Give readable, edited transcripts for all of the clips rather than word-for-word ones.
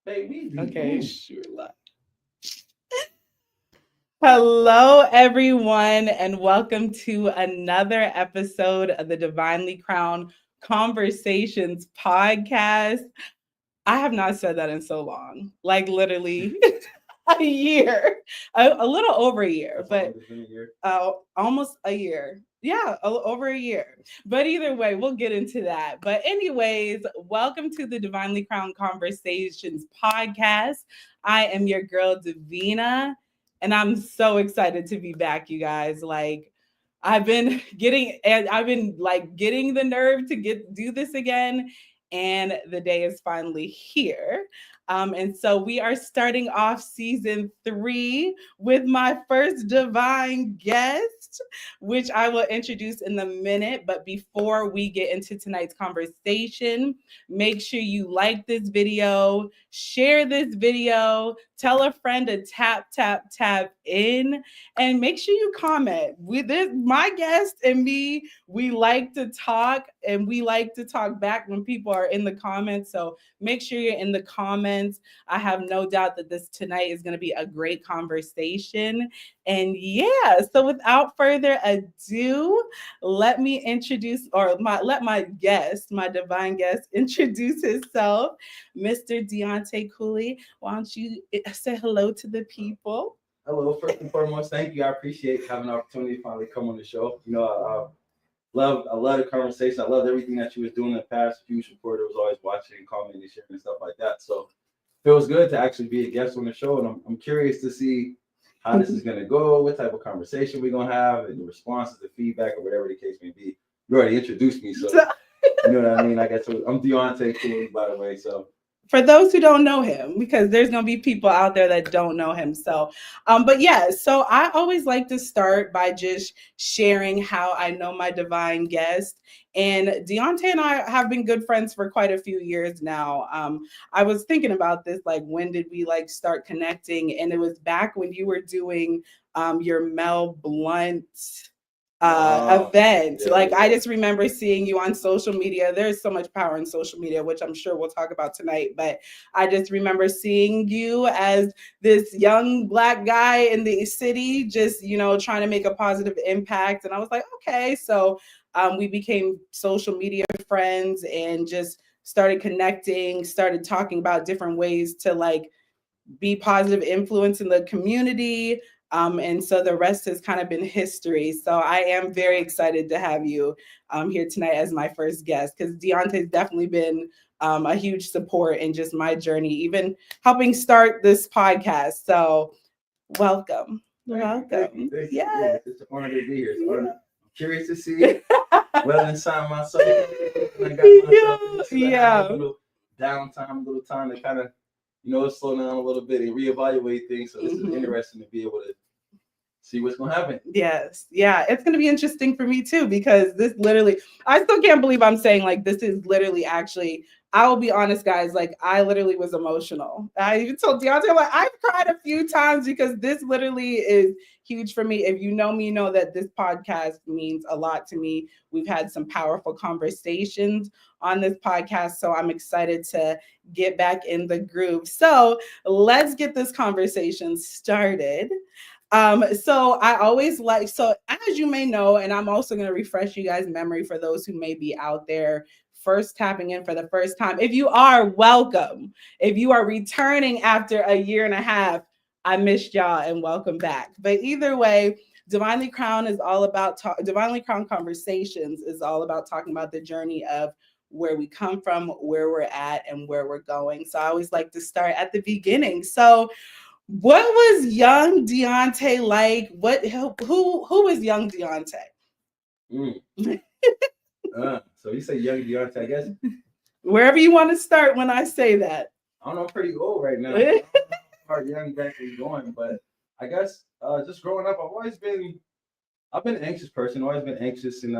Baby. Okay, sure. Hello, everyone, and welcome to another episode of the Divinely Crowned Conversations podcast. I have not said that in so long, like literally a year, a little over a year, but almost a year. Yeah, over a year. But either way, we'll get into that. But, anyways, welcome to the Divinely Crowned Conversations podcast. I am your girl, Davina, and I'm so excited to be back, you guys. Like, I've been getting the nerve to do this again, and the day is finally here. And so we are starting off season 3 with my first divine guest, which I will introduce in a minute. But before we get into tonight's conversation, make sure you like this video, share this video, tell a friend to tap in, and make sure you comment. With this, my guest and me, we like to talk, and we like to talk back when people are in the comments. So make sure you're in the comments. I have no doubt that this tonight is going to be a great conversation. And yeah, so without further ado, let me introduce, let my guest, my divine guest, introduce himself, Mr. Deonte Cooley. Why don't you say hello to the people? Hello, first and foremost, thank you. I appreciate having an opportunity to finally come on the show. You know, I love the conversation. I loved everything that you was doing in the past. Huge supporter, was always watching, commenting, sharing, and stuff like that. So it feels good to actually be a guest on the show, and I'm curious to see how this is going to go, what type of conversation we're going to have, and the responses, the feedback, or whatever the case may be. You already introduced me, so you know what I mean? I'm Deonte Cooley, by the way, so. For those who don't know him, because there's going to be people out there that don't know him. So, but yeah, so I always like to start by just sharing how I know my divine guest. And Deonte and I have been good friends for quite a few years now. I was thinking about this, like, when did we start connecting? And it was back when you were doing your Mel Blunt event. I just remember seeing you on social media. There's so much power in social media, which I'm sure we'll talk about tonight. But I just remember seeing you as this young Black guy in the city, just, trying to make a positive impact. And I was like, okay. So we became social media friends and just started connecting, started talking about different ways to be positive influence in the community. And so the rest has kind of been history. So I am very excited to have you here tonight as my first guest, because Deonte's definitely been a huge support in just my journey, even helping start this podcast. So welcome. Thank you. Yeah. It's an honor to be here. I'm curious to see well inside myself. I got myself a little downtime, a little time to kind of, slow down a little bit and reevaluate things. So this is interesting to be able to see what's going to happen. Yes. Yeah. It's going to be interesting for me too, because this literally, I still can't believe I'm saying this is literally actually, I will be honest, guys, I literally was emotional. I even told Deonte, I've cried a few times because this literally is huge for me. If you know me, you know that this podcast means a lot to me. We've had some powerful conversations on this podcast, so I'm excited to get back in the groove. So let's get this conversation started. So I always as you may know, and I'm also going to refresh you guys' memory for those who may be out there first tapping in for the first time. If you are, welcome. If you are returning after a year and a half, I missed y'all and welcome back. But either way, Divinely Crowned is all about Divinely Crowned Conversations is all about talking about the journey of where we come from, where we're at, and where we're going. So I always like to start at the beginning. So what was young Deonte like? Who was young Deonte? So you say young Deonte, I guess. Wherever you want to start when I say that. I don't know, I'm pretty old right now. How young back is going, but I guess just growing up, I've been an anxious person, always been anxious and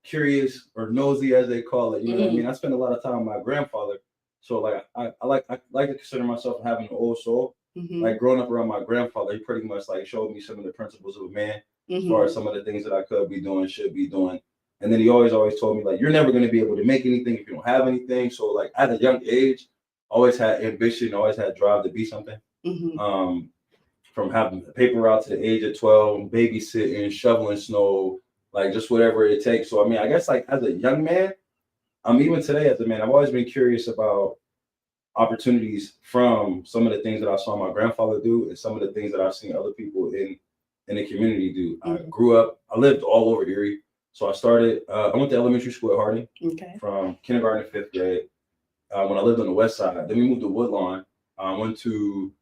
curious or nosy, as they call it. You know what I mean? I spent a lot of time with my grandfather. So I like to consider myself having an old soul. Like growing up around my grandfather, he pretty much showed me some of the principles of a man, as far as some of the things that I could be doing, should be doing. And then he always told me you're never going to be able to make anything if you don't have anything. So at a young age, always had ambition, always had drive to be something. From having a paper route to the age of 12, babysitting, shoveling snow, like just whatever it takes. So, I mean, I guess like as a young man, even today as a man, I've always been curious about opportunities from some of the things that I saw my grandfather do and some of the things that I've seen other people in the community do. I lived all over Erie. So I went to elementary school at Harding from kindergarten to 5th grade. When I lived on the west side, then we moved to Woodlawn. I went to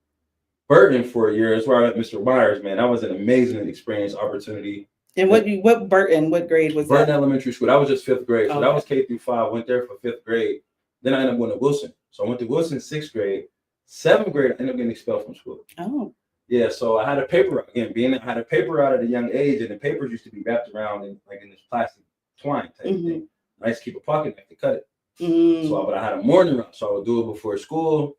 Burton for a year. That's where I met Mr. Myers, man. That was an amazing experience, opportunity. And what Burton, what grade was Burton that? Elementary School. That was just 5th grade. So that was K through 5. Went there for 5th grade. Then I ended up going to Wilson. So I went to Wilson 6th grade. 7th grade, I ended up getting expelled from school. Oh. Yeah, so I had a paper route. Again, I had a paper route at a young age, and the papers used to be wrapped around in this plastic twine type thing. I used to keep a pocket knife to cut it. But I had a morning route, so I would do it before school.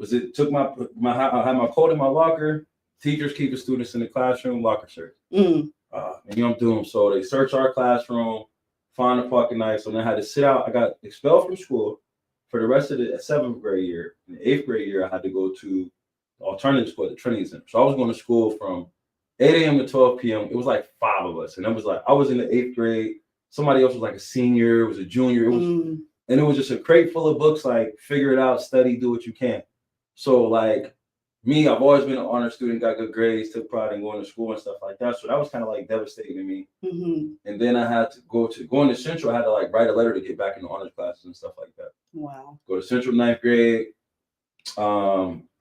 I had my coat in my locker. Teachers keep the students in the classroom, locker search. And I'm doing so they search our classroom, find a pocket knife. So then I had to sit out. I got expelled from school for the rest of the 7th grade year. In the 8th grade year, I had to go to the alternative school, the Trinity Center. So I was going to school from 8 a.m. to 12 p.m. It was like 5 of us, and it was like I was in the 8th grade. Somebody else was like a senior, was a junior. And it was just a crate full of books, like figure it out, study, do what you can. So like me, I've always been an honor student, got good grades, took pride in going to school and stuff like that. So that was kind of like devastating to me. And then I had to going to Central. I had to like write a letter to get back into honors classes and stuff like that. Wow. Go to Central 9th grade.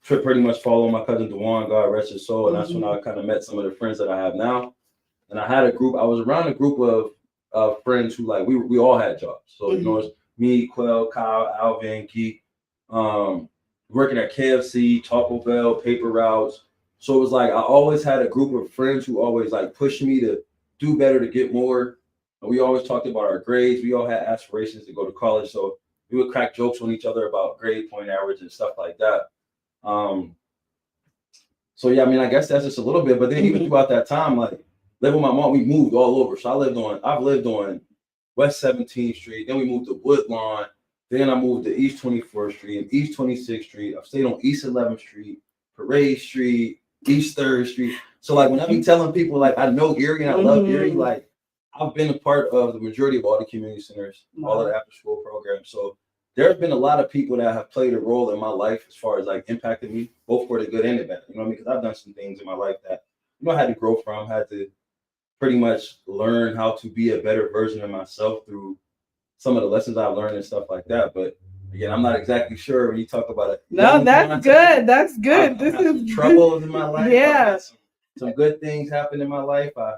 Pretty much follow my cousin Dewan, God rest his soul. And that's when I kind of met some of the friends that I have now. And I had a group. I was around a group of friends who like we all had jobs. So you know, it's me, Quell, Kyle, Alvin, Geek. Working at KFC, Taco Bell, paper routes. So it was like I always had a group of friends who always like pushed me to do better, to get more. And we always talked about our grades. We all had aspirations to go to college. So we would crack jokes on each other about grade point average and stuff like that. So yeah, I mean, I guess that's just a little bit. But then even throughout that time, like living with my mom, we moved all over. So I've lived on West 17th Street. Then we moved to Woodlawn. Then I moved to East 24th Street and East 26th Street. I've stayed on East 11th Street, Parade Street, East 3rd Street. So like when I be telling people like I know Erie and I love Erie, like I've been a part of the majority of all the community centers, all of the after school programs. So there have been a lot of people that have played a role in my life as far as like impacting me, both for the good and the bad. You know what I mean? Because I've done some things in my life that I had to grow from, had to pretty much learn how to be a better version of myself through some of the lessons I've learned and stuff like that. But again, I'm not exactly sure when you talk about it. No, that's good. That's good. This is troubles in my life. Yeah. Some good things happen in my life. I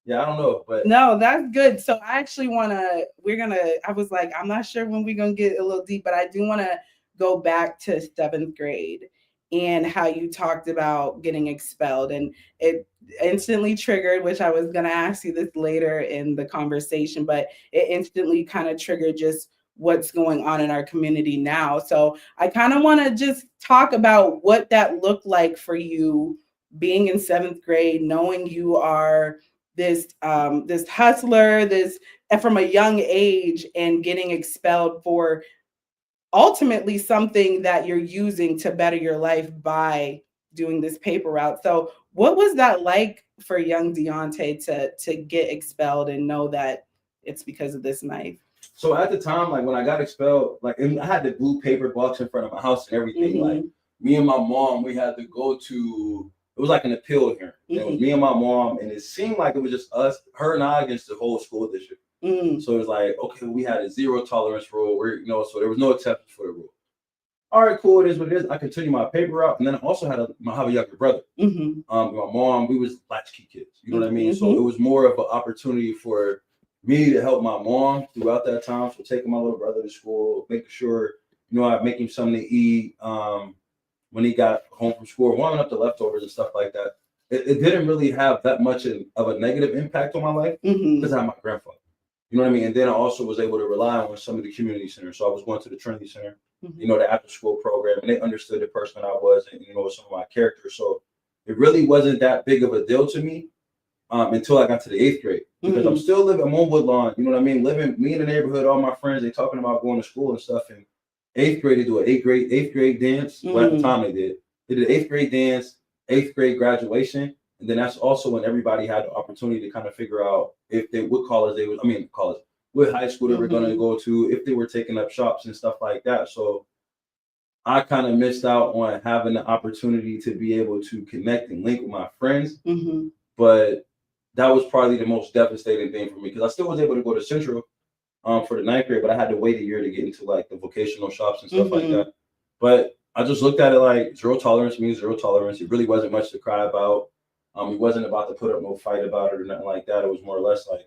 don't know, but no, that's good. So I actually I was like, I'm not sure when we're going to get a little deep, but I do want to go back to 7th grade and how you talked about getting expelled, and it instantly triggered, which I was going to ask you this later in the conversation, but it instantly kind of triggered just what's going on in our community now. So I kind of want to just talk about what that looked like for you being in 7th grade, knowing you are this hustler, and from a young age, and getting expelled for ultimately something that you're using to better your life by doing this paper route. So what was that like for young Deonte to get expelled and know that it's because of this knife? So at the time, like when I got expelled, like I had the blue paper box in front of my house and everything. Like me and my mom, we had to go to, it was like an appeal hearing. It was me and my mom, and it seemed like it was just us, her and I against the whole school district. So it was like, okay, we had a zero tolerance rule where, so there was no exceptions for the rule. All right, cool. It is what it is. I continue my paper route. And then I also have a younger brother. My mom, we was latchkey kids. You know what I mean? So it was more of an opportunity for me to help my mom throughout that time. So taking my little brother to school, making sure, I'd make him something to eat when he got home from school, warming up the leftovers and stuff like that. It didn't really have that much of a negative impact on my life because I had my grandfather. You know what I mean? And then I also was able to rely on some of the community centers. So I was going to the Trinity Center, the after school program, and they understood the person I was and, some of my characters. So it really wasn't that big of a deal to me until I got to the 8th grade. Because I'm still I'm on Woodlawn, you know what I mean? Me in the neighborhood, all my friends, they talking about going to school and stuff. And 8th grade, they do an eighth grade dance. Well, at the time they did 8th grade dance, 8th grade graduation. And then that's also when everybody had the opportunity to kind of figure out if they, what college they would, what high school they were going to go to, if they were taking up shops and stuff like that. So I kind of missed out on having the opportunity to be able to connect and link with my friends. But that was probably the most devastating thing for me, because I still was able to go to Central for the 9th grade, but I had to wait a year to get into like the vocational shops and stuff like that. But I just looked at it like zero tolerance means zero tolerance. It really wasn't much to cry about. It wasn't about to put up no fight about it or nothing like that. It was more or less like,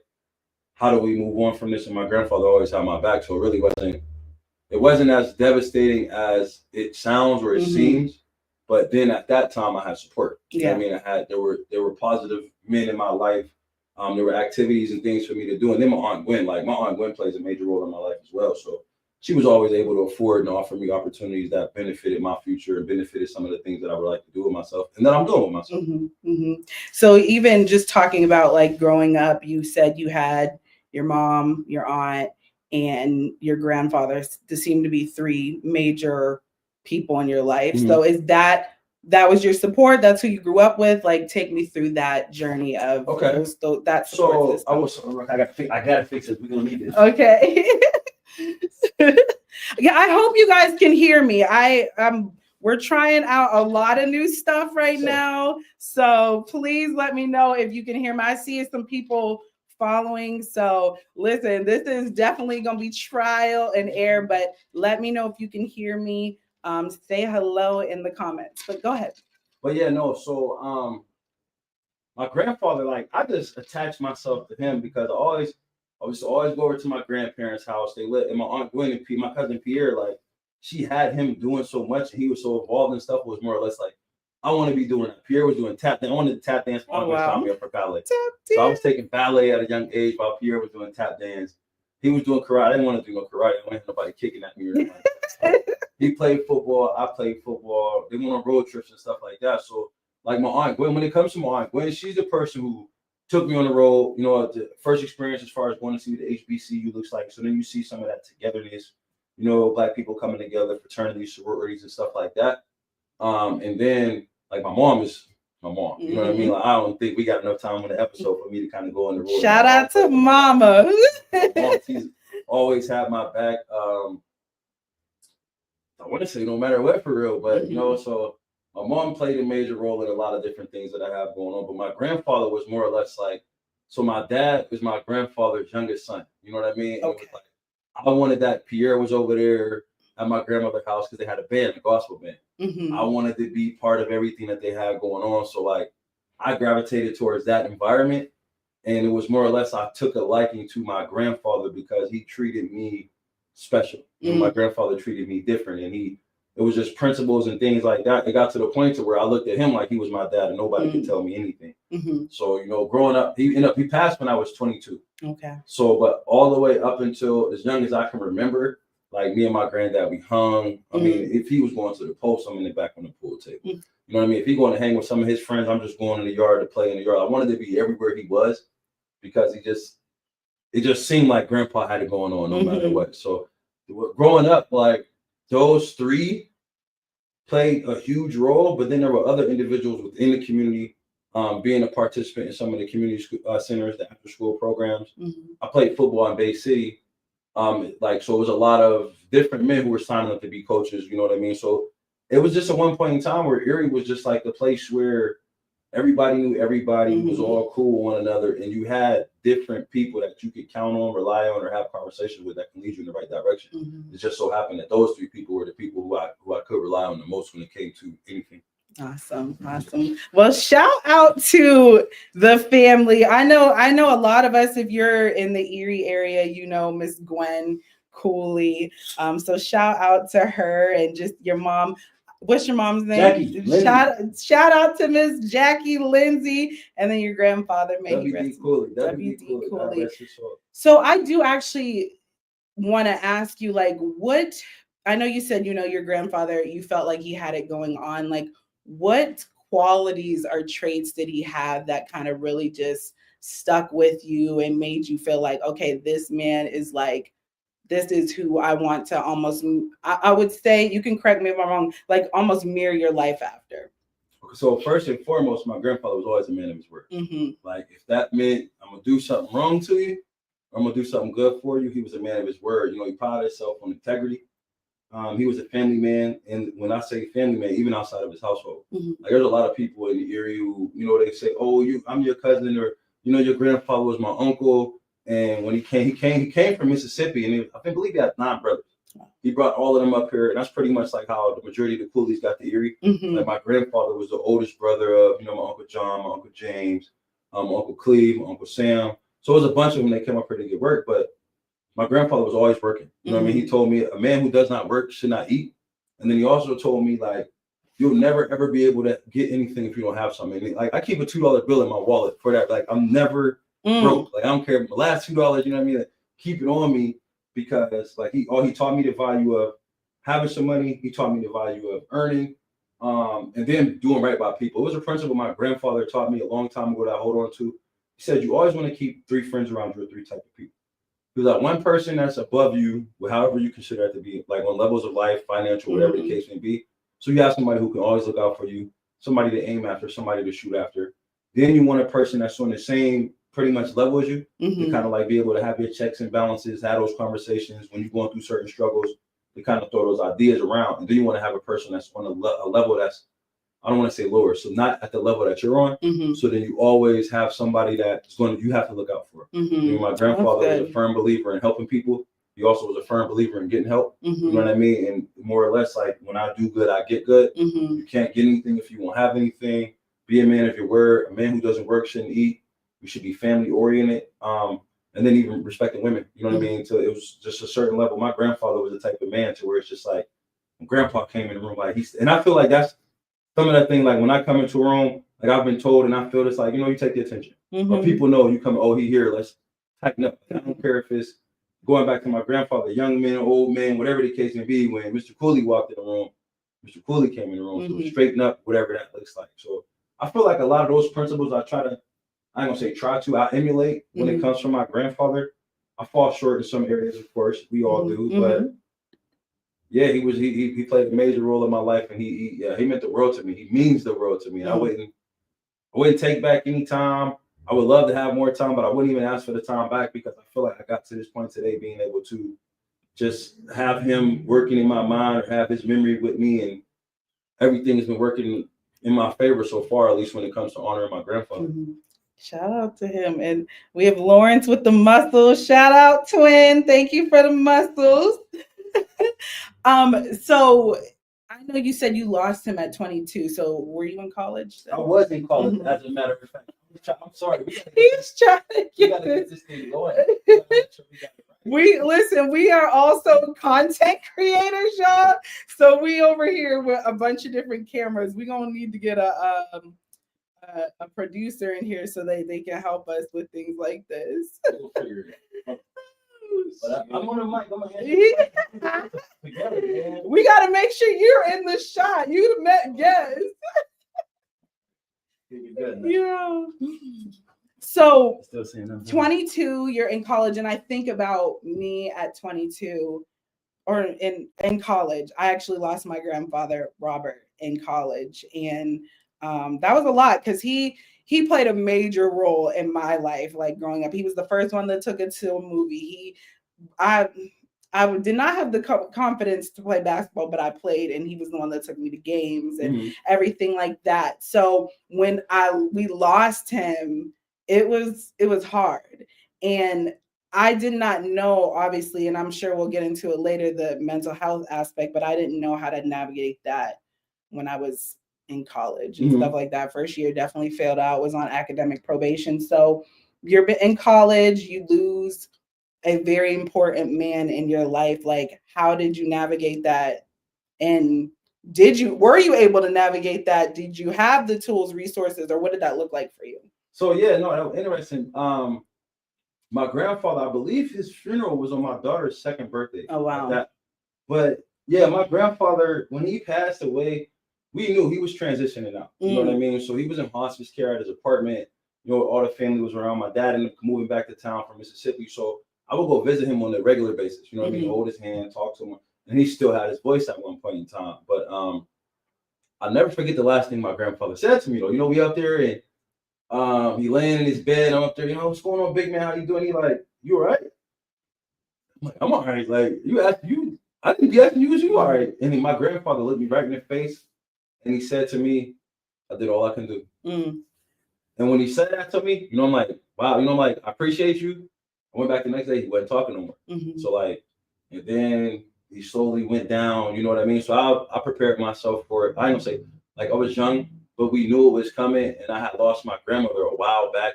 how do we move on from this? And my grandfather always had my back, so it wasn't as devastating as it sounds or it seems. But then at that time, I had support. You know what I mean? There were positive men in my life. There were activities and things for me to do. And then my Aunt Gwen plays a major role in my life as well. So she was always able to afford and offer me opportunities that benefited my future and benefited some of the things that I would like to do with myself and that I'm doing with myself. So even just talking about like growing up, you said you had your mom, your aunt, and your grandfather. There seemed to be 3 major people in your life. So is that was your support? That's who you grew up with? Like, take me through that journey of that support system. I gotta fix it. We're gonna need this. Okay. Yeah, I hope you guys can hear me. We're trying out a lot of new stuff right now. So please let me know if you can hear me. I see some people following. So listen, this is definitely going to be trial and error, but let me know if you can hear me. Say hello in the comments, but go ahead. But yeah, no. So my grandfather, like, I just attached myself to him because I used to always go over to my grandparents' house. They lived, and my Aunt Gwen and my cousin Pierre, like, she had him doing so much and he was so involved in stuff. It was more or less like, I want to be doing that. Pierre was doing tap dance. I wanted to tap dance. My uncle signed me up for ballet. So I was taking ballet at a young age while Pierre was doing tap dance. He was doing karate. I didn't want to do no karate. I didn't want nobody kicking at me or anything. He played football. I played football. They went on road trips and stuff like that. So like my Aunt Gwen, when it comes to my Aunt Gwen, she's the person who took me on the road, you know, the first experience as far as going to see what the HBCU looks like. So then you see some of that togetherness, you know, Black people coming together, fraternities, sororities, and stuff like that. And then like my mom is my mom. You know what I mean? Like, I don't think we got enough time on the episode for me to kind of go on the road. Shout out to Mama. Mom, she's always had my back. I want to say no matter what, for real, but you know, so my mom played a major role in a lot of different things that I have going on. But my grandfather was more or less like, so my dad was my grandfather's youngest son. You know what I mean? Okay. It was like, I wanted that. Pierre was over there at my grandmother's house because they had a band, a gospel band. I wanted to be part of everything that they had going on. So like, I gravitated towards that environment. And it was more or less, I took a liking to my grandfather because he treated me special. And my grandfather treated me different. And it was just principles and things like that. It got to the point to where I looked at him like he was my dad and nobody could tell me anything. So, you know, growing up, he passed when I was 22. Okay. So, but all the way up until as young as I can remember, like me and my granddad, we hung. I mean, if he was going to the post, I'm in the back on the pool table. You know what I mean? If he going to hang with some of his friends, I'm just going in the yard to play in the yard. I wanted to be everywhere he was because it just seemed like grandpa had it going on no matter what. So growing up, like those 3 played a huge role, but then there were other individuals within the community, being a participant in some of the community centers, the after school programs. I played football in Bay City. So it was a lot of different men who were signing up to be coaches, you know what I mean? So it was just at one point in time where Erie was just like the place where everybody knew everybody, was all cool with one another, and you had different people that you could count on, rely on, or have conversations with that can lead you in the right direction. It just so happened that those 3 people were the people who I could rely on the most when it came to anything. Awesome. Well, shout out to the family. I know a lot of us, if you're in the Erie area, you know Miss Gwen Cooley. So shout out to her and just your mom. What's your mom's name? Jackie. Shout out to Miss Jackie Lindsay, and then your grandfather, W.D. Cooley. W.D. Cooley. So I do actually want to ask you, like, what? I know you said, you know, your grandfather, you felt like he had it going on. Like, what qualities or traits did he have that kind of really just stuck with you and made you feel like, okay, this man is like this is who I want to almost, I would say, you can correct me if I'm wrong, like almost mirror your life after. So first and foremost, my grandfather was always a man of his word. Like if that meant I'm gonna do something wrong to you, or I'm gonna do something good for you, he was a man of his word. You know, he prided himself on integrity. He was a family man, and when I say family man, even outside of his household, like there's a lot of people in the area who, you know, they say, "Oh, I'm your cousin," or you know, your grandfather was my uncle. And when he came from Mississippi, and I believe he had 9 brothers. He brought all of them up here, and that's pretty much like how the majority of the Coolies got to Erie. Like my grandfather was the oldest brother of, you know, my Uncle John, my Uncle James, my Uncle Cleve, my Uncle Sam. So it was a bunch of them that came up here to get work, but my grandfather was always working. You know what I mean? He told me a man who does not work should not eat. And then he also told me, like, you'll never ever be able to get anything if you don't have something. And like I keep a $2 bill in my wallet for that. Like I'm never broke. Like I don't care. The last $2, you know what I mean? Like, keep it on me, because like he taught me the value of having some money. He taught me the value of earning, and then doing right by people. It was a principle my grandfather taught me a long time ago that I hold on to. He said you always want to keep 3 friends around you, or 3 types of people. Because like one person that's above you, however you consider that to be, like on levels of life, financial, whatever the case may be. So you have somebody who can always look out for you, somebody to aim after, somebody to shoot after. Then you want a person that's on the same pretty much level as you, to kind of like be able to have your checks and balances, have those conversations when you're going through certain struggles, to kind of throw those ideas around. And then you want to have a person that's on a level that's, I don't want to say lower, so not at the level that you're on. So then you always have somebody that's going to, you have to look out for. You know, my grandfather was a firm believer in helping people. He also was a firm believer in getting help. You know what I mean? And more or less, like when I do good, I get good. You can't get anything if you won't have anything. Be a man of your word. A man who doesn't work shouldn't eat. We should be family oriented. And then even respecting women. You know what I mean? So it was just a certain level. My grandfather was the type of man to where it's just like, when grandpa came in the room, like and I feel like that's some of that thing, like when I come into a room, like I've been told and I feel it's like, you know, you take the attention. Or people know you come, oh, he here, let's tighten up. I don't care if it's going back to my grandfather, young man, old man, whatever the case may be. When Mr. Cooley walked in the room, Mr. Cooley came in the room, so straighten up, whatever that looks like. So I feel like a lot of those principles I ain't gonna say I emulate when it comes from my grandfather. I fall short in some areas, of course, we all do, but yeah, he played a major role in my life, and he meant the world to me. He means the world to me. I wouldn't take back any time. I would love to have more time, but I wouldn't even ask for the time back, because I feel like I got to this point today being able to just have him working in my mind, or have his memory with me, and everything has been working in my favor so far, at least when it comes to honoring my grandfather. Shout out to him. And we have Lawrence with the muscles. Shout out, twin. Thank you for the muscles. So I know you said you lost him at 22. So were you in college? I was in college, as a matter of fact. I'm sorry. He's trying to get this thing going. We are also content creators, y'all. So we over here with a bunch of different cameras. We're gonna need to get a producer in here so they can help us with things like this. We'll figure it out. But I'm on the mic. I'm gonna we got to make sure you're in the shot. You the met guest. Yeah. So 22, you're in college, and I think about me at 22, or in college. I actually lost my grandfather, Robert, in college, and that was a lot, because he played a major role in my life, like growing up. He was the first one that took it to a movie. I did not have the confidence to play basketball, but I played, and he was the one that took me to games and everything like that. So when we lost him, it was hard, and I did not know, obviously, and I'm sure we'll get into it later, the mental health aspect, but I didn't know how to navigate that when I was in college and stuff like that. First year definitely failed out, was on academic probation. So you're in college, you lose a very important man in your life. Like, how did you navigate that? And were you able to navigate that? Did you have the tools, resources, or what did that look like for you? So yeah, no, that was interesting. My grandfather, I believe his funeral was on my daughter's 2nd birthday. Oh wow. Like but yeah, my grandfather, when he passed away, we knew he was transitioning out. You know what I mean? So he was in hospice care at his apartment. You know, all the family was around. My dad ended up moving back to town from Mississippi. So I would go visit him on a regular basis. You know what I mean? Hold his hand, talk to him, and he still had his voice at one point in time. But I'll never forget the last thing my grandfather said to me though. You know, we up there and he laying in his bed. I'm up there. You know, what's going on, big man? How you doing? He like, you all right? I'm like, I'm all right. Like I didn't be asking you, was you all right? And then my grandfather looked me right in the face, and he said to me, I did all I can do. And when he said that to me, you know, I'm like, wow, you know, I'm like, I appreciate you. I went back the next day, he wasn't talking no more. So like, and then he slowly went down, you know what I mean? So I prepared myself for it. I ain't gonna say, like, I was young, but we knew it was coming, and I had lost my grandmother a while back.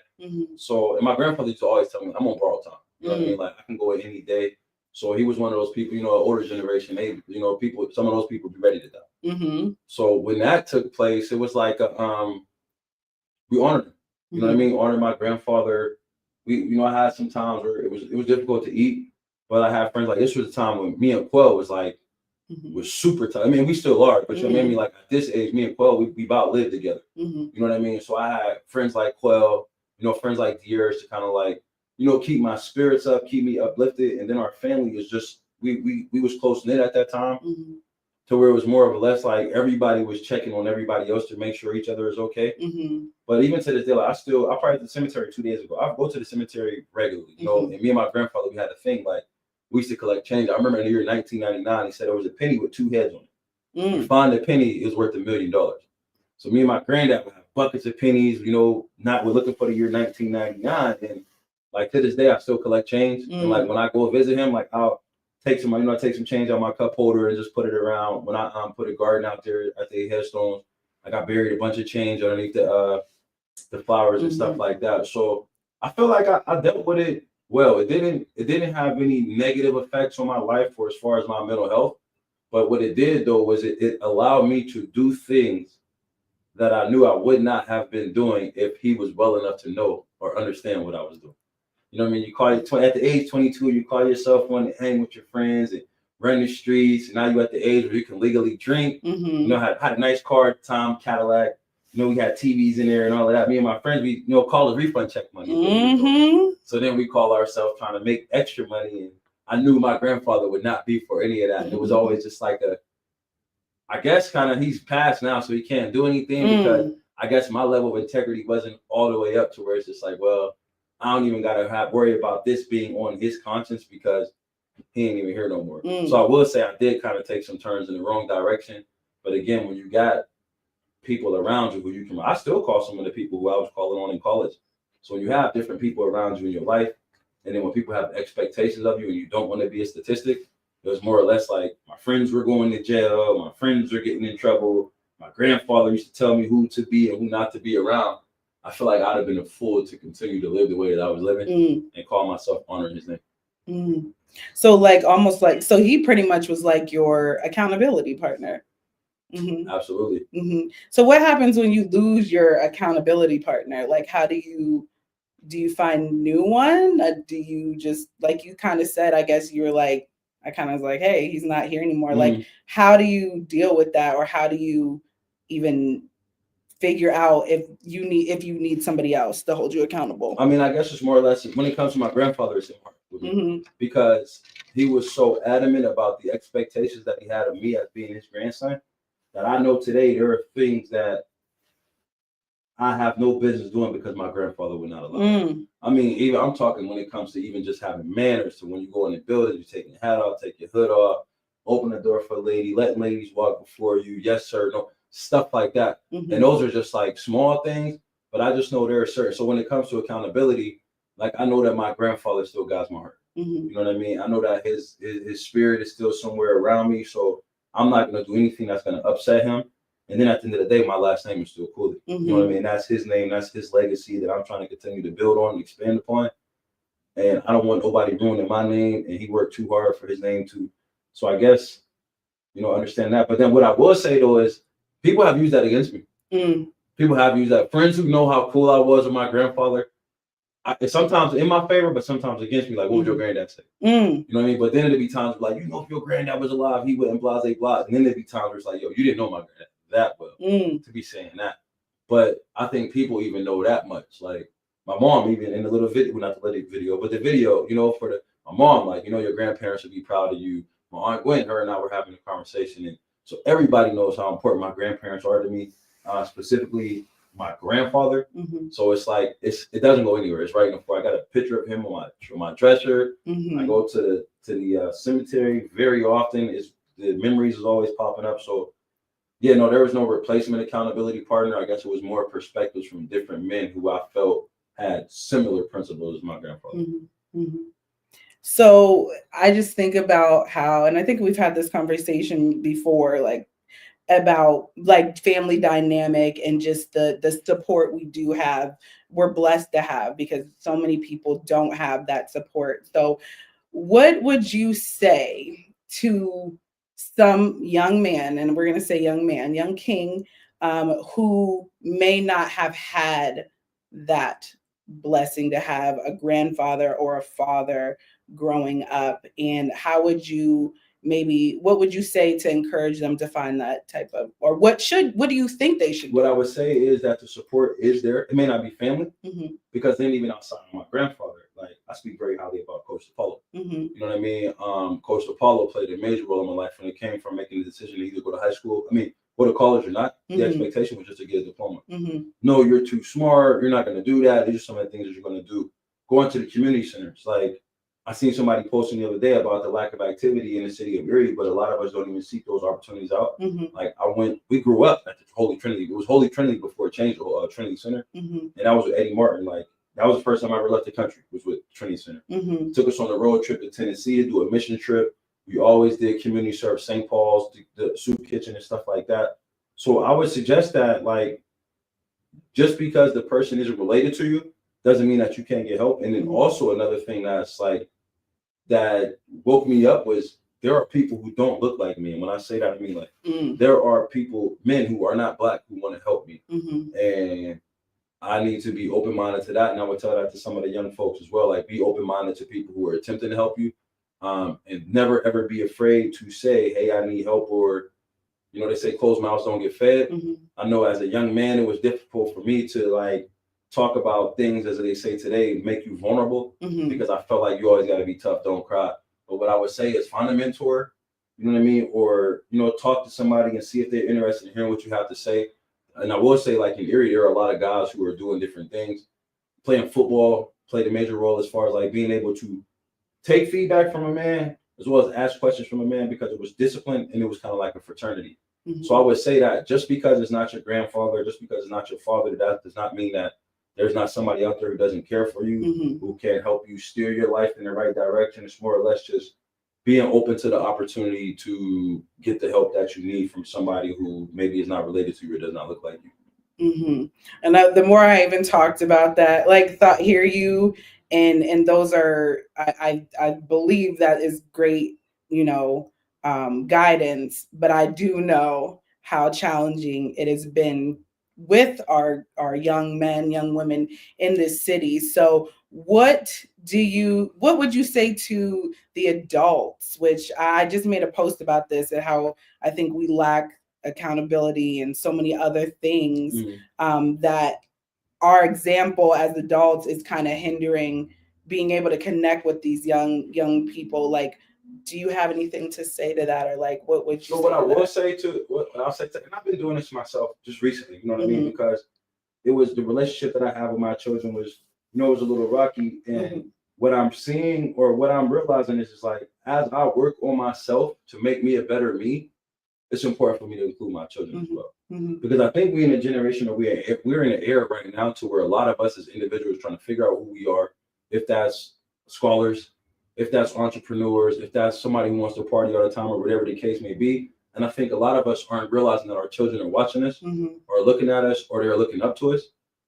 So, and my grandfather used to always tell me, I'm on borrowed time. You know what I mean? Like, I can go any day. So he was one of those people, you know, older generation, they, you know, people, some of those people be ready to die. So when that took place, it was like, we honored him. You know what I mean? Honored my grandfather. We, you know, I had some times where it was difficult to eat, but I had friends like this was the time when me and Quell was like, was super tough. I mean, we still are, but you know what I mean? Like at this age, me and Quell, we about lived together. You know what I mean? So I had friends like Quell, you know, friends like Deers to kind of like, you know, keep my spirits up, keep me uplifted. And then our family was just, we was close knit at that time. To where it was more of a less like everybody was checking on everybody else to make sure each other is okay. But even to this day, like I probably at the cemetery 2 days ago. I go to the cemetery regularly, you know, and me and my grandfather, we had a thing like we used to collect change. I remember in the year 1999, he said there was a penny with 2 heads on it. You find the penny, it was worth $1 million. So me and my granddad would have buckets of pennies, you know, we're looking for the year 1999. And like to this day, I still collect change. And like when I go visit him, like I'll take some, you know, I take some change out my cup holder and just put it around. When I put a garden out there at the headstones, like I buried a bunch of change underneath the flowers and stuff like that. So I feel like I dealt with it well. It didn't have any negative effects on my life or as far as my mental health. But what it did though was it allowed me to do things that I knew I would not have been doing if he was well enough to know or understand what I was doing. You know what I mean? You call it at the age 22, you call yourself one to hang with your friends and run the streets. And now you're at the age where you can legally drink. You know, had a nice car at the time, Cadillac. You know, we had TVs in there and all of that. Me and my friends, we, you know, call it refund check money. So then we call ourselves trying to make extra money. And I knew my grandfather would not be for any of that. And it was always just like I guess kind of he's passed now, so he can't do anything because I guess my level of integrity wasn't all the way up to where it's just like, well, I don't even gotta worry about this being on his conscience because he ain't even here no more. So I will say I did kind of take some turns in the wrong direction. But again, when you got people around you who you can, I still call some of the people who I was calling on in college. So when you have different people around you in your life, and then when people have expectations of you and you don't want to be a statistic, it was more or less like my friends were going to jail, my friends are getting in trouble. My grandfather used to tell me who to be and who not to be around. I feel like I'd have been a fool to continue to live the way that I was living and call myself honoring his name. So like almost like, so he pretty much was like your accountability partner. Absolutely. So what happens when you lose your accountability partner? Like, how do you find a new one? Do you just, like you kind of said, I guess you were like, I kind of was like, hey, he's not here anymore. Like, how do you deal with that? Or how do you even figure out if you need somebody else to hold you accountable? I mean, I guess it's more or less when it comes to my grandfather, it's hard with me because he was so adamant about the expectations that he had of me as being his grandson that I know today there are things that I have no business doing because my grandfather would not allow. I mean, even I'm talking when it comes to even just having manners. So when you go in the building, you take your hat off, take your hood off, open the door for a lady, letting ladies walk before you. Yes, sir. No, stuff like that. And those are just like small things, but I just know there are certain. So when it comes to accountability, like I know that my grandfather still guides my heart. You know what I mean? I know that his spirit is still somewhere around me. So I'm not going to do anything that's going to upset him. And then at the end of the day, my last name is still Cooley. You know what I mean? That's his name. That's his legacy that I'm trying to continue to build on and expand upon. And I don't want nobody ruining my name. And he worked too hard for his name too. So I guess, you know, understand that. But then what I will say though is people have used that against me. People have used that. Friends who know how cool I was with my grandfather, it's sometimes in my favor, but sometimes against me. Like, what would your granddad say? You know what I mean? But then there'd be times like, you know, if your granddad was alive, he wouldn't blah. And then there'd be times where it's like, yo, you didn't know my granddad that well to be saying that. But I think people even know that much. Like my mom, even in the little video, well, not the little video, but the video, you know, for my mom, like, your grandparents would be proud of you. My Aunt Gwen, her and I were having a conversation. And so everybody knows how important my grandparents are to me, specifically my grandfather. So it's like, it doesn't go anywhere. It's right in the floor. I got a picture of him on my dresser. I go to the cemetery very often. The memories is always popping up. So yeah, no, there was no replacement accountability partner. I guess it was more perspectives from different men who I felt had similar principles as my grandfather. So I just think about how, and I think we've had this conversation before, like about like family dynamic and just the support we do have, we're blessed to have, because so many people don't have that support. So what would you say to some young man, and we're going to say young man, young king, who may not have had that blessing to have a grandfather or a father growing up? And how would you what would you say to encourage them to find that type of, or what do you think they should do? What I would say is that the support is there. It may not be family, because then even outside of my grandfather, like, I speak very highly about Coach Apollo. You know what I mean? Coach Apollo played a major role in my life when it came from making the decision to either go to high school, go to college or not. The expectation was just to get a diploma. No, you're too smart. You're not going to do that. These are some of the things that you're going to do. Going to the community centers, like, I seen somebody posting the other day about the lack of activity in the city of Erie, but a lot of us don't even seek those opportunities out. Like, we grew up at the Holy Trinity. It was Holy Trinity before it changed to Trinity Center. And that was with Eddie Martin. Like, that was the first time I ever left the country, was with Trinity Center. Took us on a road trip to Tennessee to do a mission trip. We always did community service, St. Paul's, the soup kitchen and stuff like that. So I would suggest that, like, just because the person isn't related to you doesn't mean that you can't get help. And then also another thing that's like, that woke me up was, there are people who don't look like me. And when I say that, I mean, like, there are men who are not Black who want to help me. And I need to be open-minded to that. And I would tell that to some of the young folks as well. Like, be open-minded to people who are attempting to help you. And never, ever be afraid to say, hey, I need help. Or, they say closed mouths don't get fed. I know as a young man, it was difficult for me to, like, talk about things, as they say today, make you vulnerable, because I felt like you always got to be tough, don't cry. But what I would say is find a mentor, you know what I mean? Or, talk to somebody and see if they're interested in hearing what you have to say. And I will say, like, in Erie, there are a lot of guys who are doing different things. Playing football played a major role as far as, like, being able to take feedback from a man as well as ask questions from a man, because it was discipline and it was kind of like a fraternity. So I would say that just because it's not your grandfather, just because it's not your father, that does not mean that there's not somebody out there who doesn't care for you, who can help you steer your life in the right direction. It's more or less just being open to the opportunity to get the help that you need from somebody who maybe is not related to you or does not look like you. And the more I even talked about that, like, hear you, and those are, I believe that is great, guidance. But I do know how challenging it has been with our young men, young women in this city. So what would you say to the adults, which I just made a post about this, and how I think we lack accountability and so many other things, that our example as adults is kind of hindering being able to connect with these young people. Like, do you have anything to say to that? Or, like, what would you say? What I'll say to, and I've been doing this myself just recently, you know what I mean? Because it was the relationship that I have with my children was, it was a little rocky. And what I'm seeing, or what I'm realizing is like, as I work on myself to make me a better me, it's important for me to include my children as well. Because I think we're in a generation, or we're in an era right now to where a lot of us as individuals trying to figure out who we are, if that's scholars, if that's entrepreneurs, if that's somebody who wants to party all the time, or whatever the case may be. And I think a lot of us aren't realizing that our children are watching us, or looking at us, or they're looking up to us.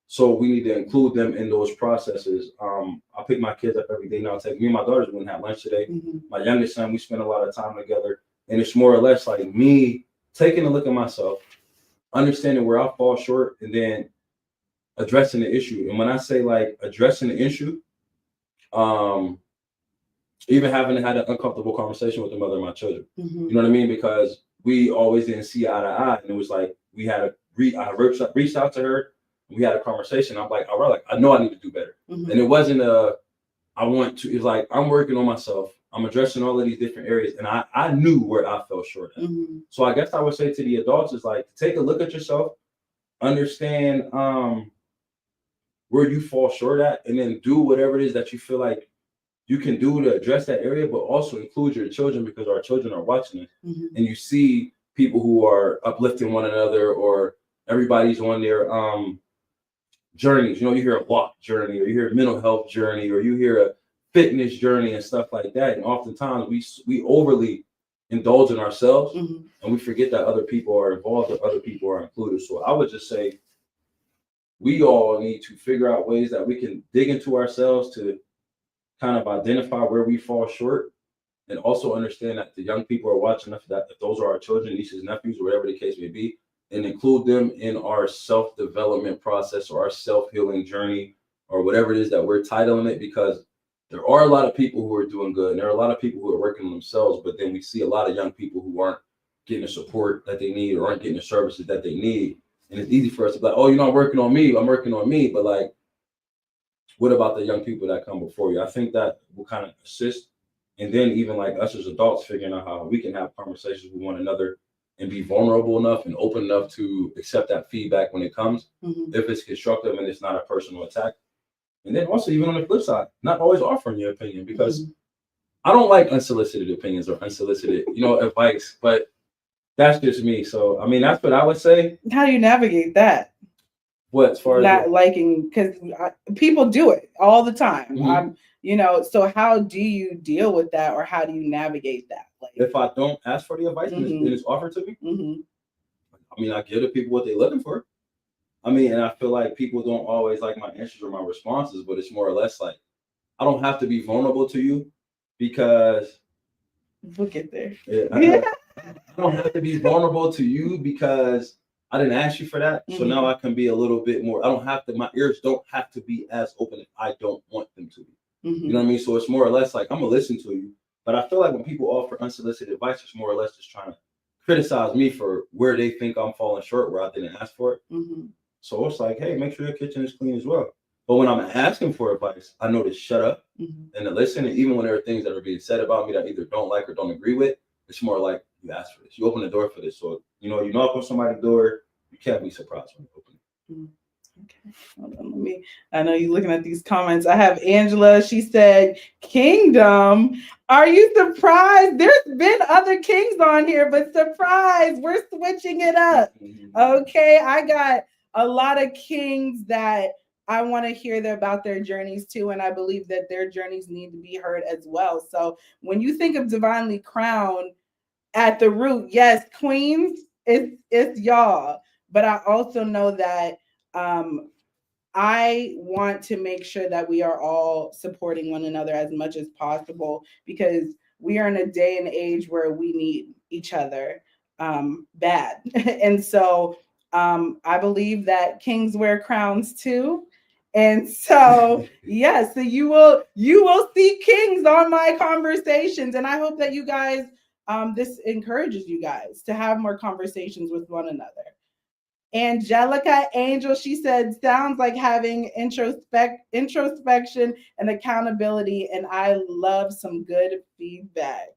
So we need to include them in those processes. I pick my kids up every day now. Me and my daughters went and had lunch today. My youngest son, we spend a lot of time together. And it's more or less like me taking a look at myself, understanding where I fall short, and then addressing the issue. And when I say, like, addressing the issue, even having to have an uncomfortable conversation with the mother of my children. You know what I mean? Because we always didn't see eye to eye. And it was like, I reached out to her, and we had a conversation. I'm like, all right, like, I know I need to do better. And it wasn't it's like I'm working on myself. I'm addressing all of these different areas, and I knew where I fell short at. So I guess I would say to the adults is like, take a look at yourself, understand where you fall short at, and then do whatever it is that you feel like you can do to address that area, but also include your children, because our children are watching it. And you see people who are uplifting one another, or everybody's on their journeys. You hear a walk journey, or you hear a mental health journey, or you hear a fitness journey and stuff like that. And oftentimes we overly indulge in ourselves, and we forget that other people are involved, or other people are included. So I would just say we all need to figure out ways that we can dig into ourselves to kind of identify where we fall short, and also understand that the young people are watching us, that if those are our children, nieces, nephews, whatever the case may be, and include them in our self-development process, or our self-healing journey, or whatever it is that we're titling it, because there are a lot of people who are doing good, and there are a lot of people who are working on themselves, but then we see a lot of young people who aren't getting the support that they need, or aren't getting the services that they need. And it's easy for us to be like, oh, I'm working on me, but like, what about the young people that come before you? I think that will kind of assist. And then even like us as adults, figuring out how we can have conversations with one another and be vulnerable enough and open enough to accept that feedback when it comes, if it's constructive and it's not a personal attack. And then also, even on the flip side, not always offering your opinion, because I don't like unsolicited opinions or unsolicited, advice, but that's just me. So, I mean, that's what I would say. How do you navigate that? What, as far as not liking, because people do it all the time. So how do you deal with that, or how do you navigate that? Like, if I don't ask for the advice and it's offered to me, I mean, I give the people what they're looking for. I mean, and I feel like people don't always like my answers or my responses, but it's more or less like, I don't have to be vulnerable to you, because we'll get there. I don't have to be vulnerable to you because I didn't ask you for that. So now I can be a little bit more, my ears don't have to be as open if I don't want them to be. You know what I mean? So it's more or less like, I'm gonna listen to you. But I feel like when people offer unsolicited advice, it's more or less just trying to criticize me for where they think I'm falling short, where I didn't ask for it. So it's like, hey, make sure your kitchen is clean as well. But when I'm asking for advice, I know to shut up and to listen. And even when there are things that are being said about me that I either don't like or don't agree with, it's more like, you asked for this, you open the door for this. So, you knock on somebody's door, you can't be surprised when you open it. Okay, hold on, I know you're looking at these comments. I have Angela. She said, Kingdom. Are you surprised? There's been other kings on here, but surprise, we're switching it up. Okay, I got a lot of kings that I want to hear about their journeys too, and I believe that their journeys need to be heard as well. So when you think of Divinely Crowned, at the root, yes, queens, it's y'all. But I also know that I want to make sure that we are all supporting one another as much as possible, because we are in a day and age where we need each other bad. And so I believe that kings wear crowns too. And so, yes, so you will see kings on my conversations. And I hope that you guys, this encourages you guys to have more conversations with one another. Angelica Angel, she said, sounds like having introspection and accountability, and I love some good feedback.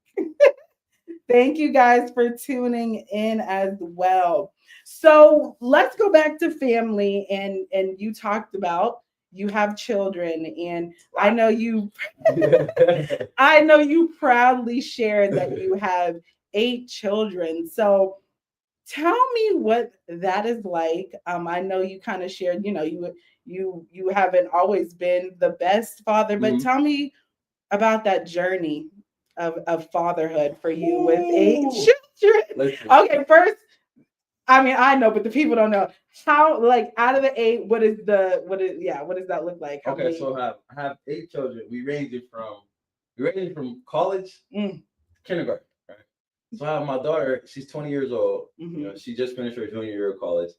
Thank you guys for tuning in as well. So let's go back to family, and you talked about you have children, and I know you proudly shared that you have 8 children. So tell me what that is like. I know you kind of shared, you haven't always been the best father, but tell me about that journey of fatherhood for you with 8 children. Okay, first, I mean, I know, but the people don't know how, like, out of the 8, what does that look like? Okay, so I have 8 children. We range from college, kindergarten. So I have my daughter, she's 20 years old. She just finished her junior year of college.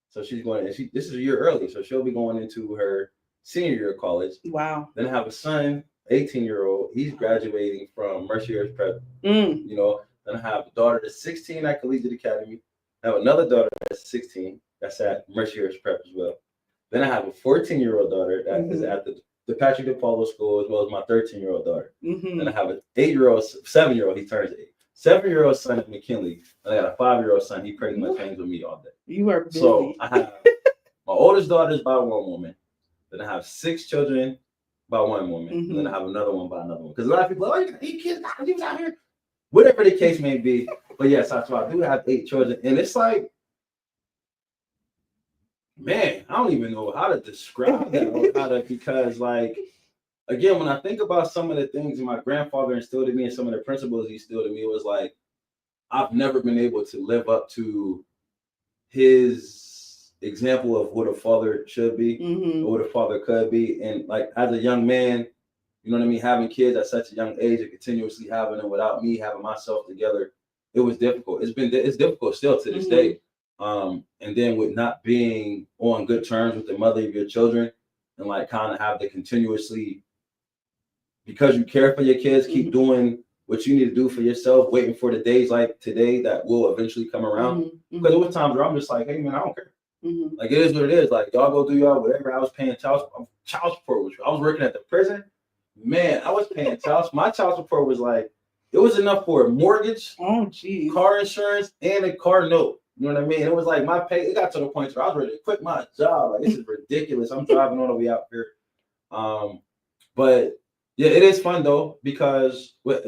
So she's going, and this is a year early. So she'll be going into her senior year of college. Wow. Then I have a son, 18-year-old. He's graduating from Mercier's Prep. Then I have a daughter that's 16 at Collegiate Academy. I have another daughter that's 16 that's at Mercier's Prep as well. Then I have a 14-year-old daughter that is at the the Patrick DePaulo School, as well as my 13-year-old daughter. Mm-hmm. And I have an 7-year-old, he turns 8. 7-year-old son at McKinley, and I got a 5-year-old son. He pretty much hangs with me all day. You are busy. So I have my oldest daughter is by one woman. Then I have 6 children by one woman. And then I have another one by another one. Because a lot of people are like, oh, you got 8 kids, you was out here. Whatever the case may be. But yes, that's why I do have 8 children. And it's like, man, I don't even know how to describe that because like, again, when I think about some of the things my grandfather instilled in me and some of the principles he instilled in me, it was like, I've never been able to live up to his example of what a father should be or what a father could be. And like, as a young man, you know what I mean, having kids at such a young age and continuously having them without me having myself together, it was difficult. It's difficult still to this day. And then with not being on good terms with the mother of your children and like kind of have to continuously, because you care for your kids, keep doing what you need to do for yourself, waiting for the days like today that will eventually come around. Because there was times where I'm just like, hey man, I don't care. Like, it is what it is. Like, y'all go do y'all whatever. I was paying child support. I was working at the prison. Man, I was paying my child support was like, it was enough for a mortgage, car insurance, and a car note. You know what I mean? It was like my pay, it got to the point where I was ready to quit my job. Like, this is ridiculous. I'm driving all the way out here. But yeah, it is fun though, because what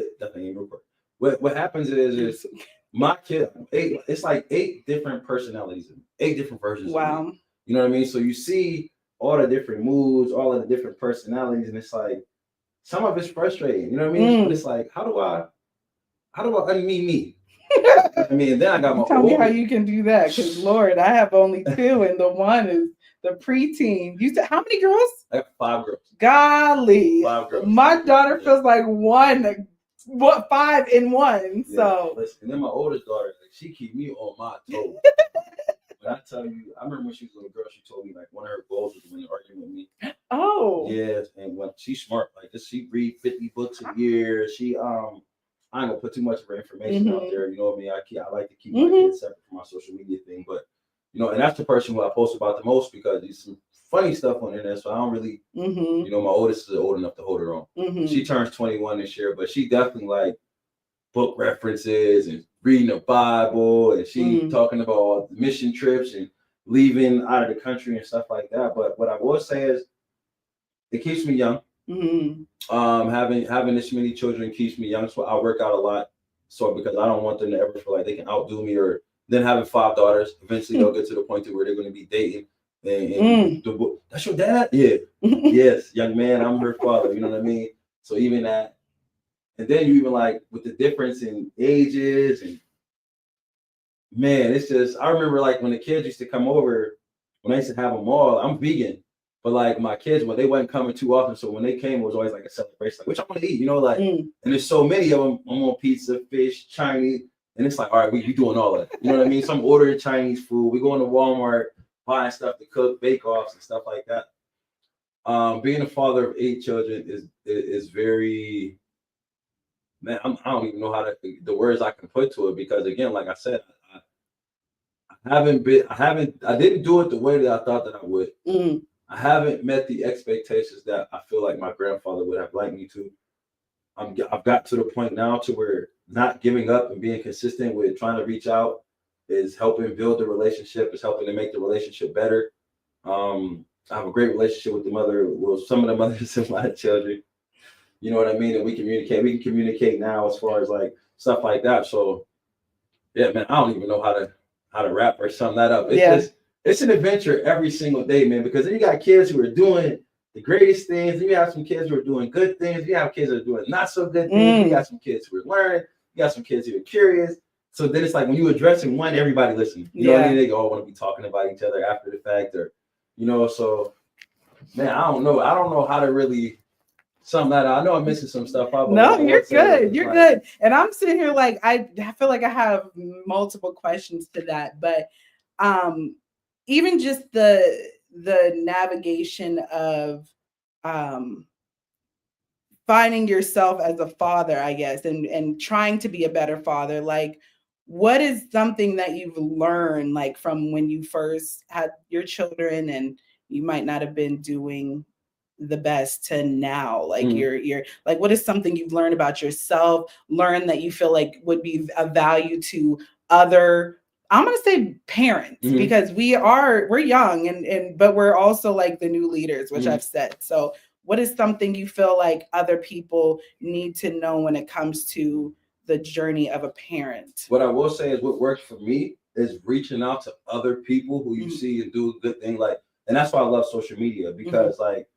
happens is my kid, it's like 8 different personalities, 8 different versions. Wow. Of me. You know what I mean? So you see all the different moods, all of the different personalities, and it's like, some of it's frustrating, you know what I mean? But it's like, how do I unme me? I mean, and then I got my Tell me how you can do that, because Lord, I have only 2, and the one is the preteen. You said how many girls? I have 5 girls. Golly, 5 girls. My daughter feels like 5 in 1. Yeah. So listen, and then my oldest daughter, like, she keep me on my toes. But I tell you, I remember when she was a little girl, she told me like one of her goals was to win an argument with me. Oh. Yes, and when she's smart, like this, she read 50 books a year. She I ain't gonna put too much of her information out there. You know what I mean? I like to keep my kids separate from my social media thing, but you know, and that's the person who I post about the most because there's some funny stuff on there. So I don't really, you know, my oldest is old enough to hold her own. She turns 21 this year, but she definitely like book references and reading the Bible, and she talking about all the mission trips and leaving out of the country and stuff like that. But what I will say is, it keeps me young. Having this many children keeps me young, so I work out a lot. So because I don't want them to ever feel like they can outdo me, or then having 5 daughters, eventually they'll get to the point to where they're going to be dating. And that's your dad? Yeah. Yes, young man, I'm her father. You know what I mean? So even that, and then you even like with the difference in ages, and man, it's just, I remember like when the kids used to come over, when I used to have them all, I'm vegan. But like my kids, when they wasn't coming too often, so when they came, it was always like a celebration. Like, which I want to eat, you know, like, and there's so many of them. I'm on pizza, fish, Chinese, and it's like, all right, we doing all that. You know what I mean? So I'm ordering Chinese food. We going to Walmart, buying stuff to cook, bake-offs and stuff like that. Being a father of 8 children is very, man. I don't even know the words I can put to it, because again, like I said, I didn't do it the way that I thought that I would. I haven't met the expectations that I feel like my grandfather would have liked me to. I've got to the point now to where not giving up and being consistent with trying to reach out is helping build the relationship, is helping to make the relationship better. I have a great relationship with some of the mothers of my children. You know what I mean? And we can communicate now as far as like stuff like that. So yeah, man, I don't even know how to wrap or sum that up. It's an adventure every single day, man, because then you got kids who are doing the greatest things. Then you have some kids who are doing good things. You have kids that are doing not so good things. You got some kids who are learning. You got some kids who are curious. So then it's like when you addressing one, everybody listening. You know what I mean? They all want to be talking about each other after the fact, or, you know, so man, I don't know. I don't know how to really sum that out. I know I'm missing some stuff out. No, you're good. You're good. And I'm sitting here like, I feel like I have multiple questions to that, but even just the navigation of finding yourself as a father, I guess, and trying to be a better father. Like, what is something that you've learned, like from when you first had your children and you might not have been doing the best to now? Like Mhm. you're like, what is something you've learned about yourself, learn that you feel like would be of value to other, I'm gonna say parents, Mhm. because we're young and but we're also like the new leaders, which Mhm. I've said. So what is something you feel like other people need to know when it comes to the journey of a parent? What I will say is what works for me is reaching out to other people who you Mhm. see and do a good thing. Like, and that's why I love social media, Mm-hmm. because like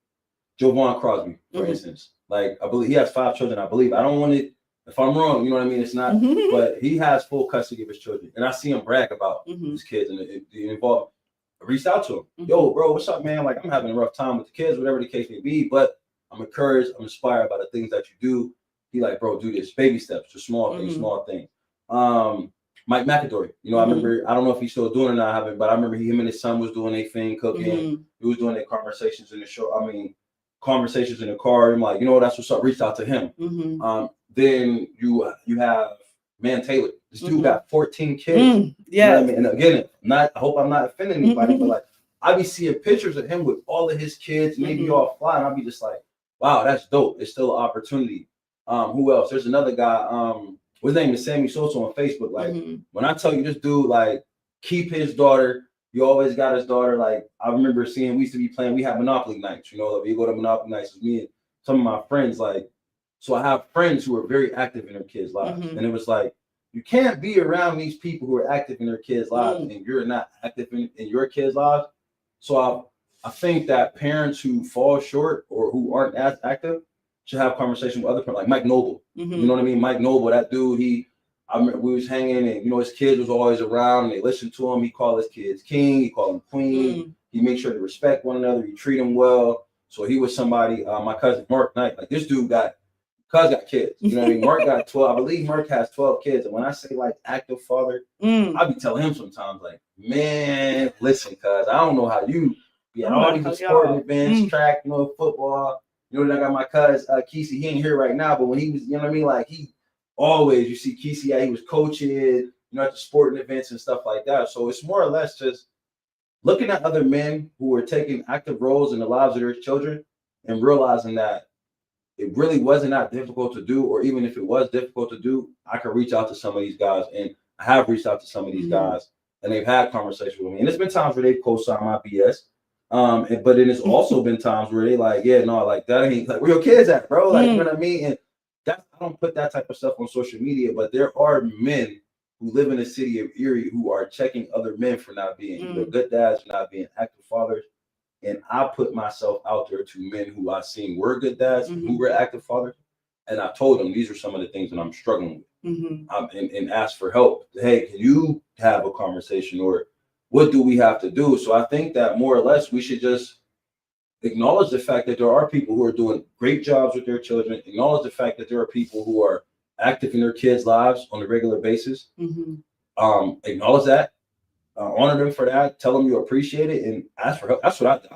Jovan Crosby, for Mhm. instance, like I believe he has 5 children. I believe, I don't want it, if I'm wrong, you know what I mean? It's not, Mhm. but he has full custody of his children. And I see him brag about Mhm. his kids and the involved. I reached out to him. Mhm. Yo, bro, what's up, man? Like, I'm having a rough time with the kids, whatever the case may be, but I'm encouraged, I'm inspired by the things that you do. He like, bro, do this. Baby steps, just small things, Mhm. small things. Mike McAdory, you know, I Mhm. remember, I don't know if he's still doing it or not, I haven't, but I remember him and his son was doing a thing, cooking. Mhm. He was doing their conversations in the show. I mean, conversations in the car. I'm like, you know, that's what's up. Reached out to him. Mhm. Then you have Man Taylor. This dude Mhm. got 14 kids. You know what I Yes. mean? And again, I hope I'm not offending anybody, but like I be seeing pictures of him with all of his kids, maybe Mhm. all fly, and I'll be just like, wow, that's dope. It's still an opportunity. Who else? There's another guy. His name is Sammy Sosa on Facebook. Like Mhm. when I tell you this dude, like keep his daughter. He always got his daughter. Like I remember seeing, we used to be playing. We have Monopoly nights. You know, like, we go to Monopoly nights with me and some of my friends. Like, so I have friends who are very active in their kids' lives, Mhm. and it was like you can't be around these people who are active in their kids' lives, Mm. and you're not active in your kids' lives. So I think that parents who fall short or who aren't as active should have conversation with other parents, like Mike Noble. Mhm. You know what I mean? Mike Noble, that dude, I remember we was hanging, and you know his kids was always around, and they listened to him. He called his kids king, he called them queen. Mm. He made sure to respect one another. He treat them well. So he was somebody. My cousin Mark Knight, like this dude got kids. You know what I mean? Mark got 12. I believe Mark has 12 kids. And when I say like active father, Mm. I be telling him sometimes, like, man, listen, cuz I don't know how you be I at don't all know how these sporting y'all. events, track, you know, football. You know, then I got my cuz Kesey. He ain't here right now, but when he was, you know what I mean? Like he always, you see Kesey, he was coaching, you know, at the sporting events and stuff like that. So it's more or less just looking at other men who are taking active roles in the lives of their children and realizing that it really wasn't that difficult to do, or even if it was difficult to do, I could reach out to some of these guys, and I have reached out to some of these guys, and they've had conversations with me. And there's been times where they've co-signed my BS, but it has also been times where they like, yeah, no, like that ain't like where your kids at, bro. Like you know what I mean? And that I don't put that type of stuff on social media, but there are men who live in the city of Erie who are checking other men for not being either good dads, for not being active fathers. And I put myself out there to men who I seen were good dads, who were active fathers, and I told them these are some of the things that I'm struggling with, and asked for help. Hey, can you have a conversation, or what do we have to do? So I think that more or less we should just acknowledge the fact that there are people who are doing great jobs with their children. Acknowledge the fact that there are people who are active in their kids' lives on a regular basis. Acknowledge that, honor them for that, tell them you appreciate it, and ask for help. That's what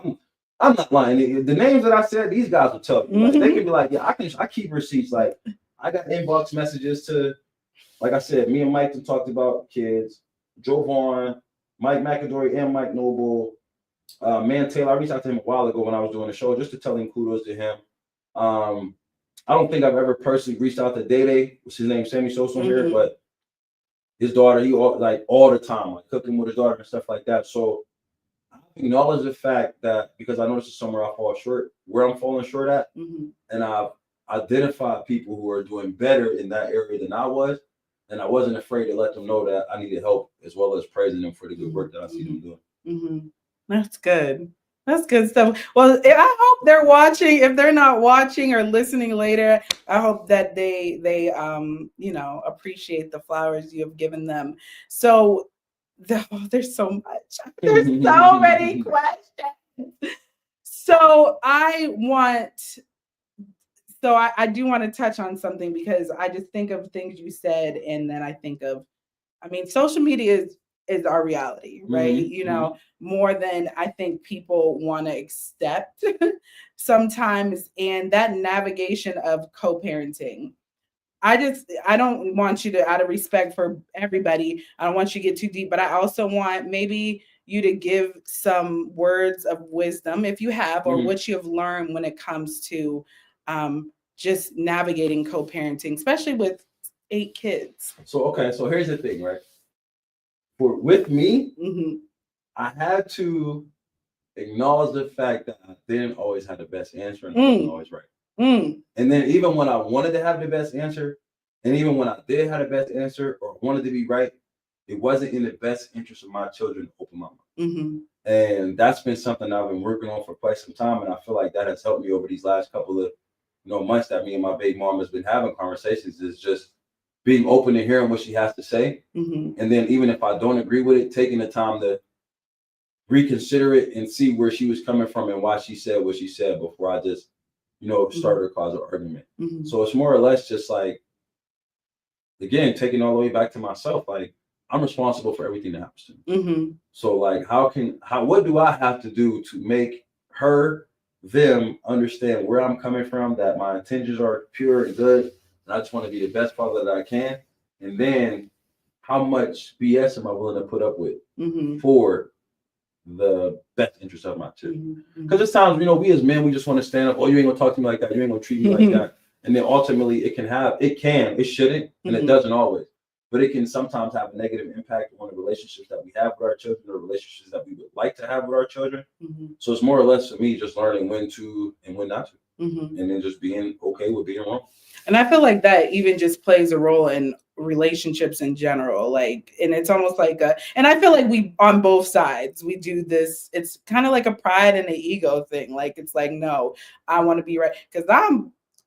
I'm not lying. The names that I said, these guys will tell you. Like, they can be like, yeah, I keep receipts. Like I got inbox messages to, like I said, me and Mike talked about kids, Joe Vaughn, Mike McAdory, and Mike Noble. Man Taylor, I reached out to him a while ago when I was doing the show just to tell him kudos to him. I don't think I've ever personally reached out to Day, what's his name, Sammy Sosa on here, but his daughter, he all the time, like cooking with his daughter and stuff like that. So I acknowledge the fact that because I know this is somewhere I fall short, where I'm falling short at, and I've identified people who are doing better in that area than I was, and I wasn't afraid to let them know that I needed help, as well as praising them for the good work that I see them doing. That's good. That's good stuff. Well, I hope they're watching. If they're not watching or listening later, I hope that they appreciate the flowers you have given them. So there's so much. There's so many questions. So I do want to touch on something because I just think of things you said, and then I think of, I mean, social media is our reality, right? You know, more than I think people want to accept sometimes. And that navigation of co-parenting, I don't want you to, out of respect for everybody, I don't want you to get too deep, but I also want maybe you to give some words of wisdom, if you have, or what you have learned when it comes to just navigating co-parenting, especially with 8 kids. So here's the thing, right? With me, I had to acknowledge the fact that I didn't always have the best answer and I wasn't always right. And then even when I wanted to have the best answer, and even when I did have the best answer or wanted to be right, it wasn't in the best interest of my children to open my mouth. And that's been something I've been working on for quite some time. And I feel like that has helped me over these last couple of months that me and my baby mom has been having conversations, is just being open to hearing what she has to say. And then even if I don't agree with it, taking the time to reconsider it and see where she was coming from and why she said what she said before I just, started to cause an argument. So it's more or less just like, again, taking all the way back to myself, like I'm responsible for everything that happens to me. So like, what do I have to do to make them understand where I'm coming from, that my intentions are pure and good, and I just want to be the best father that I can. And then how much BS am I willing to put up with for the best interest of my children? Because there's times, we as men, we just want to stand up. Oh, you ain't gonna talk to me like that. You ain't gonna treat me like that. And then ultimately it shouldn't, and it doesn't always, but it can sometimes have a negative impact on the relationships that we have with our children, or relationships that we would like to have with our children. So it's more or less for me just learning when to and when not to, and then just being okay with being wrong. And I feel like that even just plays a role in relationships in general. Like, and it's almost like and I feel like we, on both sides, we do this. It's kind of like a pride and an ego thing. Like, it's like, no, I want to be right. Because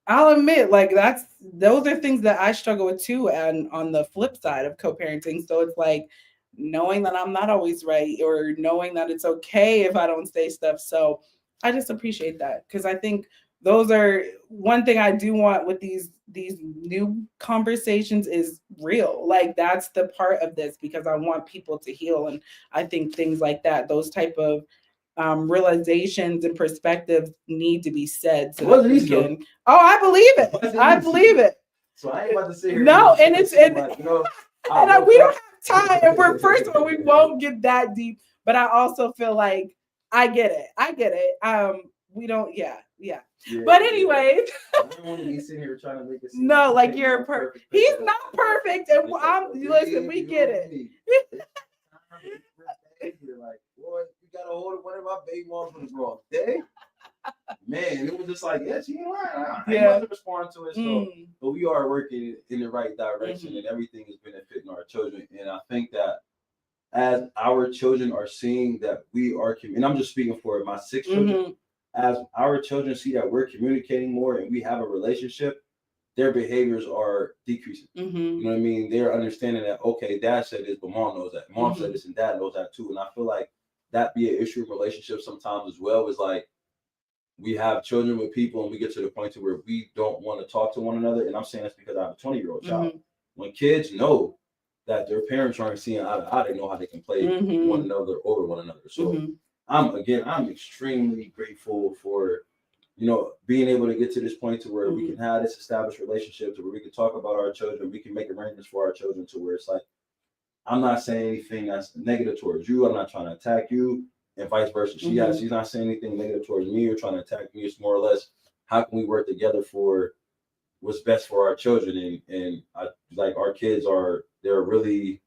I'll admit, like, those are things that I struggle with too. And on the flip side of co-parenting. So it's like knowing that I'm not always right, or knowing that it's okay if I don't say stuff. So I just appreciate that, because I think those are one thing I do want with these new conversations is real. Like, that's the part of this, because I want people to heal. And I think things like that, those type of realizations and perspectives need to be said. So that we can. Oh, I believe it. I believe it. So I ain't about to say no, and it's and we don't have time. And first of all, we won't get that deep. But I also feel like I get it. We don't. Yeah. But anyway, I don't want to be sitting here trying to make it seem like you're perfect. He's not perfect, and listen. We get it. You're like, boy, you got a hold of one of my baby moms on the wrong day. Man, it was just like, yeah, she ain't lying. I wasn't responding to it. So, but we are working in the right direction, and everything is benefiting our children. And I think that as our children are seeing that we are, and I'm just speaking for my 6 children, as our children see that we're communicating more and we have a relationship, their behaviors are decreasing. You know what I mean? They're understanding that, okay, dad said this, but mom knows that. Mom said this and dad knows that too. And I feel like that be an issue in relationships sometimes as well, is like we have children with people and we get to the point to where we don't want to talk to one another. And I'm saying that's because I have a 20-year-old child. When kids know that their parents aren't seeing eye to eye, they know how they can play one another over one another. So I'm extremely grateful for, being able to get to this point to where we can have this established relationship, to where we can talk about our children, we can make arrangements for our children, to where it's like, I'm not saying anything that's negative towards you. I'm not trying to attack you, and vice versa. She's not saying anything negative towards me or trying to attack me. It's more or less, how can we work together for what's best for our children? And I like our kids are really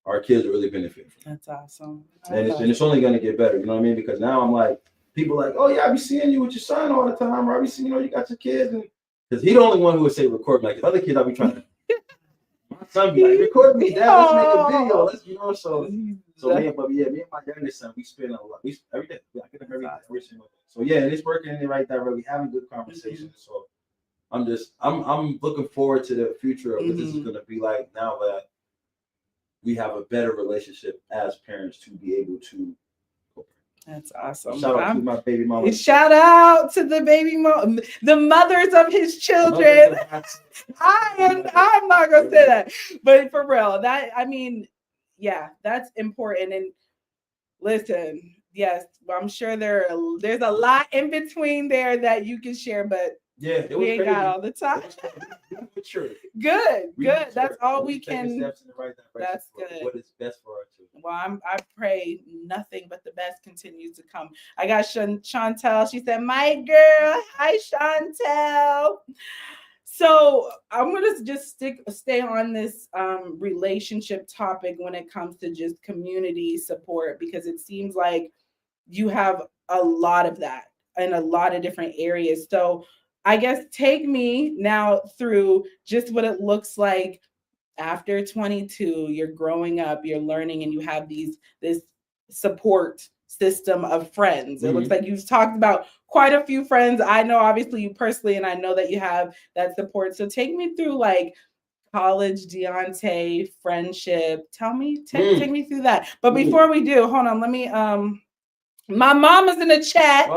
benefiting from it. That's awesome. And it's only going to get better. You know what I mean? Because now I'm like, people like, oh yeah, I be seeing you with your son all the time, or I be seeing, you got your kids. And because he's the only one who would say record me. Like the other kids, I be trying to. My son be like, record me, dad. Let's make a video. Let's, So me and my youngest son, we spend a lot. Every day. I get him every single day. So yeah, it's working in the right direction. We having good conversations. So I'm looking forward to the future of what this is going to be like now that we have a better relationship as parents to be able to. That's awesome. Shout out to my baby mama. Shout out to the baby mom, the mothers of his children. I'm not gonna say that, but for real, that's important. And listen, yes, I'm sure there's a lot in between there that you can share, but Yeah, it was We ain't crazy. got all the time. Mature. Good. Mature. That's all we taking can. steps in the right direction. That's for good. What is best for our children. Well, I pray nothing but the best continues to come. I got Chantel. She said, "My girl, hi Chantel." So I'm gonna just stay on this relationship topic when it comes to just community support, because it seems like you have a lot of that in a lot of different areas. So I guess take me now through just what it looks like after 22. You're growing up, you're learning, and you have this support system of friends. It looks like you've talked about quite a few friends. I know obviously you personally, and I know that you have that support. So take me through like college, Deonte, friendship. Take me through that. But before we do, hold on, let me my mom is in the chat.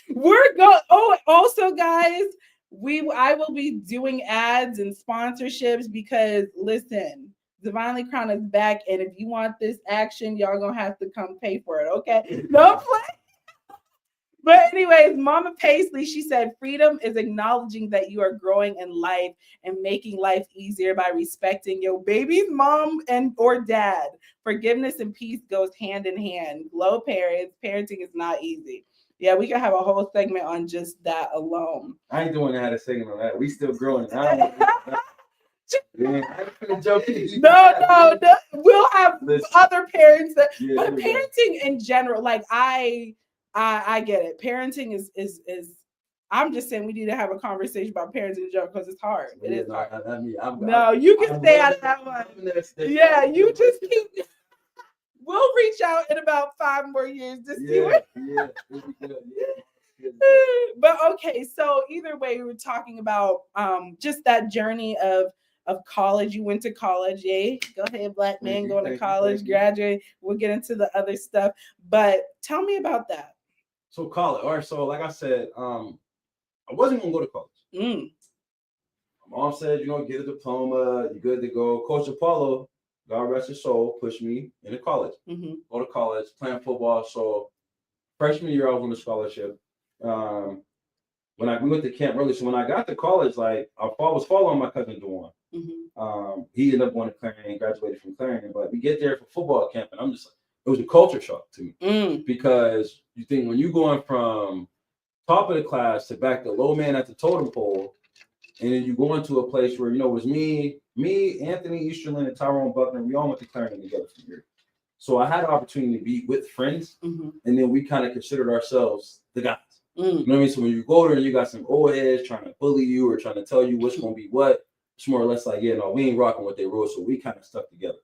We're going. Oh, also, guys, I will be doing ads and sponsorships because listen, Divinely Crown is back, and if you want this action, y'all gonna have to come pay for it. Okay, no play. But anyways, Mama Paisley, she said, freedom is acknowledging that you are growing in life and making life easier by respecting your baby's mom and or dad. Forgiveness and peace goes hand in hand. Glow parents, parenting is not easy. Yeah, we could have a whole segment on just that alone. I ain't doing that a segment on that. We still growing. No. We'll have other parents but parenting in general, like I get it. Parenting is I'm just saying we need to have a conversation about parenting in general because it's hard. It is hard. You can stay out of that one. Yeah, you just keep. We'll reach out in about 5 more years to see what. But okay, so either way, we were talking about just that journey of college. You went to college, yay. Go ahead, black man, going to college, graduate. We'll get into the other stuff. But tell me about that. So college. All right, so like I said, I wasn't gonna go to college. My mom said, get a diploma, you're good to go. Coach Apollo, God rest his soul, pushed me into college. Go to college, playing football. So freshman year, I was on a scholarship. We went to camp early, so when I got to college, like I was following my cousin Dewan. He ended up going to Clarion, graduated from Clarion, but we get there for football camp, and I'm just like, it was a culture shock to me because you think when you're going from top of the class to back the low man at the totem pole, and then you go into a place where it was me, Anthony Easterlin, and Tyrone Buckner. We all went to Clarion together for years. So I had the opportunity to be with friends, and then we kind of considered ourselves the guys. You know what I mean? So when you go there and you got some old heads trying to bully you or trying to tell you what's going to be what, it's more or less like, we ain't rocking with their rules. So we kind of stuck together.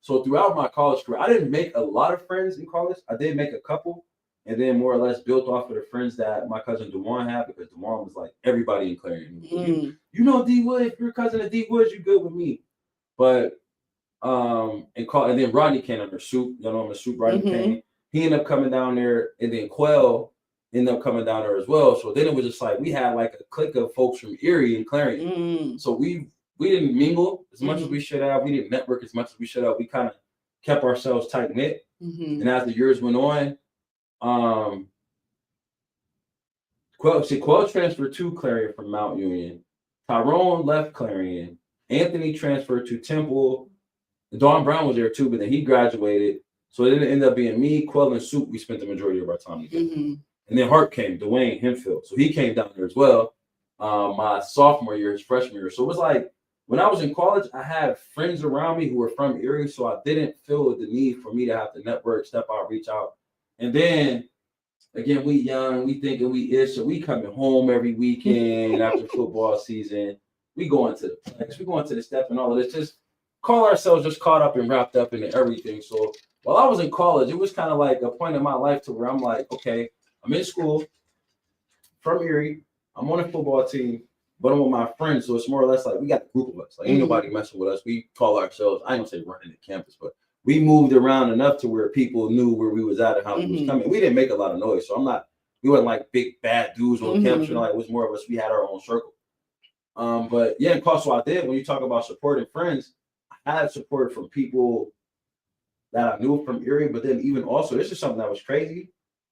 So throughout my college career, I didn't make a lot of friends in college. I did make a couple, and then more or less built off of the friends that my cousin Dewan had, because Dewan was like everybody in Clarion. D Wood, if you're a cousin of D Woods, you're good with me. But and then Rodney came under Soup. Rodney came. He ended up coming down there, and then Quell ended up coming down there as well. So then it was just like we had like a clique of folks from Erie and Clarion. So we didn't mingle as much as we should have. We didn't network as much as we should have. We kind of kept ourselves tight knit. And as the years went on, Quell transferred to Clarion from Mount Union. Tyrone left Clarion. Anthony transferred to Temple. Don Brown was there too, but then he graduated. So it ended up being me, Quell, and Soup. We spent the majority of our time together. And then Hart came, Dwayne Hemphill. So he came down there as well. My sophomore year, his freshman year. So it was like when I was in college, I had friends around me who were from Erie. So I didn't feel the need for me to have to network, step out, reach out. And then again, we young, we thinking we ish. So we coming home every weekend after football season. We going to the place, we going to the step and all of this. Just call ourselves just caught up and wrapped up into everything. So while I was in college, it was kind of like a point in my life to where I'm like, okay, I'm in school from Erie. I'm on a football team, but I'm with my friends. So it's more or less like we got a group of us. Like ain't nobody messing with us. We call ourselves, I don't say running the campus, but we moved around enough to where people knew where we was at and how we was coming. We didn't make a lot of noise. So we weren't like big bad dudes on campus. It was more of us. We had our own circle. But yeah, in college, so I did. When you talk about supporting friends, I had support from people that I knew from Erie, but then even also, this is something that was crazy.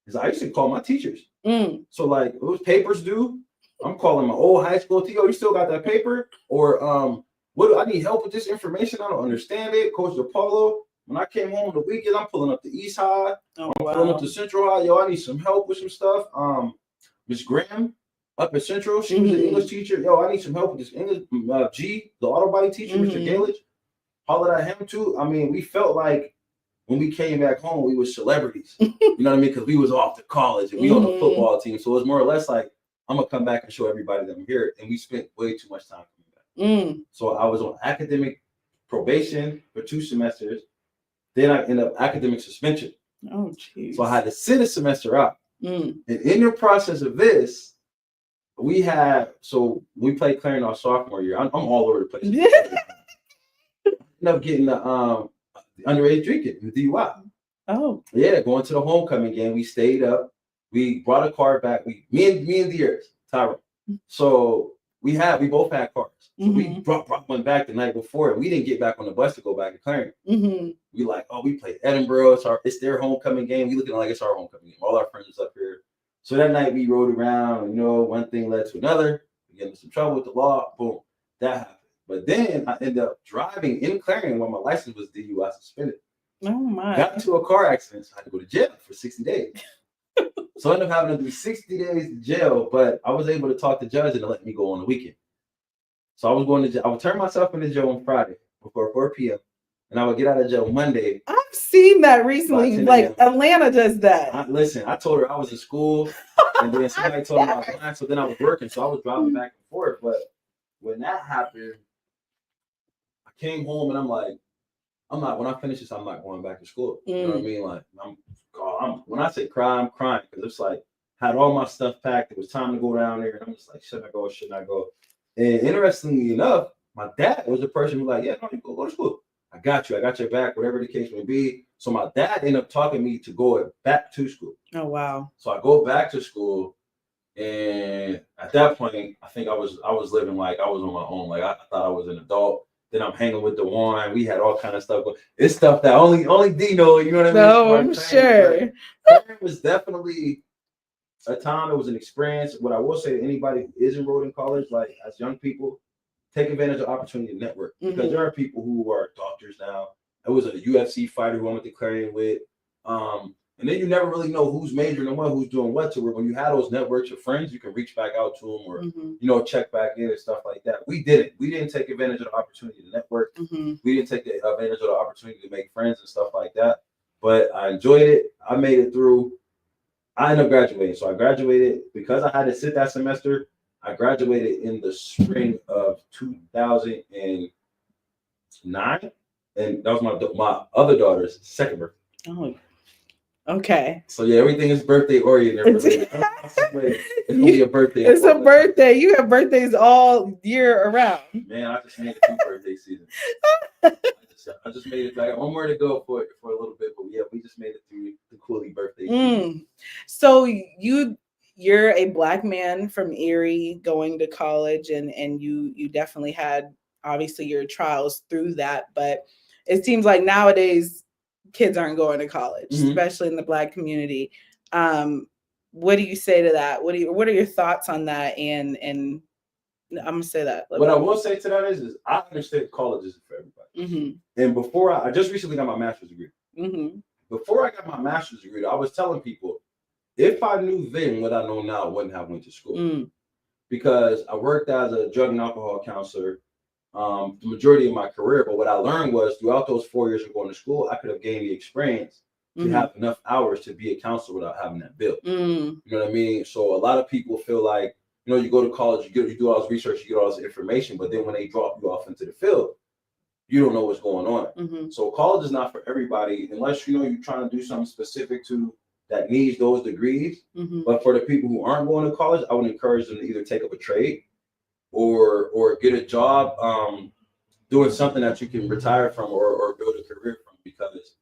is I used to call my teachers. Mm. So like, it was papers due. I'm calling my old high school teacher. You still got that paper? Or what do I need help with this information? I don't understand it. Coach DePaulo. When I came home the weekend, I'm pulling up the East High. I'm pulling up the Central High. Yo, I need some help with some stuff. Miss Graham up at Central, she was an English teacher. Yo, I need some help with this English. G, the auto body teacher, Mr. Galage. Hollered at him too. I mean, we felt like when we came back home, we were celebrities. You know what I mean? Because we was off to college and we on the football team. So it was more or less like, I'm gonna come back and show everybody that I'm here. And we spent way too much time coming back. So I was on academic probation for 2 semesters. Then I ended up academic suspension. Oh, geez. So I had to sit a semester out. And in the process of this, we played Clarion our sophomore year. I'm all over the place. Ended up getting the underage drinking, the DUI. Oh. Yeah, going to the homecoming game. We stayed up. We brought a car back. Me and Deers, Tyra. So we both had cars. So we brought one back the night before, and we didn't get back on the bus to go back to Clarion. We like, we played Edinburgh. It's their homecoming game. We looking like it's our homecoming game. All our friends was up here. So that night we rode around. One thing led to another. We get into some trouble with the law. Boom, that happened. But then I ended up driving in Clarion when my license was DUI suspended. Oh my! Got into a car accident. So I had to go to jail for 60 days. So I ended up having to do 60 days in jail, but I was able to talk to the judge and let me go on the weekend. So I was going to jail. I would turn myself into jail on Friday before 4 p.m. and I would get out of jail Monday. I've seen that recently. Like Atlanta does that. I told her I was in school, and then somebody told me I was lying, so then I was working, so I was driving back and forth. But when that happened, I came home and I'm like, when I finish this, I'm not going back to school. You know what I mean? Like, when I say cry, I'm crying because it's like, had all my stuff packed. It was time to go down there, and I'm just like, should I go or shouldn't I go? And interestingly enough, my dad was the person who was like, yeah, no, you go to school. I got you. I got your back, whatever the case may be. So my dad ended up talking me to go back to school. Oh, wow. So I go back to school, and at that point, I think I was living like I was on my own. Like I thought I was an adult. Then I'm hanging with DeWan. We had all kind of stuff. It's stuff that only D know. You know what I mean? No, I'm sure. It was definitely a time. It was an experience. What I will say to anybody who is enrolled in college, like as young people, take advantage of opportunity to network, because there are people who are doctors now. There was a UFC fighter who I went to Clarion with. And then you never really know who's majoring and who's doing what. To where when you have those networks of friends, you can reach back out to them or check back in and stuff like that. We didn't take advantage of the opportunity to network. We didn't take advantage of the opportunity to make friends and stuff like that. But I enjoyed it. I made it through. I ended up graduating. So I graduated because I had to sit that semester. I graduated in the spring of 2009, and that was my other daughter's second birthday. Oh. Okay. So yeah, everything is birthday oriented. It's gonna be a birthday. It's a birthday. You have birthdays all year around. Man, I just made it through birthday season. I just made it. I got one more to go for a little bit, but yeah, we just made it through the Cooley birthday season. So you're a Black man from Erie going to college, and you definitely had obviously your trials through that, but it seems like nowadays kids aren't going to college, especially in the Black community. What do you say to that? What are your thoughts on that? And I'm gonna say that. What I will say to that is I understand college isn't for everybody. And before I just recently got my master's degree. Before I got my master's degree, I was telling people, if I knew then what I know now, I wouldn't have went to school. Because I worked as a drug and alcohol counselor the majority of my career. But what I learned was throughout those 4 years of going to school, I could have gained the experience to have enough hours to be a counselor without having that bill. You know what I mean? So a lot of people feel like, you go to college, you do all this research, you get all this information, but then when they drop you off into the field, you don't know what's going on. So college is not for everybody unless you're trying to do something specific to that needs those degrees. But for the people who aren't going to college, I would encourage them to either take up a trade or get a job doing something that you can retire from or build a career from, because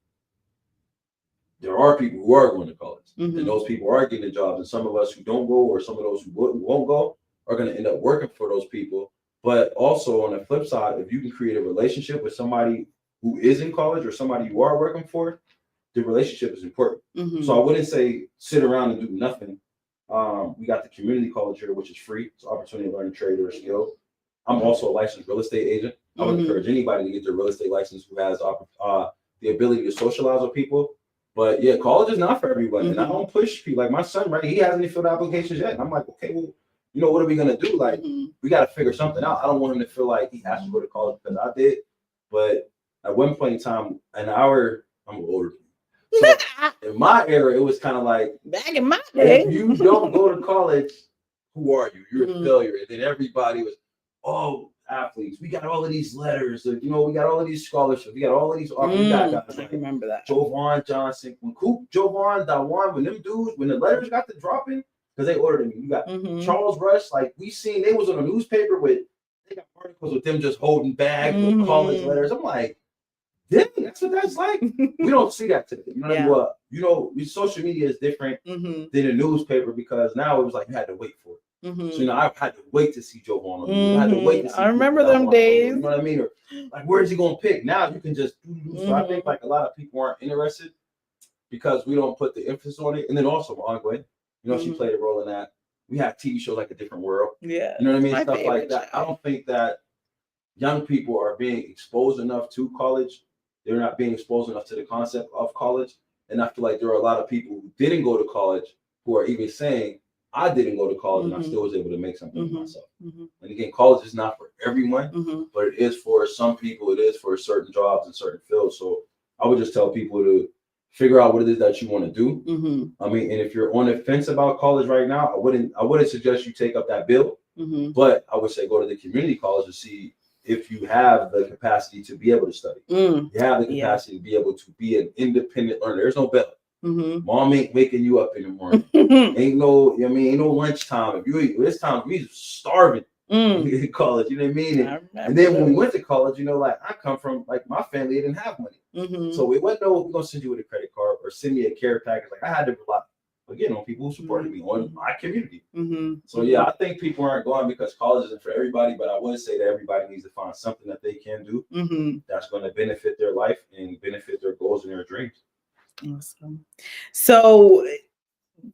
there are people who are going to college and those people are getting jobs, and some of us who don't go, or some of those who won't go, are going to end up working for those people. But also on the flip side, if you can create a relationship with somebody who is in college or somebody you are working for, the relationship is important. Mm-hmm. So I wouldn't say sit around and do nothing. We got the community college here, which is free. It's an opportunity to learn a trade or a skill. I'm also a licensed real estate agent. I would encourage anybody to get their real estate license who has the ability to socialize with people. But yeah, college is not for everyone. And I don't push people. Like my son, right? He hasn't even filled applications yet. And I'm like, okay, well, you know, what are we gonna do? Like, we gotta figure something out. I don't want him to feel like he has to go to college because I did. But at one point in time, I'm older. So in my era, it was kind of like, back in my day, if you don't go to college, who are you? You're a failure. And then everybody was, oh, athletes. We got all of these letters. You know, we got all of these scholarships. We got all of these offers. We got guys like, I remember that. Jovan Johnson, Jovan, Dawan, when them dudes, when the letters got to dropping, because they ordered them. You got Charles Rush, like we seen, they was on a newspaper they got articles with them just holding bags with college letters. I'm like, dang, that's what that's like. We don't see that today. You know what I mean? Well, you know, social media is different than a newspaper because now it was like you had to wait for it. So, you know, I had to wait to see Jovan on the news. I had to wait to see. I remember them days. You know what I mean? Or like, where's he going to pick? Now you can just. So I think like a lot of people aren't interested because we don't put the emphasis on it. And then also Agwe, you know, she played a role in that. We have TV shows like A Different World. Yeah. You know what I mean? Stuff like that. I don't think that young people are being exposed enough to college. They're not being exposed enough to the concept of college. And I feel like there are a lot of people who didn't go to college who are even saying, I didn't go to college and I still was able to make something of myself. And again, college is not for everyone, but it is for some people. It is for certain jobs and certain fields. So I would just tell people to figure out what it is that you want to do. I mean, and if you're on the fence about college right now, I wouldn't suggest you take up that bill, but I would say go to the community college to see if you have the capacity to be able to study. You have the capacity to be able to be an independent learner. There's no bell. Mom ain't waking you up in the morning. Ain't no lunchtime. If you eat this time, we starving in college. You know what I mean? And then when we went to college, you know, like I come from, like my family didn't have money, so it wasn't we're gonna send you with a credit card or send me a care package. Like I had to rely again on people who supported me on my community. So yeah, I think people aren't going because college isn't for everybody, but I would say that everybody needs to find something that they can do that's going to benefit their life and benefit their goals and their dreams. Awesome. So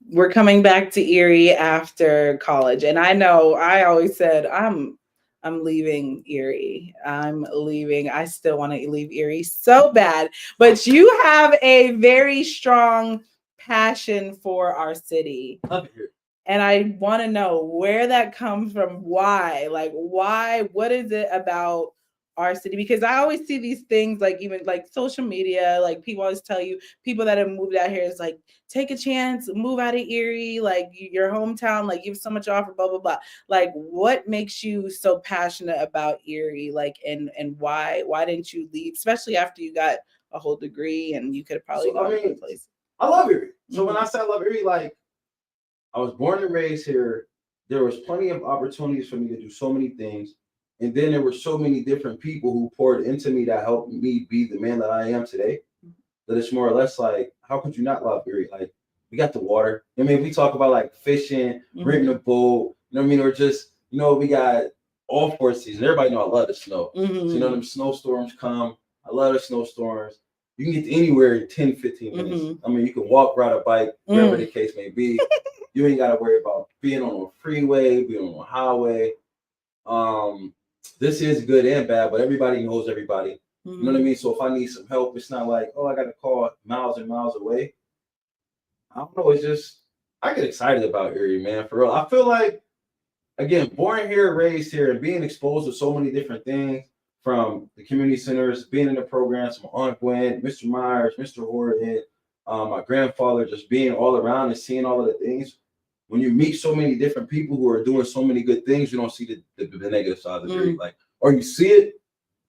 we're coming back to Erie after college, and I know I always said I'm leaving Erie. I'm leaving. I still want to leave Erie so bad, but you have a very strong passion for our city. Love it here. And I want to know where that comes from. Why? Like, why? What is it about our city? Because I always see these things, like even like social media, like people always tell you, people that have moved out here is like, take a chance, move out of Erie, like your hometown, like you have so much offer, blah, blah, blah. Like, what makes you so passionate about Erie? Like, and why didn't you leave, especially after you got a whole degree and you could have probably gone to a place? I love Erie. So when I say I love Erie, like I was born and raised here. There was plenty of opportunities for me to do so many things. And then there were so many different people who poured into me that helped me be the man that I am today. That it's more or less like, how could you not love Erie? Like, we got the water. I mean, we talk about like fishing, renting a boat, you know what I mean? Or just, you know, we got all 4 seasons. Everybody know I love the snow. So, you know, them snowstorms come. I love the snowstorms. You can get to anywhere in 10, 15 minutes. I mean, you can walk, ride a bike, wherever the case may be. You ain't got to worry about being on a freeway, being on a highway. This is good and bad, but everybody knows everybody. You know what I mean? So if I need some help, it's not like, oh, I got to call miles and miles away. I don't know. It's just, I get excited about Erie, man, for real. I feel like, again, born here, raised here, and being exposed to so many different things from the community centers, being in the programs from Aunt Gwen, Mr. Myers, Mr. Horton, my grandfather, just being all around and seeing all of the things. When you meet so many different people who are doing so many good things, you don't see the negative sides of Erie. Like, or you see it.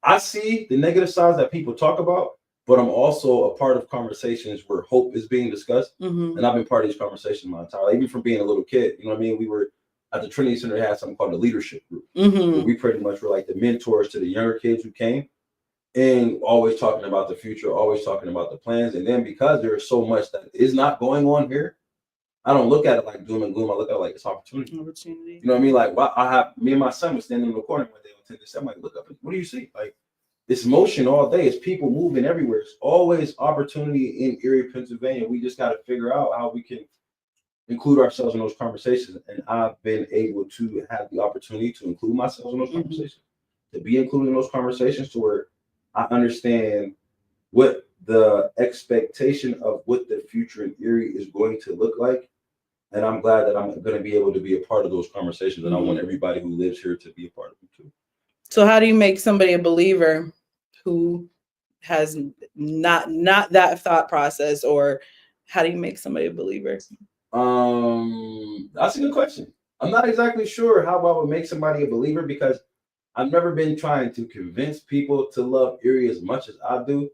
I see the negative sides that people talk about, but I'm also a part of conversations where hope is being discussed. And I've been part of these conversations my entire life, even from being a little kid. You know what I mean? We were at the Trinity Center, had something called the leadership group. Where we pretty much were like the mentors to the younger kids who came, and always talking about the future, always talking about the plans. And then because there is so much that is not going on here, I don't look at it like doom and gloom. I look at it like it's opportunity. You know what I mean? Like, me and my son was standing in the corner one day on 10th. I'm like, look up, what do you see? Like, it's motion all day. It's people moving everywhere. It's always opportunity in Erie, Pennsylvania. We just got to figure out how we can include ourselves in those conversations. And I've been able to have the opportunity to include myself in those conversations, to be included in those conversations to where I understand what the expectation of what the future in Erie is going to look like. And I'm glad that I'm going to be able to be a part of those conversations. And I want everybody who lives here to be a part of them too. So how do you make somebody a believer who has not that thought process, or how do you make somebody a believer? That's a good question. I'm not exactly sure how I would make somebody a believer because I've never been trying to convince people to love Erie as much as I do.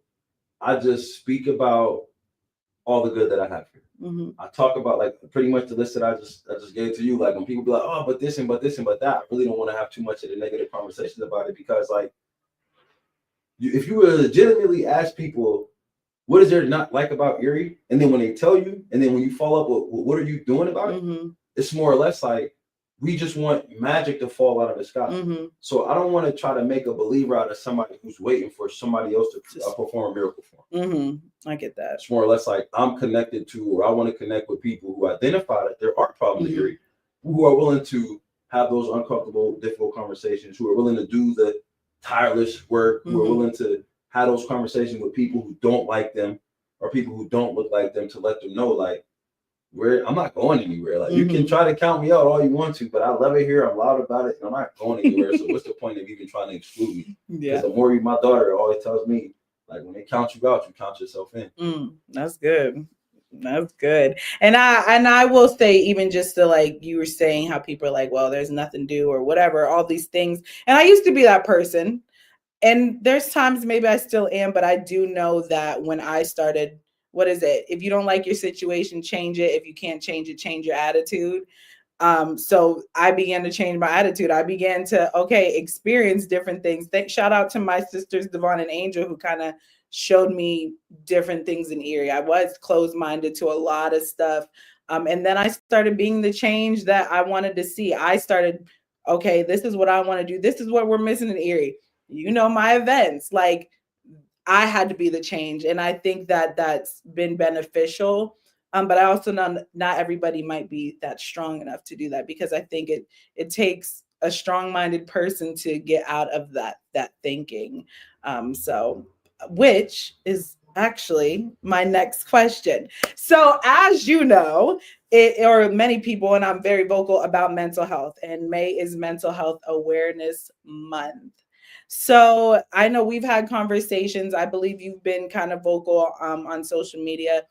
I just speak about all the good that I have here. I talk about like pretty much the list that I just gave to you. Like when people be like, oh, but this and but this and but that, I really don't want to have too much of the negative conversations about it because like if you were legitimately ask people, what is there not like about Erie? And then when they tell you, and then when you follow up with what are you doing about it? It's more or less like we just want magic to fall out of the sky. So I don't want to try to make a believer out of somebody who's waiting for somebody else to perform a miracle for them. I get that. It's more or less like I'm connected to, or I want to connect with people who identify that there are problems in Erie, who are willing to have those uncomfortable, difficult conversations, who are willing to do the tireless work, who are willing to have those conversations with people who don't like them or people who don't look like them to let them know, like, I'm not going anywhere. Like you can try to count me out all you want to, but I love it here. I'm loud about it, and I'm not going anywhere. So what's the point of even trying to exclude me? Because the more my daughter always tells me, like when they count you out, you count yourself in. That's good. That's good. And I will say, even just to like you were saying how people are like, well, there's nothing to do or whatever, all these things. And I used to be that person. And there's times maybe I still am, but I do know that when I started, what is it? If you don't like your situation, change it. If you can't change it, change your attitude. So I began to change my attitude. I began to, experience different things. Shout out to my sisters, Devon and Angel, who kind of showed me different things in Erie. I was closed-minded to a lot of stuff. And then I started being the change that I wanted to see. I started, this is what I want to do. This is what we're missing in Erie. My events, like I had to be the change. And I think that that's been beneficial. But I also know not everybody might be that strong enough to do that, because I think it takes a strong-minded person to get out of that thinking. So which is actually my next question. So as you know, or many people, and I'm very vocal about mental health, and May is Mental Health Awareness Month. So I know we've had conversations. I believe you've been kind of vocal on social media.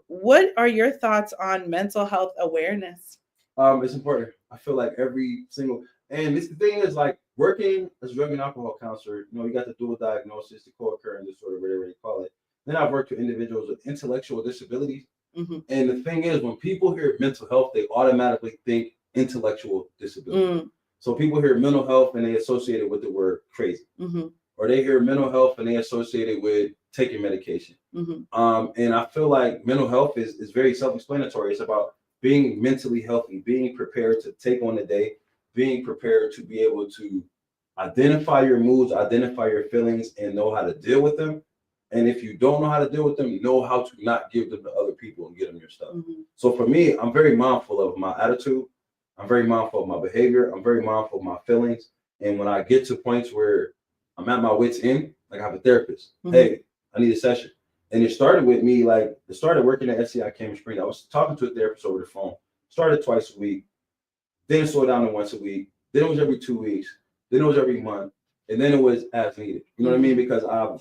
What are your thoughts on mental health awareness? It's important. I feel like and this the thing is like working as a drug and alcohol counselor, you got the dual diagnosis, the co-occurring disorder, whatever they call it. Then I've worked with individuals with intellectual disabilities. And the thing is, when people hear mental health, they automatically think intellectual disability. So people hear mental health and they associate it with the word crazy. Or they hear mental health and they associate it with taking medication. And I feel like mental health is very self-explanatory. It's about being mentally healthy, being prepared to take on the day, being prepared to be able to identify your moods, identify your feelings, and know how to deal with them. And if you don't know how to deal with them, you know how to not give them to other people and get them your stuff. So for me, I'm very mindful of my attitude. I'm very mindful of my behavior. I'm very mindful of my feelings. And when I get to points where I'm at my wit's end, like I have a therapist, hey, I need a session. And it started with me, like it started working at SCI Cambridge Spring. I was talking to a therapist over the phone, started twice a week, then slowed down to once a week. Then it was every 2 weeks. Then it was every month. And then it was as needed. You know what I mean? Because I have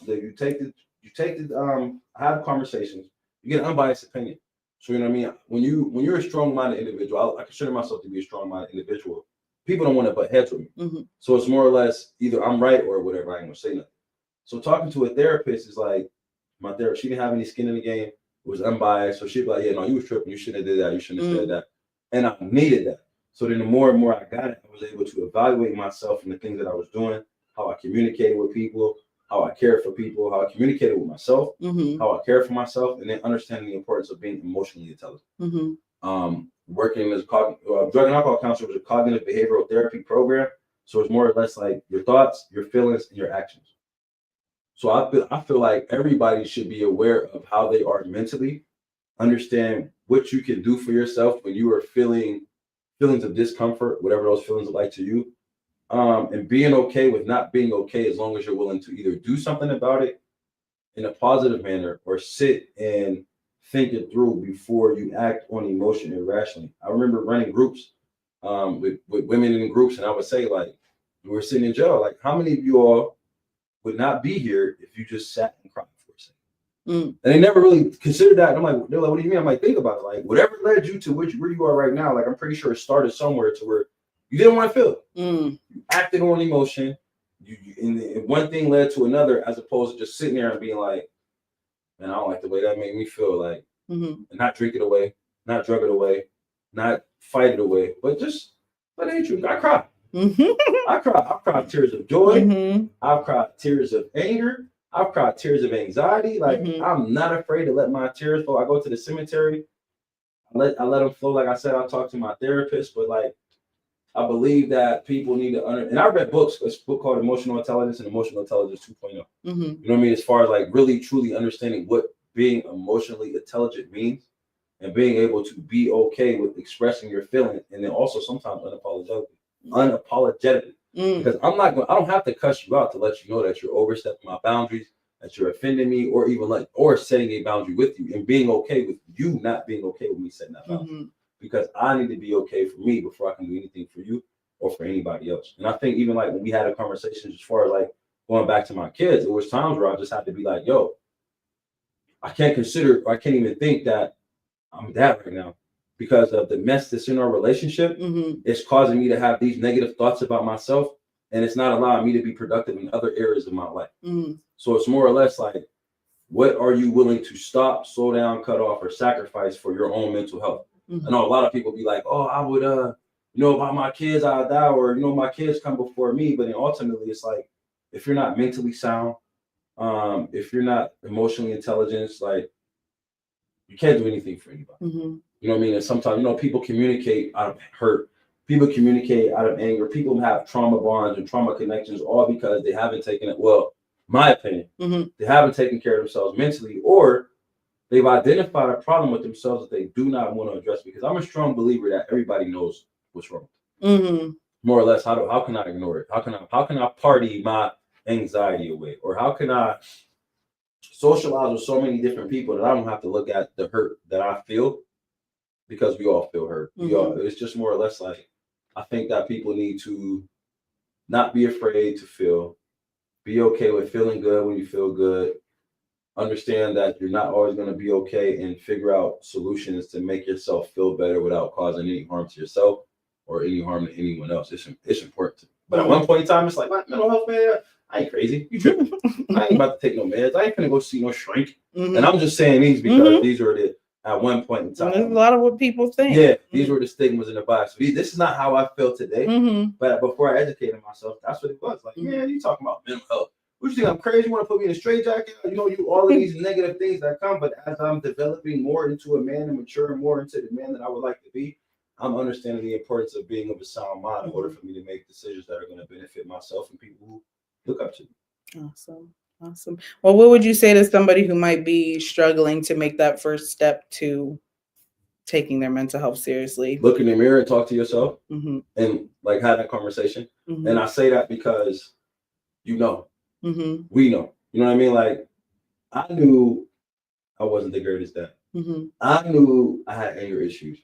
conversations, you get an unbiased opinion. So you know what I mean? When you're a strong-minded individual, I consider myself to be a strong-minded individual. People don't want to butt heads with me. So it's more or less either I'm right or whatever, I ain't gonna say nothing. So talking to a therapist is like, my therapist, she didn't have any skin in the game. It was unbiased. So she'd be like, yeah, no, you was tripping. You shouldn't have did that. You shouldn't have said that. And I needed that. So then the more and more I got it, I was able to evaluate myself and the things that I was doing, how I communicated with people, how I cared for people, how I communicated with myself, how I cared for myself, and then understanding the importance of being emotionally intelligent. Working as a drug and alcohol counselor was a cognitive behavioral therapy program. So it's more or less like your thoughts, your feelings, and your actions. So I feel like everybody should be aware of how they are mentally, understand what you can do for yourself when you are feeling feelings of discomfort, whatever those feelings are like to you, and being okay with not being okay as long as you're willing to either do something about it in a positive manner or sit and think it through before you act on emotion irrationally. I remember running groups with women in groups, and I would say, like, we were sitting in jail, like, how many of you all would not be here if you just sat and cried for a second? And they never really considered that. And I'm like, they're like, what do you mean? I'm like, think about it. Like, whatever led you to where you are right now, like, I'm pretty sure it started somewhere to where you didn't want to feel it. You acted on emotion. And one thing led to another, as opposed to just sitting there and being like, man, I don't like the way that made me feel. Like, and not drink it away, not drug it away, not fight it away, but just let it hit you. I cried. I've cried tears of joy. I've cried tears of anger. I've cried tears of anxiety. Like, I'm not afraid to let my tears flow. I go to the cemetery. I let them flow. Like I said, I talk to my therapist, but like, I believe that people need to and I read books. It's a book called Emotional Intelligence and Emotional Intelligence 2.0. You know what I mean? As far as like really truly understanding what being emotionally intelligent means and being able to be okay with expressing your feelings, and then also sometimes unapologetically. Because I don't have to cuss you out to let you know that you're overstepping my boundaries, that you're offending me, or even or setting a boundary with you, and being okay with you not being okay with me setting that boundary. Because I need to be okay for me before I can do anything for you or for anybody else. And I think even like when we had a conversation as far as like going back to my kids, it was times where I just had to be like, yo, I can't even think that I'm that right now because of the mess that's in our relationship. It's causing me to have these negative thoughts about myself, and it's not allowing me to be productive in other areas of my life. So it's more or less like, what are you willing to stop, slow down, cut off, or sacrifice for your own mental health? I know a lot of people be like, oh, I would, about my kids, I'll die, or, my kids come before me. But then ultimately, it's like, if you're not mentally sound, if you're not emotionally intelligent, like, you can't do anything for anybody. You know what I mean? And sometimes, people communicate out of hurt. People communicate out of anger. People have trauma bonds and trauma connections, all because they haven't taken it. Well, my opinion, they haven't taken care of themselves mentally, or they've identified a problem with themselves that they do not want to address. Because I'm a strong believer that everybody knows what's wrong. More or less, how can I ignore it? How can I party my anxiety away? Or how can I socialize with so many different people that I don't have to look at the hurt that I feel? Because we all feel hurt. It's just more or less like, I think that people need to not be afraid to feel, be okay with feeling good when you feel good. Understand that you're not always going to be okay, and figure out solutions to make yourself feel better without causing any harm to yourself or any harm to anyone else. It's important. But at one point in time, it's like, my mental health, man, I ain't crazy. You tripping. I ain't about to take no meds. I ain't gonna go see no shrink. And I'm just saying these because these are at one point in time. There's a lot of what people think. Yeah, these were the stigmas in the box. This is not how I feel today. But before I educated myself, that's what it was. Like, man, you talking about mental health. What you think, I'm crazy? You want to put me in a straitjacket? You all of these negative things that come. But as I'm developing more into a man and maturing more into the man that I would like to be, I'm understanding the importance of being of a sound mind in order for me to make decisions that are going to benefit myself and people who look up to me. Awesome. Well, what would you say to somebody who might be struggling to make that first step to taking their mental health seriously? Look in the mirror and talk to yourself and like have that conversation. And I say that because we know. You know what I mean? Like, I knew I wasn't the greatest dad. I knew I had anger issues.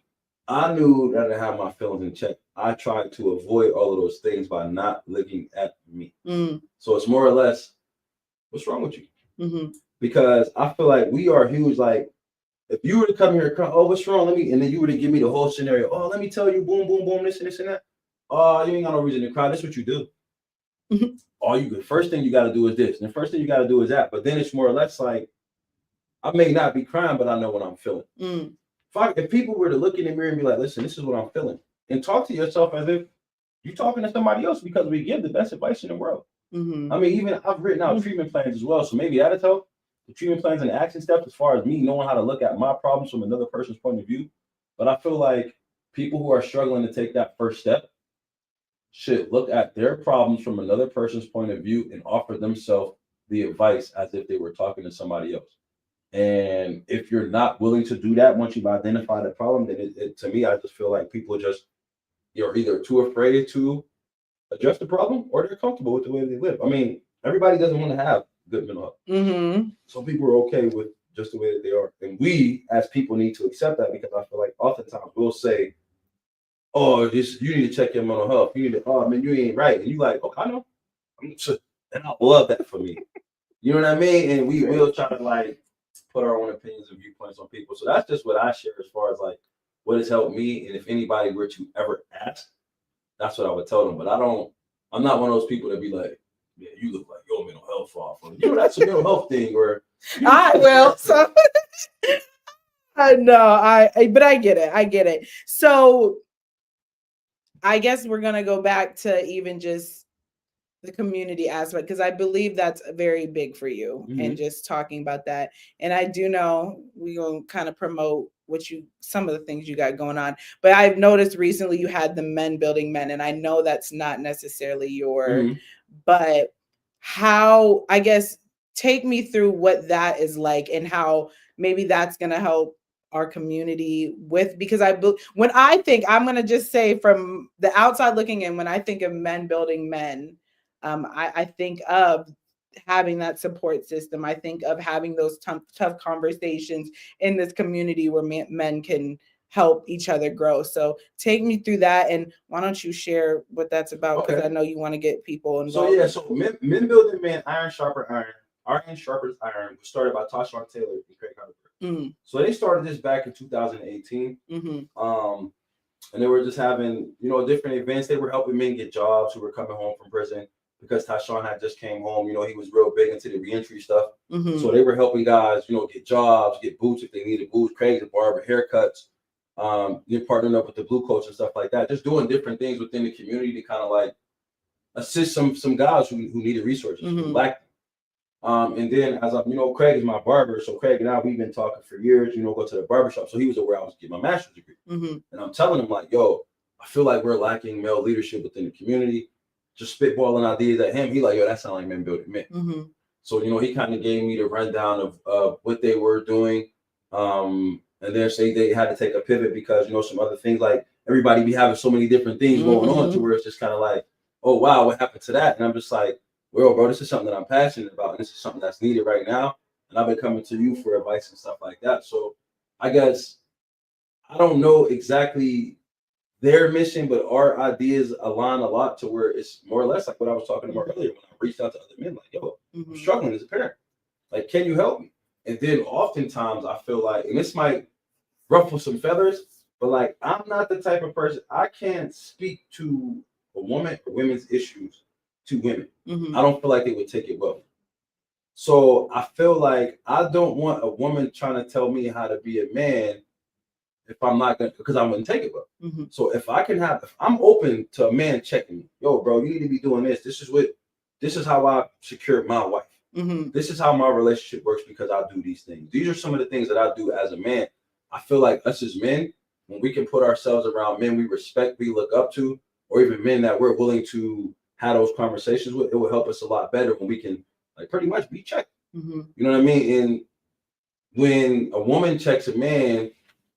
I knew that I had my feelings in check. I tried to avoid all of those things by not looking at me. So it's more or less, what's wrong with you? Because I feel like we are huge. Like, if you were to come here and cry, oh, what's wrong? And then you were to give me the whole scenario. Oh, let me tell you, boom, boom, boom, this and this and that. Oh, you ain't got no reason to cry. That's what you do. First thing you got to do is this, and the first thing you got to do is that. But then it's more or less like, I may not be crying, but I know what I'm feeling. If people were to look in the mirror and be like, listen, this is what I'm feeling, and talk to yourself as if you're talking to somebody else, because we give the best advice in the world. I mean, even I've written out treatment plans as well. So maybe that'll help. The treatment plans and the action steps as far as me knowing how to look at my problems from another person's point of view. But I feel like people who are struggling to take that first step should look at their problems from another person's point of view and offer themselves the advice as if they were talking to somebody else. And if you're not willing to do that once you've identified the problem, then to me, I just feel like people just, you're either too afraid to address the problem or they're comfortable with the way they live. I mean, everybody doesn't want to have good mental health. Mm-hmm. Some people are okay with just the way that they are. And we as people need to accept that, because I feel like oftentimes we'll say, oh, you need to check your mental health. You need to, oh man, you ain't right. And you like, oh, I know. And I love that for me. You know what I mean? And we will try to like put our own opinions and viewpoints on people. So that's just what I share as far as like what has helped me. And if anybody were to ever ask, that's what I would tell them. But I'm not one of those people that be like, yeah, you look like your mental health fall from you. That's a mental health thing. Or I will. So I know. But I get it. I get it. So I guess we're gonna go back to even just the community aspect, because I believe that's very big for you. Mm-hmm. And just talking about that. And I do know we're gonna kind of promote some of the things you got going on. But I've noticed recently you had the Men Building Men, and I know that's not necessarily your, but how, I guess, take me through what that is like and how maybe that's gonna help our community with, because when I think, I'm going to just say from the outside looking in, when I think of Men Building Men, I think of having that support system. I think of having those tough conversations in this community where men can help each other grow. So take me through that, and why don't you share what that's about? Because I know you want to get people involved. So Men Building Men, Iron Sharper Iron. Iron Sharpers Iron was started by Tashawn Taylor and Craig Hunter. Mm-hmm. So they started this back in 2018. Mm-hmm. And they were just having, different events. They were helping men get jobs who were coming home from prison, because Tashawn had just came home. He was real big into the reentry stuff. Mm-hmm. So they were helping guys, get jobs, get boots if they needed boots, Craig's a barber, haircuts. You're partnering up with the Blue Coats and stuff like that. Just doing different things within the community to kind of like assist some guys who needed resources, who lacked. And then as Craig is my barber, so Craig and I, we've been talking for years, go to the barbershop. So he was aware I was getting my master's degree. Mm-hmm. And I'm telling him like, yo, I feel like we're lacking male leadership within the community. Just spitballing ideas at him. He like, yo, that sounds like Men Building Men. Mm-hmm. So, he kind of gave me the rundown of what they were doing. And then say they had to take a pivot because, some other things, like everybody be having so many different things going on, to where it's just kind of like, oh, wow, what happened to that? And I'm just like, well, bro, this is something that I'm passionate about, and this is something that's needed right now. And I've been coming to you for advice and stuff like that. So I guess I don't know exactly their mission, but our ideas align a lot to where it's more or less like what I was talking about earlier when I reached out to other men, like, yo, I'm struggling as a parent. Like, can you help me? And then oftentimes I feel like, and this might ruffle some feathers, but like, I'm not the type of person, I can't speak to a woman or women's issues to women. Mm-hmm. I don't feel like they would take it well. So I feel like I don't want a woman trying to tell me how to be a man if I'm not gonna, because I wouldn't take it well. Mm-hmm. So if I'm open to a man checking me, yo, bro, you need to be doing this. This is how I secured my wife. Mm-hmm. This is how my relationship works because I do these things. These are some of the things that I do as a man. I feel like us as men, when we can put ourselves around men we respect, we look up to, or even men that we're willing to have those conversations with, it will help us a lot better when we can like pretty much be checked. Mm-hmm. You know what I mean? And when a woman checks a man,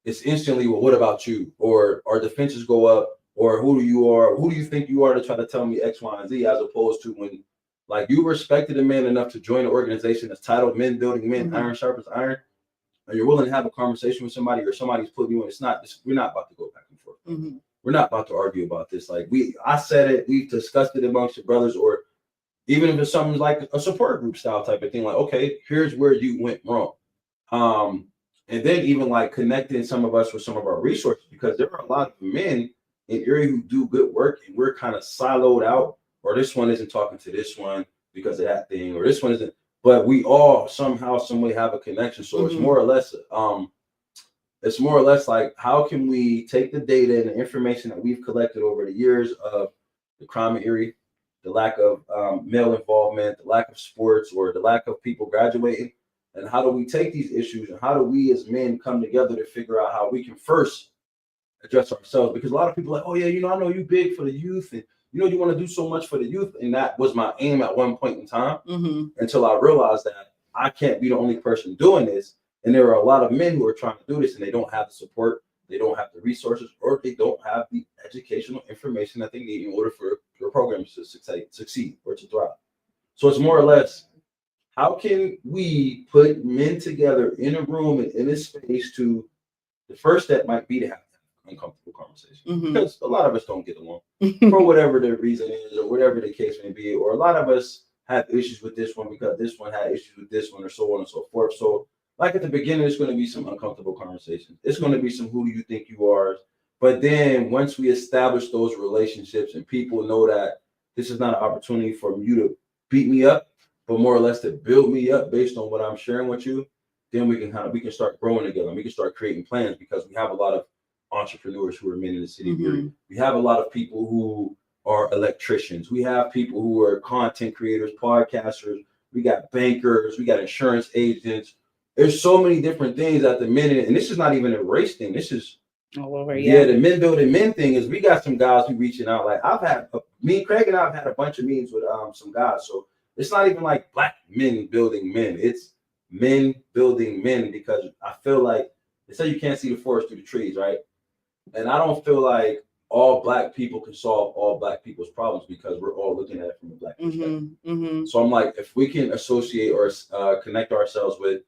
it's instantly, well, what about you? Or our defenses go up, or who do you think you are to try to tell me X, Y, and Z, as opposed to when like you respected a man enough to join an organization that's titled Men Building Men, mm-hmm. Iron Sharpens Iron, and you're willing to have a conversation with somebody, or somebody's putting you in, we're not about to go back and forth. Mm-hmm. We're not about to argue about this. Like I said it, we've discussed it amongst your brothers, or even if it's something like a support group style type of thing, like, okay, here's where you went wrong. And then even like connecting some of us with some of our resources, because there are a lot of men in Erie who do good work, and we're kind of siloed out, or this one isn't talking to this one because of that thing, or this one isn't, but we all somehow, some way have a connection. So mm-hmm. It's more or less like, how can we take the data and the information that we've collected over the years of the crime in Erie, the lack of male involvement, the lack of sports, or the lack of people graduating, and how do we take these issues, and how do we as men come together to figure out how we can first address ourselves? Because a lot of people are like, oh yeah, I know you big for the youth, and you want to do so much for the youth. And that was my aim at one point in time until I realized that I can't be the only person doing this. And there are a lot of men who are trying to do this and they don't have the support, they don't have the resources, or they don't have the educational information that they need in order for their programs to succeed or to thrive. So it's more or less, how can we put men together in a room and in a space to, the first step might be to have uncomfortable conversation because a lot of us don't get along for whatever the reason is or whatever the case may be, or a lot of us have issues with this one because this one had issues with this one, or so on and so forth. So like at the beginning, it's going to be some uncomfortable conversations. It's going to be some who do you think you are. But then once we establish those relationships and people know that this is not an opportunity for you to beat me up, but more or less to build me up based on what I'm sharing with you, then we can start growing together and we can start creating plans, because we have a lot of entrepreneurs who are men in the city of Erie. We have a lot of people who are electricians. We have people who are content creators, podcasters. We got bankers. We got insurance agents. There's so many different things at the minute, and this is not even a race thing. This is all over. The men building men thing is we got some guys who reaching out. Like me, Craig, and I've had a bunch of meetings with some guys. So it's not even like black men building men. It's men building men, because I feel like they say you can't see the forest through the trees, right? And I don't feel like all black people can solve all black people's problems, because we're all looking at it from a black perspective. So I'm like, if we can associate or connect ourselves with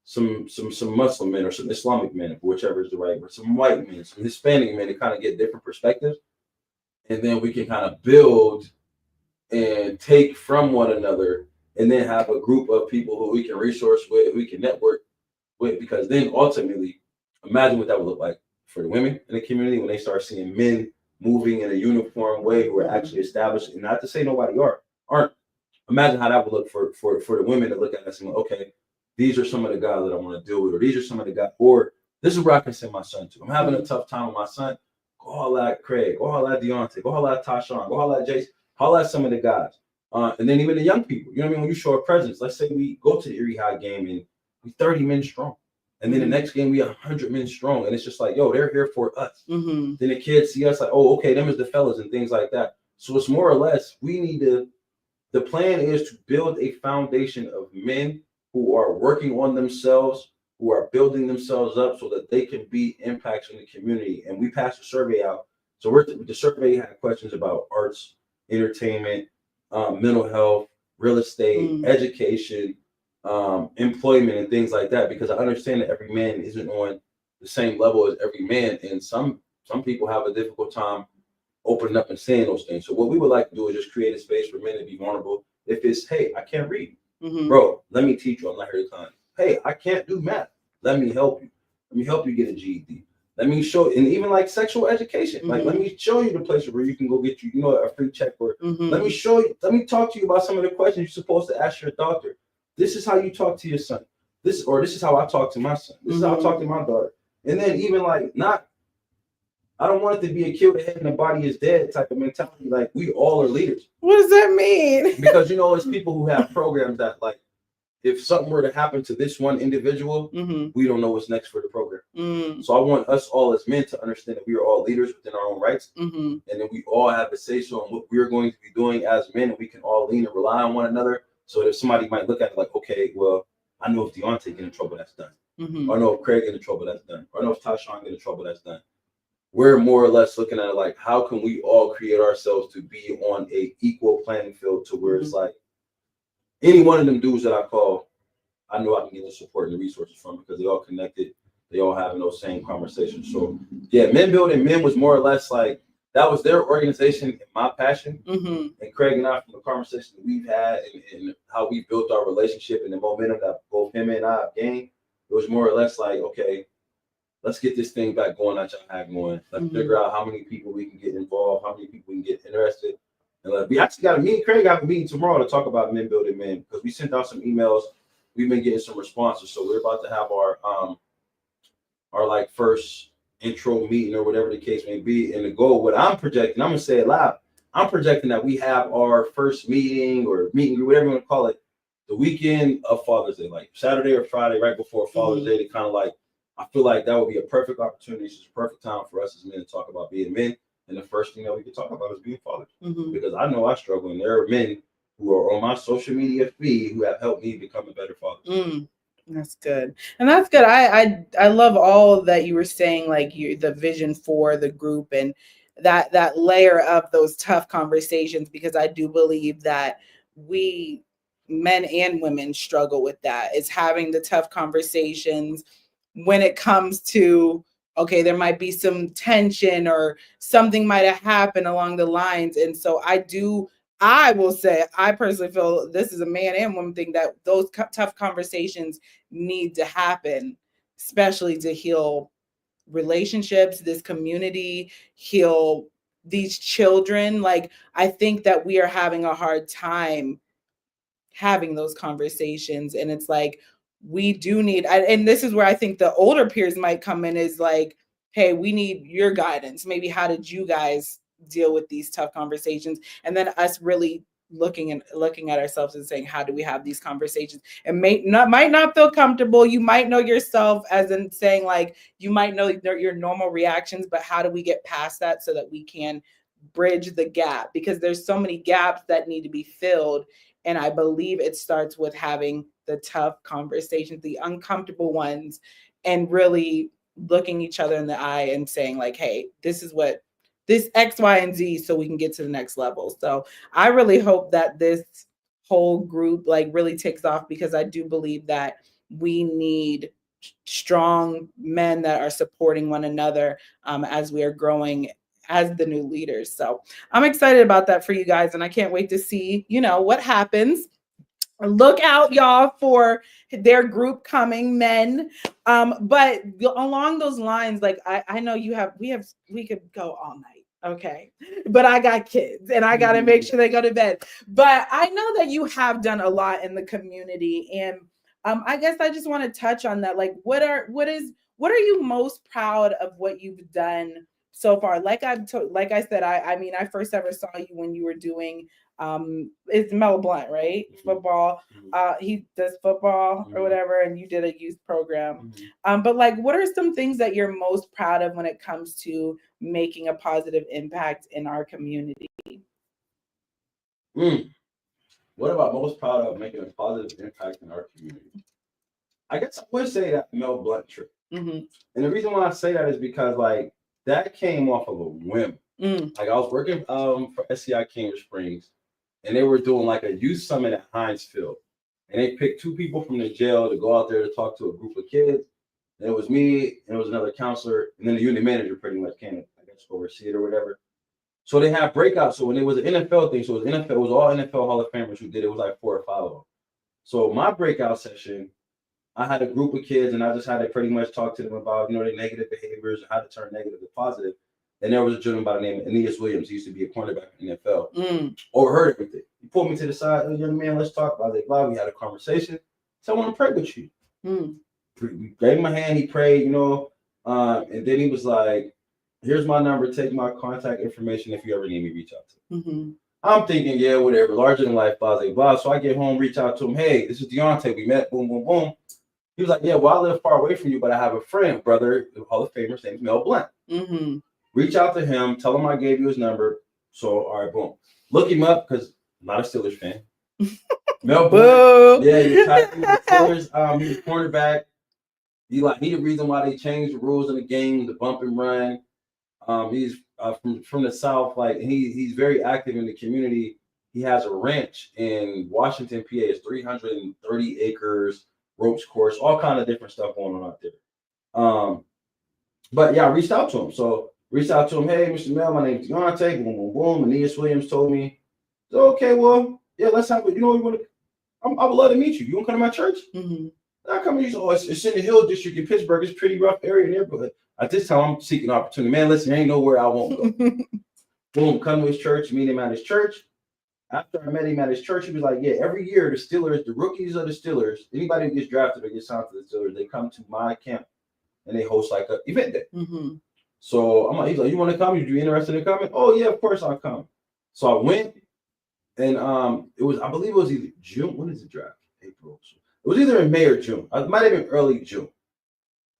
some Muslim men or some Islamic men, whichever is the right word, some white men, some Hispanic men, to kind of get different perspectives, and then we can kind of build and take from one another, and then have a group of people who we can resource with, we can network with, because then ultimately, imagine what that would look like for the women in the community when they start seeing men moving in a uniform way who are actually established. And not to say nobody aren't. Imagine how that would look for the women to look at us and go, okay, these are some of the guys that I want to deal with, or these are some of the guys, or this is where I can send my son to. I'm having a tough time with my son. Go holla at Craig, go holla at Deonte, go holla at Tashawn, go holla at Jason, holla at some of the guys. And then even the young people, you know what I mean? When you show a presence, let's say we go to the Erie High game and we 30 men strong. And then the next game, we 100 men strong. And it's just like, yo, they're here for us. Then the kids see us like, oh, okay, them is the fellas and things like that. So it's more or less, the plan is to build a foundation of men who are working on themselves, who are building themselves up so that they can be impacts in the community. And we passed a survey out. So the survey had questions about arts, entertainment, mental health, real estate, education, employment, and things like that, because I understand that every man isn't on the same level as every man, and some people have a difficult time opening up and saying those things. So what we would like to do is just create a space for men to be vulnerable. If it's, hey, I can't read, bro, let me teach you. I'm not here to climb. Hey, I can't do math. Let me help you. Let me help you get a GED. Let me show, and even like sexual education, like let me show you the places where you can go get a free check, or let me show you, let me talk to you about some of the questions you're supposed to ask your doctor. This is how you talk to your son. This is how I talk to my son. This is how I talk to my daughter. And then even like I don't want it to be a kill the head and the body is dead type of mentality. Like, we all are leaders. What does that mean? Because it's people who have programs that, like, if something were to happen to this one individual, we don't know what's next for the program. So I want us all as men to understand that we are all leaders within our own rights, and then we all have a say so on what we're going to be doing as men, and we can all lean and rely on one another. So that if somebody might look at it like, okay, well, I know if Deonte get in trouble, that's done. Or I know if Craig get in trouble, that's done. Or I know if Tashawn get in trouble, that's done. We're more or less looking at it like, how can we all create ourselves to be on a equal playing field, to where it's like, any one of them dudes that I call, I know I can get the support and the resources from, because they all connected. They all having those same conversations. So yeah, Men Building Men was more or less like, that was their organization and my passion. And Craig and I, from the conversation that we've had and how we built our relationship and the momentum that both him and I have gained, it was more or less like, okay, let's get this thing back going that y'all had going. Let's figure out how many people we can get involved, how many people we can get interested. And we actually got a meeting. Craig got a meeting tomorrow to talk about Men Building Men, because we sent out some emails. We've been getting some responses. So we're about to have our like first intro meeting or whatever the case may be. And the goal, what I'm projecting, I'm gonna say it loud, I'm projecting that we have our first meeting or meeting, whatever you want to call it, the weekend of Father's Day, like Saturday or Friday, right before Father's Day, to kind of like, I feel like that would be a perfect opportunity. It's just a perfect time for us as men to talk about being men. And the first thing that we can talk about is being fathers. Mm-hmm. Because I know I struggle, and there are men who are on my social media feed who have helped me become a better father. That's good. And that's good. I love all that you were saying, like the vision for the group and that layer of those tough conversations, because I do believe that we men and women struggle with that. It's having the tough conversations when it comes to, okay, there might be some tension or something might have happened along the lines. And so I will say, I personally feel this is a man and woman thing, that those tough conversations need to happen, especially to heal relationships, this community, heal these children. Like, I think that we are having a hard time having those conversations. And it's like, we do need, and this is where I think the older peers might come in, is like, hey, we need your guidance. Maybe how did you guys deal with these tough conversations? And then us really looking at ourselves and saying, how do we have these conversations? And might not feel comfortable. You might know yourself, as in saying, like, you might know your normal reactions, but how do we get past that so that we can bridge the gap? Because there's so many gaps that need to be filled. And I believe it starts with having the tough conversations, the uncomfortable ones, and really looking each other in the eye and saying, like, hey, this is what this X, Y, and Z, so we can get to the next level. So I really hope that this whole group like really takes off, because I do believe that we need strong men that are supporting one another as we are growing as the new leaders. So I'm excited about that for you guys, and I can't wait to see, what happens. Look out, y'all, for their group coming, men. But along those lines, like, I know we could go all night. Okay. But I got kids and I got to make sure they go to bed. But I know that you have done a lot in the community. And I guess I just want to touch on that. Like, what are you most proud of what you've done so far? Like I said, I mean, I first ever saw you when you were doing it's Mel Blunt, right? Mm-hmm. Football. He does football or whatever, and you did a youth program. Mm-hmm. But like, what are some things that you're most proud of when it comes to making a positive impact in our community? What am I most proud of making a positive impact in our community? I guess I would say that Mel Blunt trip. Mm-hmm. And the reason why I say that is because, like, that came off of a whim. Like, I was working for SCI Cambridge Springs, and they were doing like a youth summit at Heinz Field. And they picked 2 people from the jail to go out there to talk to a group of kids. And it was me, and it was another counselor, and then the unit manager pretty much came, I guess, oversee it or whatever. So they had breakouts. So when it was an NFL thing, so it was all NFL Hall of Famers who did it. It was like 4 or 5 of them. So my breakout session, I had a group of kids, and I just had to pretty much talk to them about, their negative behaviors and how to turn negative to positive. And there was a gentleman by the name of Aeneas Williams. He used to be a cornerback in the NFL. Overheard everything. He pulled me to the side. Hey, young man, let's talk. I was like, blah. We had a conversation. So I want to pray with you. We gave him a hand. He prayed, and then he was like, here's my number. Take my contact information. If you ever need me, reach out to me. I'm thinking, yeah, whatever. Larger than life, blah, blah, blah. So I get home, reach out to him. Hey, this is Deonte. We met. Boom, boom, boom. He was like, yeah, well, I live far away from you, but I have a friend, brother, Hall of Famer. His name's Mel Blunt. Reach out to him. Tell him I gave you his number. So, all right, boom. Look him up, because I'm not a Steelers fan. Mel Blunt. Yeah, he was tight with the Steelers. He was cornerback. He the reason why they changed the rules in the game, the bump and run. He's from the South. Like, he's very active in the community. He has a ranch in Washington, PA. It's 330 acres, ropes course, all kind of different stuff going on out there. But yeah, I reached out to him. So reached out to him. Hey, Mr. Mel, my name's Deonte. Boom, boom, boom. Aeneas Williams told me. So, okay, well, yeah, let's have it. You want to? I would love to meet you. You want to come to my church? I come to you. Oh, it's in the Hill District in Pittsburgh. It's a pretty rough area neighborhood. At this time, I'm seeking opportunity. Man, listen, there ain't nowhere I won't go. Boom, come to his church, meet him at his church. After I met him at his church, he was like, yeah, every year the Steelers, the rookies of the Steelers, anybody who gets drafted or gets signed to the Steelers, they come to my camp and they host like an event day. So he's like, you want to come? You interested in coming? Oh yeah, of course I'll come. So I went, and I believe it was either June. When is the draft? April. So it was either in May or June. It might have been early June.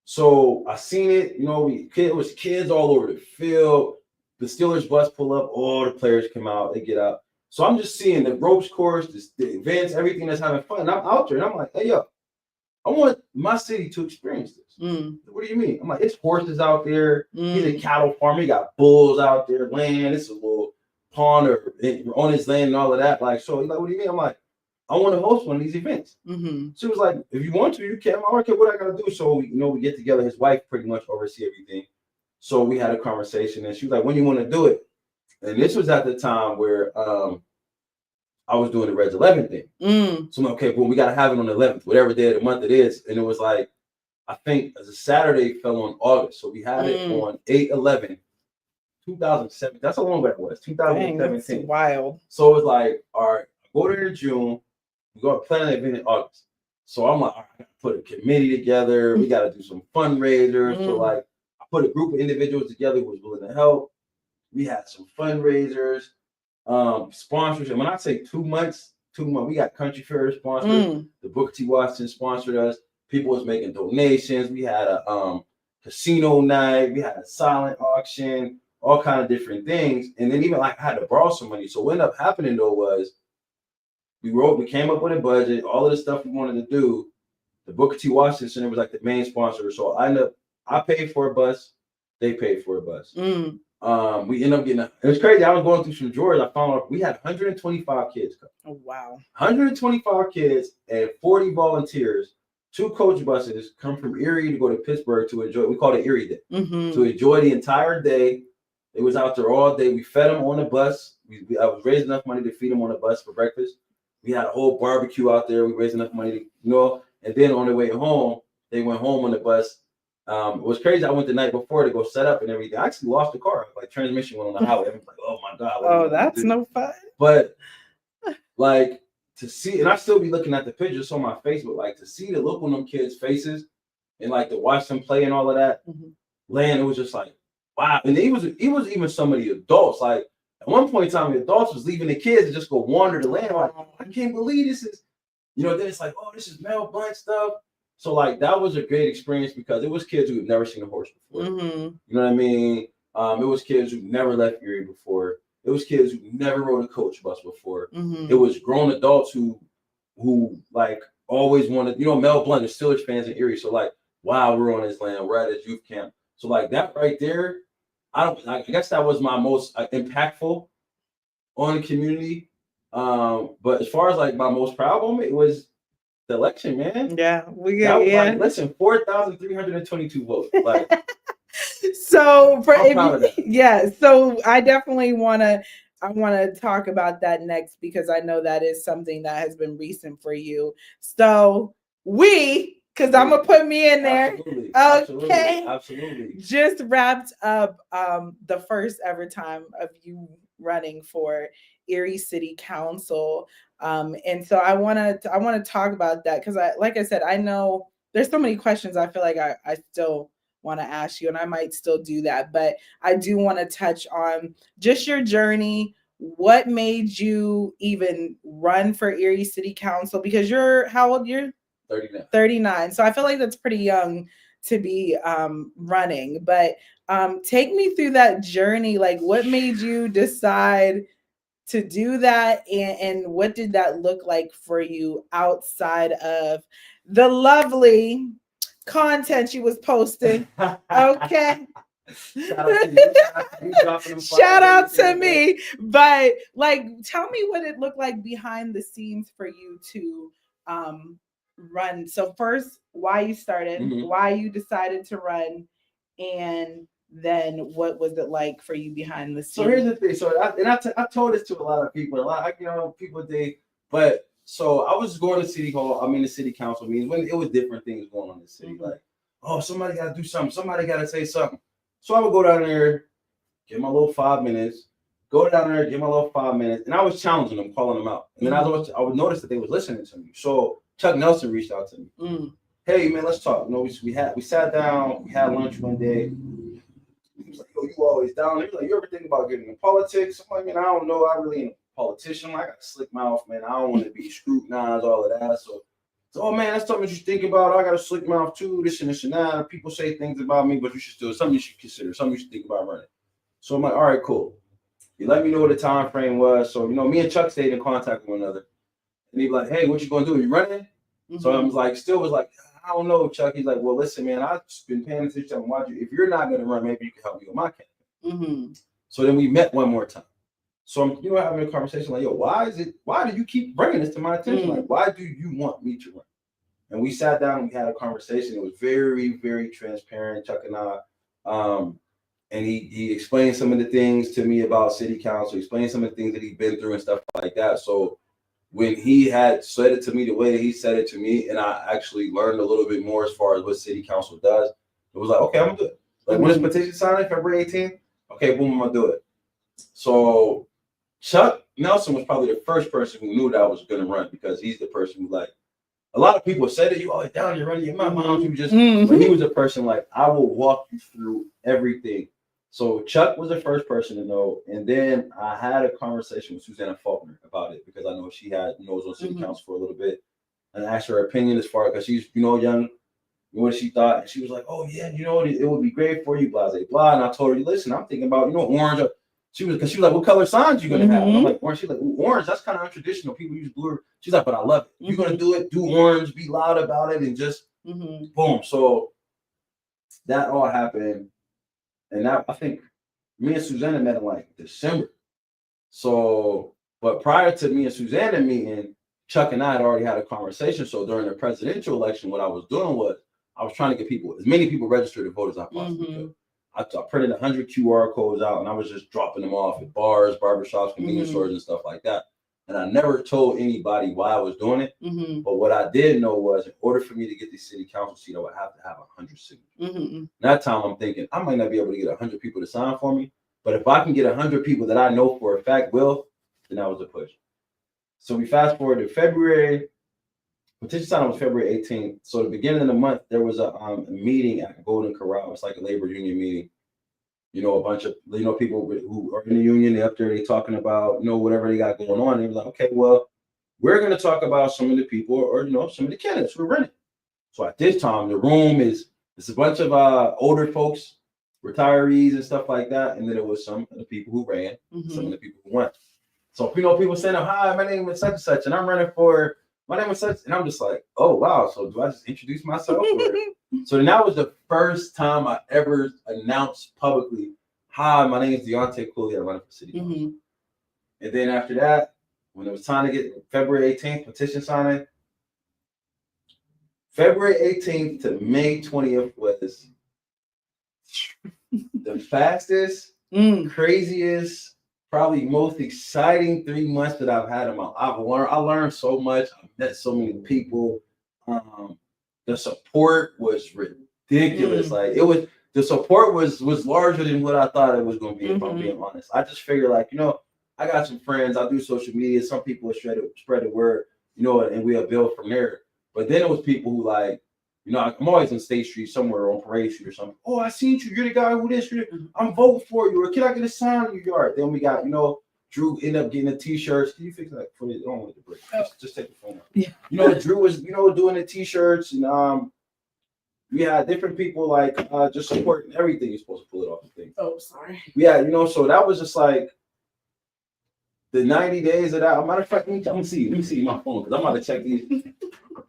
So I seen it. It was kids all over the field. the Steelers bus pull up, all the players come out, they get out. So I'm just seeing the ropes course, the events, everything that's having fun. And I'm out there and I'm like, hey, yo, I want my city to experience this. What do you mean? I'm like, it's horses out there. He's a cattle farmer. He got bulls out there, land. It's a little pond or on his land and all of that. Like, so he's like, what do you mean? I'm like, I want to host one of these events. She was like, if you want to, you can. I'm like, okay, what I got to do? So, we get together. His wife pretty much oversee everything. So we had a conversation and she was like, when do you want to do it? And this was at the time where I was doing the Reds 11 thing. So I'm like, okay, well, we got to have it on the 11th, whatever day of the month it is. And it was like, I think as a Saturday fell on August. So we had it on 8/11, 2007. That's how long ago it was, 2017. Dang, that's wild. So it was like, all right, go there in June. We're going to plan an event in August. So I'm like, all right, I got to put a committee together. We got to do some fundraisers. So like, I put a group of individuals together who was willing to help. We had some fundraisers, sponsors. And when I say 2 months, we got Country Fair sponsored. The Booker T. Washington sponsored us. People was making donations. We had a casino night. We had a silent auction, all kind of different things. And then even like I had to borrow some money. So what ended up happening though was we came up with a budget, all of the stuff we wanted to do. The Booker T. Washington Center was like the main sponsor. So I paid for a bus. They paid for a bus. We ended up getting it was crazy. I was going through some drawers. I found out we had 125 kids come. Oh, wow. 125 kids and 40 volunteers. 2 coach buses come from Erie to go to Pittsburgh to enjoy. We called it Erie Day. To enjoy the entire day. They was out there all day. We fed them on the bus. I was raising enough money to feed them on the bus for breakfast. We had a whole barbecue out there. We raised enough money to, and then on their way home, they went home on the bus. It was crazy. I went the night before to go set up and everything. I actually lost the car. Like transmission went on the highway. I was like, oh my God. Oh, that's no fun. But like to see, and I still be looking at the pictures on my Facebook, like to see the look on them kids' faces and like to watch them play and all of that. Land, it was just like, wow. And it was even some of the adults. Like at one point in time, the adults was leaving the kids to just go wander the land. Like, I can't believe this is, then it's like, oh, this is Mel Blunt stuff. So like that was a great experience because it was kids who had never seen a horse before. You know what I mean? It was kids who never left Erie before. It was kids who never rode a coach bus before. It was grown adults who like always wanted, Mel Blunt is Steelers fans in Erie. So like, wow, we're on his land. We're at his youth camp. So like that right there, I guess that was my most impactful on the community. But as far as like my most proud moment, it was the election, man. Yeah, we got like, listen, 4,322 votes. Like, so so I definitely want to talk about that next because I know that is something that has been recent for you. So because I'm gonna put me in there. Absolutely. Just wrapped up the first ever time of you running for Erie City Council. And so I want to talk about that because like I said, I know there's so many questions I feel like I still want to ask you, and I might still do that, but I do want to touch on just your journey. What made you even run for Erie City Council? Because how old? You're 39. So I feel like that's pretty young to be running, but take me through that journey. Like what made you decide to do that, and what did that look like for you outside of the lovely content you was posting? Okay. Shout out to me. But like, tell me what it looked like behind the scenes for you to run. So first, why you started, why you decided to run, and then what was it like for you behind the scenes? So here's the thing. So I told this to a lot of people. People but so I was going to City Hall. I mean, the City Council meetings when it was different things going on in the city. Like, oh, somebody got to do something. Somebody got to say something. So I would go down there, get my little 5 minutes. Go down there, get my little 5 minutes, and I was challenging them, calling them out. And then I would notice that they was listening to me. So Chuck Nelson reached out to me. Hey man, let's talk. We sat down, we had lunch one day. He was like, yo, you always down. He was like, you ever think about getting in politics? I'm like, man, I don't know. I really ain't a politician. I got a slick mouth, man. I don't want to be scrutinized, all of that. So, oh man, that's something you think about. I got a slick mouth too, this and that. People say things about me, but something you should consider, something you should think about running. So I'm like, all right, cool. You let me know what the time frame was. So, me and Chuck stayed in contact with one another. And he was like, hey, what you going to do? You running? Mm-hmm. So I was like, I don't know, Chuck. He's like, well, listen, man, I've been paying attention and watching. If you're not going to run, maybe you can help me with my campaign. Mm-hmm. So then we met one more time. So I'm, having a conversation like, yo, why do you keep bringing this to my attention? Like, why do you want me to run? And we sat down and we had a conversation. It was very, very transparent, Chuck and I. And he explained some of the things to me about city council, explained some of the things that he'd been through and stuff like that. So when he had said it to me the way that he said it to me, and I actually learned a little bit more as far as what city council does, it was like, okay, I'm gonna do it. Like, when is petition signing, February 18th? Okay, boom, I'm gonna do it. So Chuck Nelson was probably the first person who knew that I was gonna run, because he's the person who, like, a lot of people said that you always down, you're running, my mom, you just, but he was a person like, I will walk you through everything. So Chuck was the first person to know, and then I had a conversation with Susanna Faulkner about it, because I know she was on city council for a little bit, and I asked her opinion as far, because she's young, what she thought, and she was like, oh yeah, it would be great for you, blah blah blah. And I told her, listen, I'm thinking about orange. She was like, what color signs you gonna have? And I'm like, orange. She's like, orange, that's kind of untraditional. People use blue. She's like, but I love it. If you're gonna do it, do orange, be loud about it, and just boom. So that all happened. And I think me and Susanna met in like December. So, but prior to me and Susanna meeting, Chuck and I had already had a conversation. So during the presidential election, what I was doing was I was trying to get as many people registered to vote as I possibly could. I printed 100 QR codes out, and I was just dropping them off at bars, barbershops, convenience stores, and stuff like that. And I never told anybody why I was doing it. But what I did know was, in order for me to get the city council seat, I would have to have 100 signatures. That time I'm thinking, I might not be able to get 100 people to sign for me, but if I can get 100 people that I know for a fact will, then that was a push. So we fast forward to February. Petition signing was February 18th. So the beginning of the month, there was a meeting at Golden Corral. It's like a labor union meeting. A bunch of people who are in the union, they're up there, they talking about whatever they got going on. They were like, okay, well, we're going to talk about some of the people, or some of the candidates who are running. So at this time, the room it's a bunch of older folks, retirees and stuff like that, and then it was some of the people who ran, some of the people who won. So people saying, hi, my name is such and such, and I'm running for. My name is such, and I'm just like, oh wow. So do I just introduce myself? So then that was the first time I ever announced publicly, hi, my name is Deonte Cooley, I'm running for city council. And then after that, when it was time to get February 18th petition signing, February 18th to May 20th was the fastest, craziest, probably most exciting 3 months that I've had in my life. I learned so much. I met so many people. The support was ridiculous. Like, the support was larger than what I thought it was going to be, if I'm being honest. I just figured, like, I got some friends. I do social media. Some people spread the word, and we'll build from there. But then it was people who, like, I'm always on State Street somewhere, on Parade Street or something. Oh, I seen you. You're the guy who this. I'm voting for you. Or can I get a sign in your yard? Then we got, Drew ended up getting the T-shirts. Can you fix that for me? I don't want to break. Just take the phone out. Yeah. Drew was, doing the T-shirts, and we had different people like just supporting everything. You're supposed to pull it off the thing. Oh, sorry. Yeah, so that was just like the 90 days of that. Matter of fact, let me see my phone, because I'm about to check these.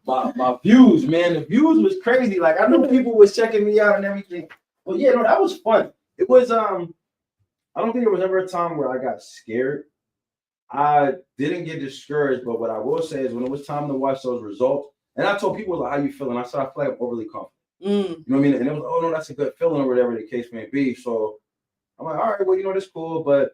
My views, man. The views was crazy. Like, I know people was checking me out and everything. But yeah, no, that was fun. It was I don't think there was ever a time where I got scared. I didn't get discouraged, but what I will say is when it was time to watch those results, and I told people, like, how you feeling? I said, I feel like I'm overly confident. You know what I mean? And it was, oh no, that's a good feeling, or whatever the case may be. So I'm like, all right, well, that's cool. But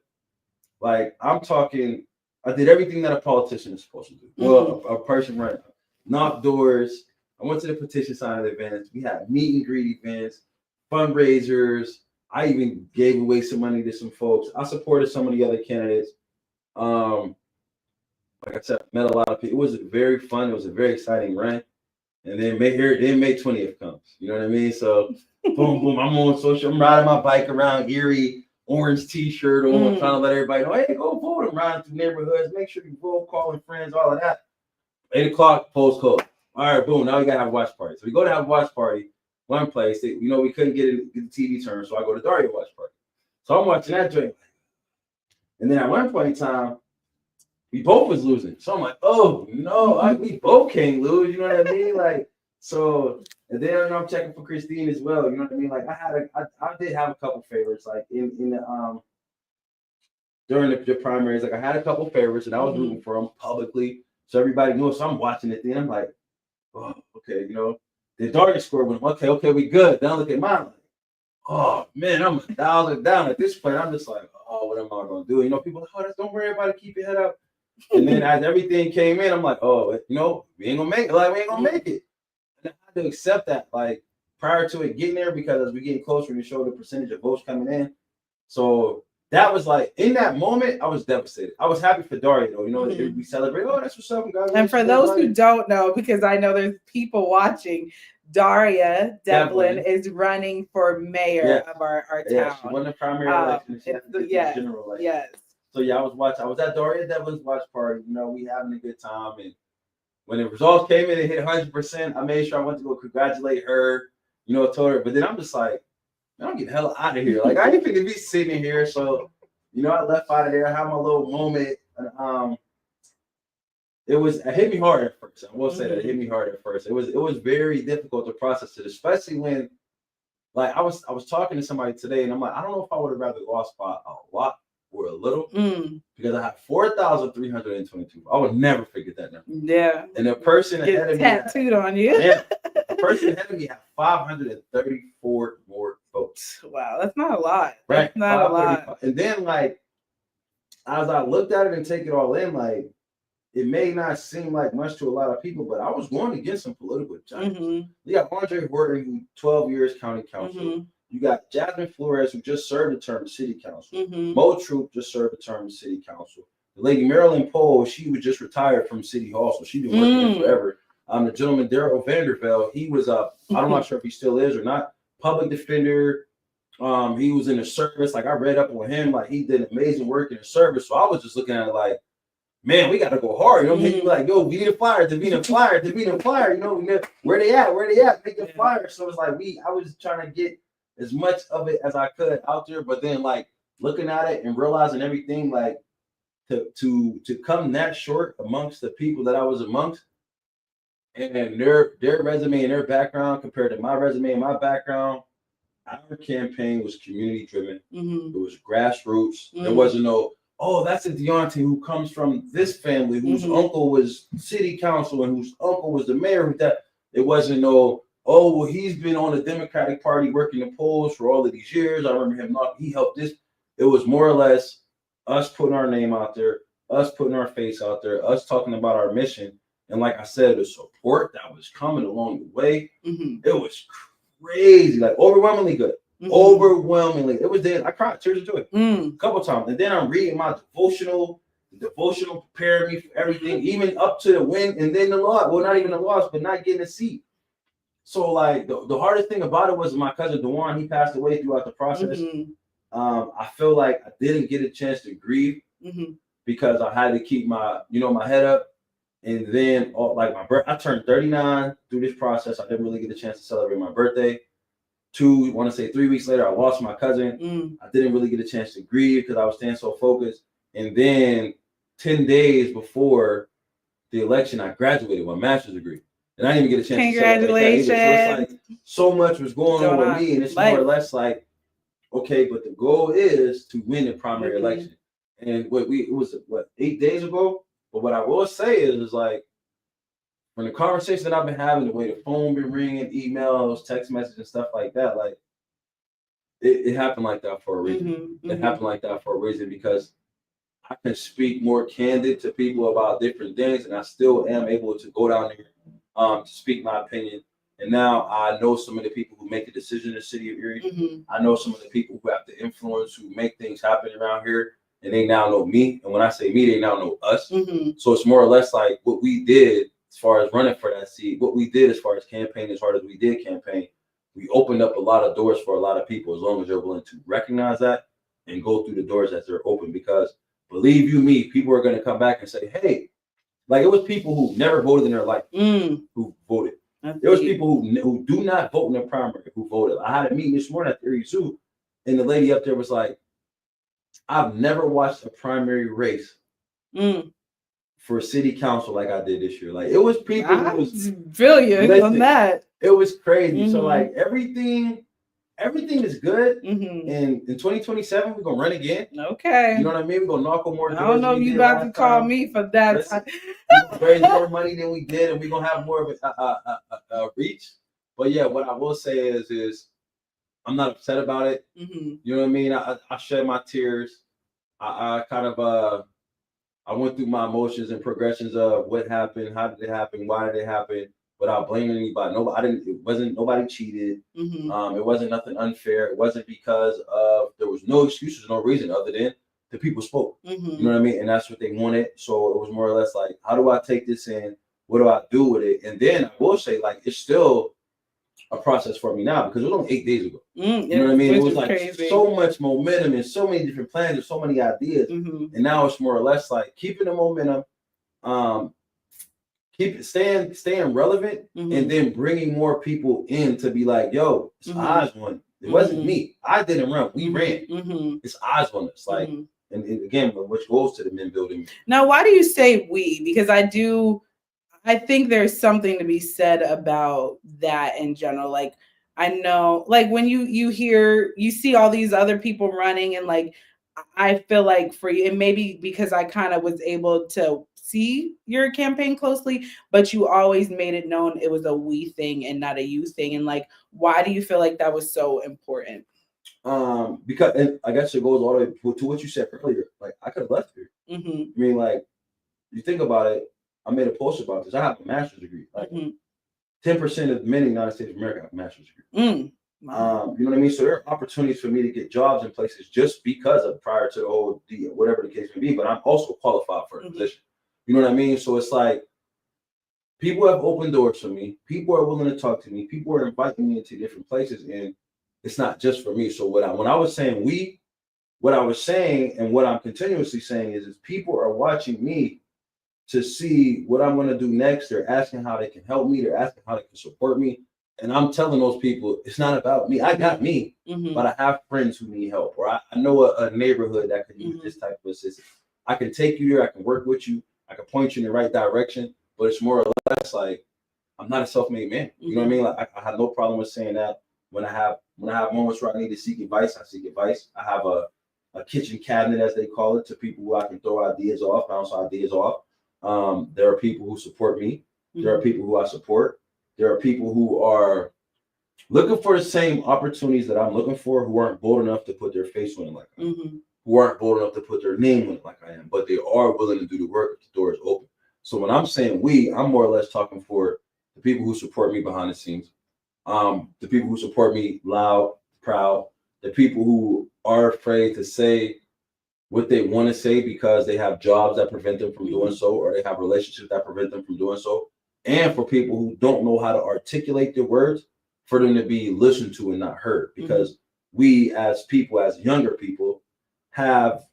like, I'm talking, I did everything that a politician is supposed to do. Well, a person running, knocked doors. I went to the petition signing events. We had meet and greet events, fundraisers. I even gave away some money to some folks. I supported some of the other candidates. Like I said, met a lot of people. It was very fun. It was a very exciting run. And then May 20th comes. You know what I mean? So boom, boom. I'm on social. I'm riding my bike around Erie, orange T-shirt on, trying to let everybody know, hey, go vote. I'm riding through neighborhoods. Make sure you vote, calling friends, all of that. 8 o'clock, polls closed. All right, boom. Now we gotta have a watch party. So we go to have a watch party. One place, we couldn't get the TV turned, so I go to Daria watch party. So I'm watching that joint. And then at one point in time, we both was losing. So I'm like, oh no, we both can't lose. You know what I mean? Like, so, and then I'm checking for Christine as well. You know what I mean? Like, I did have a couple favorites. Like in the during the primaries, like I had a couple favorites, and I was rooting for them publicly, so everybody knew. So I'm watching it. Then I'm like, oh, okay, you know, the Daria scored with them. Okay, we good. Then I look at mine. Like, oh man, I'm dialing down at this point. I'm just like, oh, what am I gonna do? You know, people, oh, don't worry about it. Keep your head up. And then as everything came in, I'm like, oh, you know, we ain't gonna make it. Like, we ain't gonna make it. And I had to accept that, like, prior to it getting there, because as we getting closer to show the percentage of votes coming in. So that was like, in that moment, I was devastated. I was happy for Daria, though. You know, we celebrate. Oh, that's what's up, guys. And for those who don't know, because I know there's people watching, Daria Devlin is running for mayor of our town. Yeah, she won the primary election. She had to get the general election. Yes. So yeah, I was at Daria Devlin's watch party. You know, we having a good time, and when the results came in and hit 100%, I made sure I went to go congratulate her. You know, told her. But then I'm just like, man, I'm getting the hell out of here. Like, I ain't finna be sitting here. So, you know, I left out of there. I had my little moment. And, it hit me hard at first. I will say that it hit me hard at first. It was very difficult to process it, especially when, like, I was talking to somebody today, and I'm like, I don't know if I would have rather lost by a lot or a little, because I had 4,322. I would never forget that number. Yeah. And the person ahead of me tattooed on you. Yeah. The person ahead of me had 534 more votes. Wow, that's not a lot. Right. That's not a lot. And then, like, as I looked at it and take it all in, like, it may not seem like much to a lot of people, but I was going against some political giants. You got Andre Horton, who 12 years county council. You got Jasmine Flores, who just served a term in city council. Mo Troop just served a term in city council. The lady Marilyn Pohl, she was just retired from City Hall, so she's been working there forever. The gentleman Daryl Vandervelde, he was I'm not sure if he still is or not, public defender. He was in the service. Like, I read up on him, like, he did amazing work in the service. So I was just looking at it like, man, we got to go hard. You know what I mean? Like, yo, we need a flyer, to be a flyer, to be a flyer. You know, where they at? Make a flyer. So it's like I was trying to get as much of it as I could out there, but then, like, looking at it and realizing everything, like, to come that short amongst the people that I was amongst, and their resume and their background compared to my resume and my background, our campaign was community driven. It was grassroots. There wasn't no, oh, that's a Deonte who comes from this family, whose uncle was city council and whose uncle was the mayor. It wasn't no, oh, well, he's been on the Democratic Party working the polls for all of these years. I remember him, he helped this. It was more or less us putting our name out there, us putting our face out there, us talking about our mission. And like I said, the support that was coming along the way, it was crazy, like overwhelmingly good. Overwhelmingly. It was there. I cried tears of joy a couple times. And then I'm reading my devotional. The devotional prepared me for everything, even up to the win and then the loss. Well, not even the loss, but not getting a seat. So, like, the hardest thing about it was my cousin Dewan, he passed away throughout the process. I feel like I didn't get a chance to grieve because I had to keep my head up. And then, like, I turned 39 through this process. I didn't really get a chance to celebrate my birthday. 3 weeks later, I lost my cousin. I didn't really get a chance to grieve because I was staying so focused. And then 10 days before the election, I graduated with my master's degree. And I didn't even get a chance to celebrate that either. So it's like, so much was going on with me. And it's more or less like, okay, but the goal is to win the primary election. And it was 8 days ago? But what I will say is like, when the conversation that I've been having, the way the phone been ringing, emails, text messages, and stuff like that, like, it happened like that for a reason. It happened like that for a reason because I can speak more candid to people about different things, and I still am able to go down there to speak my opinion. And now I know some of the people who make the decision in the city of Erie. I know some of the people who have the influence, who make things happen around here, and they now know me. And when I say me, they now know us. So it's more or less like what we did as far as running for that seat, what we did as far as campaign, as hard as we did campaign, we opened up a lot of doors for a lot of people as long as they're willing to recognize that and go through the doors as they're open. Because believe you me, people are going to come back and say, hey, like, it was people who never voted in their life who voted. There was people who do not vote in the primary who voted. I had a meeting this morning at the Erie Zoo, and the lady up there was like, I've never watched a primary race for city council like I did this year. Like, it was people who was brilliant on that. It was crazy. So like everything is good. Mm-hmm. And in 2027, we're gonna run again. Okay. You know what I mean? We're gonna knock on more doors. I don't know if you about to call me for that. We're gonna raise more money than we did, and we're gonna have more of a reach. But yeah, what I will say is I'm not upset about it. Mm-hmm. You know what I mean? I shed my tears. I kind of I went through my emotions and progressions of what happened, how did it happen, why did it happen, without blaming anybody. Nobody cheated. Mm-hmm. It wasn't nothing unfair. It wasn't because of, there was no excuses, no reason other than the people spoke. Mm-hmm. You know what I mean? And that's what they wanted. So it was more or less like, how do I take this in? What do I do with it? And then I will say, like, it's still a process for me now, because it was only 8 days ago. You know what I mean? It was like crazy. So much momentum and so many different plans and so many ideas. And now it's more or less like keeping the momentum, staying relevant, and then bringing more people in to be like, yo, it's eyes on. It wasn't me. I didn't run. We ran. It's eyes on us. Like, and again, which goes to the men building. Now, why do you say we? Because I think there's something to be said about that in general. Like, I know, like, when you see all these other people running, and like, I feel like for you, and maybe because I kind of was able to see your campaign closely, but you always made it known it was a we thing and not a you thing. And like, why do you feel like that was so important? Because, and I guess it goes all the way to what you said earlier. Like, I could have left here. I mean, like, you think about it. I made a post about this. I have a master's degree. Like 10% of men in the United States of America have a master's degree. Wow. You know what I mean? So there are opportunities for me to get jobs in places just because of, prior to the whole deal, whatever the case may be. But I'm also qualified for a position. You know what I mean? So it's like, people have opened doors for me. People are willing to talk to me. People are inviting me into different places, and it's not just for me. So when I was saying we, what I was saying and what I'm continuously saying is people are watching me to see what I'm going to do next. They're asking how they can help me. They're asking how they can support me. And I'm telling those people, it's not about me. I got me, but I have friends who need help, or I know a neighborhood that could use this type of assistance. I can take you there. I can work with you. I can point you in the right direction, but it's more or less like, I'm not a self-made man. You know what I mean? Like, I have no problem with saying that. When I have moments where I need to seek advice, I seek advice. I have a kitchen cabinet, as they call it, to people who I can throw ideas off, bounce ideas off. There are people who support me. There are people who I support. There are people who are looking for the same opportunities that I'm looking for, who aren't bold enough to put their face on it like I am, who aren't bold enough to put their name on it like I am, but they are willing to do the work if the door is open. So when I'm saying we, I'm more or less talking for the people who support me behind the scenes, the people who support me loud, proud, the people who are afraid to say what they want to say because they have jobs that prevent them from doing so, or they have relationships that prevent them from doing so. And for people who don't know how to articulate their words, for them to be listened to and not heard. Because we as people, as younger people, have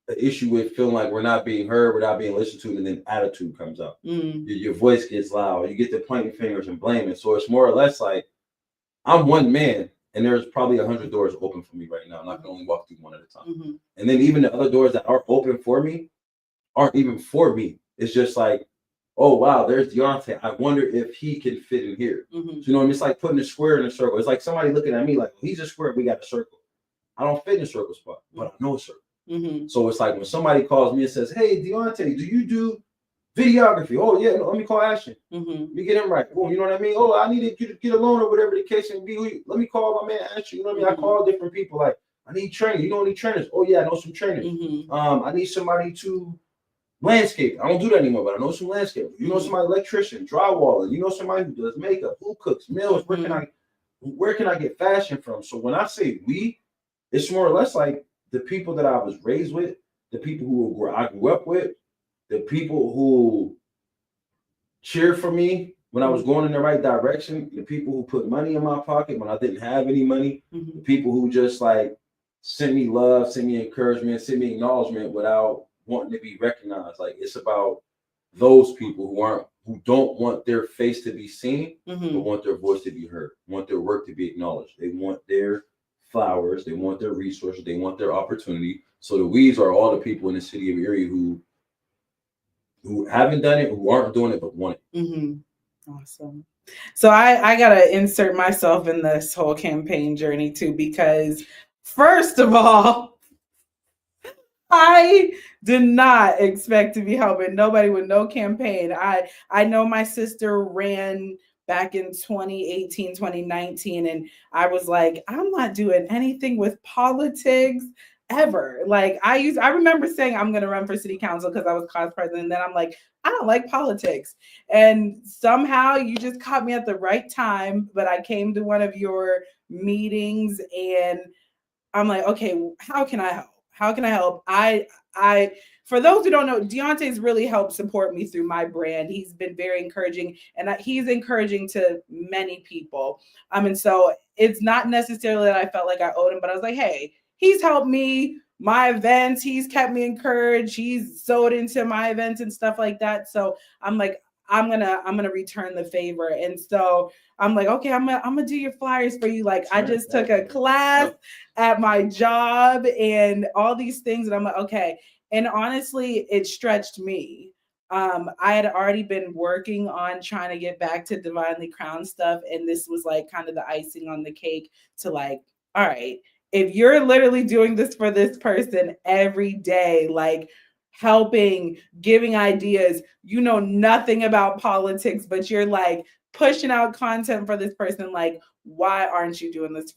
an issue with feeling like we're not being heard, we're not being listened to, and then attitude comes out. Your voice gets loud, you get to pointing fingers and blaming. So it's more or less like, I'm one man, and there's probably 100 doors open for me right now, and I can only walk through one at a time. And then even the other doors that are open for me aren't even for me. It's just like, oh wow, there's Deonte. I wonder if he can fit in here. So, you know what I mean? It's like putting a square in a circle. It's like somebody looking at me like, he's a square, we got a circle. I don't fit in a circle spot, but I know a circle. So it's like when somebody calls me and says, hey, Deonte, do you do videography? Oh yeah, no, let me call Ashton. Let me get him right. Boom, you know what I mean? Oh, I need to get a loan or whatever the case may be. Let me call my man Ashton. You know what I mean? I call different people like, I need training. You know any trainers? Oh yeah, I know some trainers. I need somebody to landscape. I don't do that anymore, but I know some landscape. You know somebody electrician, drywaller. You know somebody who does makeup, who cooks meals. Where can I get fashion from? So when I say we, it's more or less like the people that I was raised with, the people who I grew up with, the people who cheered for me when I was going in the right direction, the people who put money in my pocket when I didn't have any money, the people who just like sent me love, sent me encouragement, sent me acknowledgement without wanting to be recognized. Like, it's about those people who don't want their face to be seen, but want their voice to be heard, want their work to be acknowledged. They want their flowers mentors, they want their resources, they want their opportunity. So the we's are all the people in the city of Erie who haven't done it, who aren't doing it, but want it. Mm-hmm. Awesome. So I gotta insert myself in this whole campaign journey too, because first of all, I did not expect to be helping nobody with no campaign. I know my sister ran back in 2018, 2019, and I was like, I'm not doing anything with politics ever. Like I remember saying I'm gonna run for city council because I was class president, and then I'm like, I don't like politics. And somehow you just caught me at the right time, but I came to one of your meetings and I'm like, okay, how can I help? How can I help? For those who don't know, Deonte's really helped support me through my brand. He's been very encouraging, and he's encouraging to many people. And so it's not necessarily that I felt like I owed him, but I was like, hey, he's helped me, my events. He's kept me encouraged. He's sewed into my events and stuff like that. So I'm like, I'm gonna return the favor. And so I'm like, okay, I'm gonna do your flyers for you. Like, I just took a class at my job and all these things, and I'm like, okay. And honestly, it stretched me. I had already been working on trying to get back to Divinely Crowned stuff, and this was like kind of the icing on the cake to like, all right, if you're literally doing this for this person every day, like helping, giving ideas, you know nothing about politics, but you're like pushing out content for this person, like, why aren't you doing this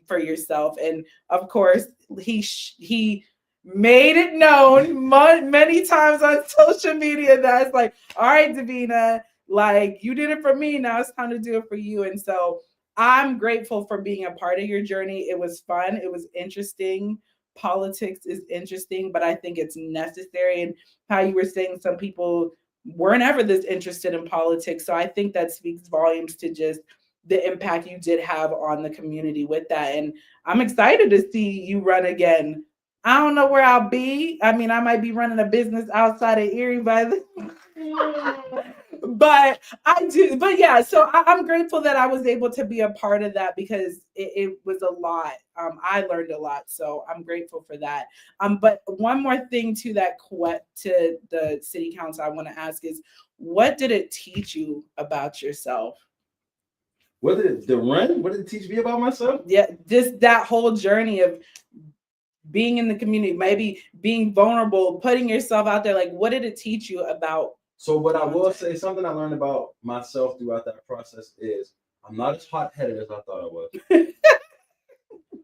for yourself? And of course, he made it known many times on social media that it's like, all right, Davina, like you did it for me, now it's time to do it for you. And so I'm grateful for being a part of your journey. It was fun. It was interesting. Politics is interesting, but I think it's necessary. And how you were saying some people weren't ever this interested in politics. So I think that speaks volumes to just the impact you did have on the community with that. And I'm excited to see you run again. I don't know where I'll be. I mean, I might be running a business outside of Erie by the but I do. But yeah, so I'm grateful that I was able to be a part of that because it was a lot. I learned a lot, so I'm grateful for that. But one more thing to that to the city council I want to ask is, what did it teach you about yourself? What did it teach me about myself? Yeah, just that whole journey of being in the community, maybe being vulnerable, putting yourself out there. Like, what did it teach you about? So what I will say, something I learned about myself throughout that process is I'm not as hot-headed as I thought I was. I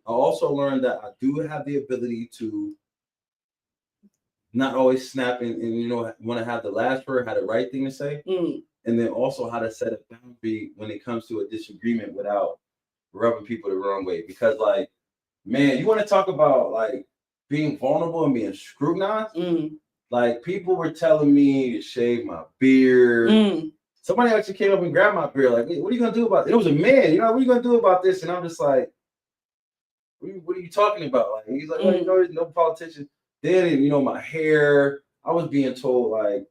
also learned that I do have the ability to not always snap and you know, want to have the last word, have the right thing to say. And then also how to set a boundary when it comes to a disagreement without rubbing people the wrong way. Because like, man, you want to talk about like being vulnerable and being scrutinized? Like people were telling me to shave my beard. Somebody actually came up and grabbed my beard. Like, hey, what are you gonna do about it? It was a man. You know, what are you gonna do about this? And I'm just like, what are you talking about? Like, he's like, oh, you know, there's no politician. Then, you know, my hair. I was being told like,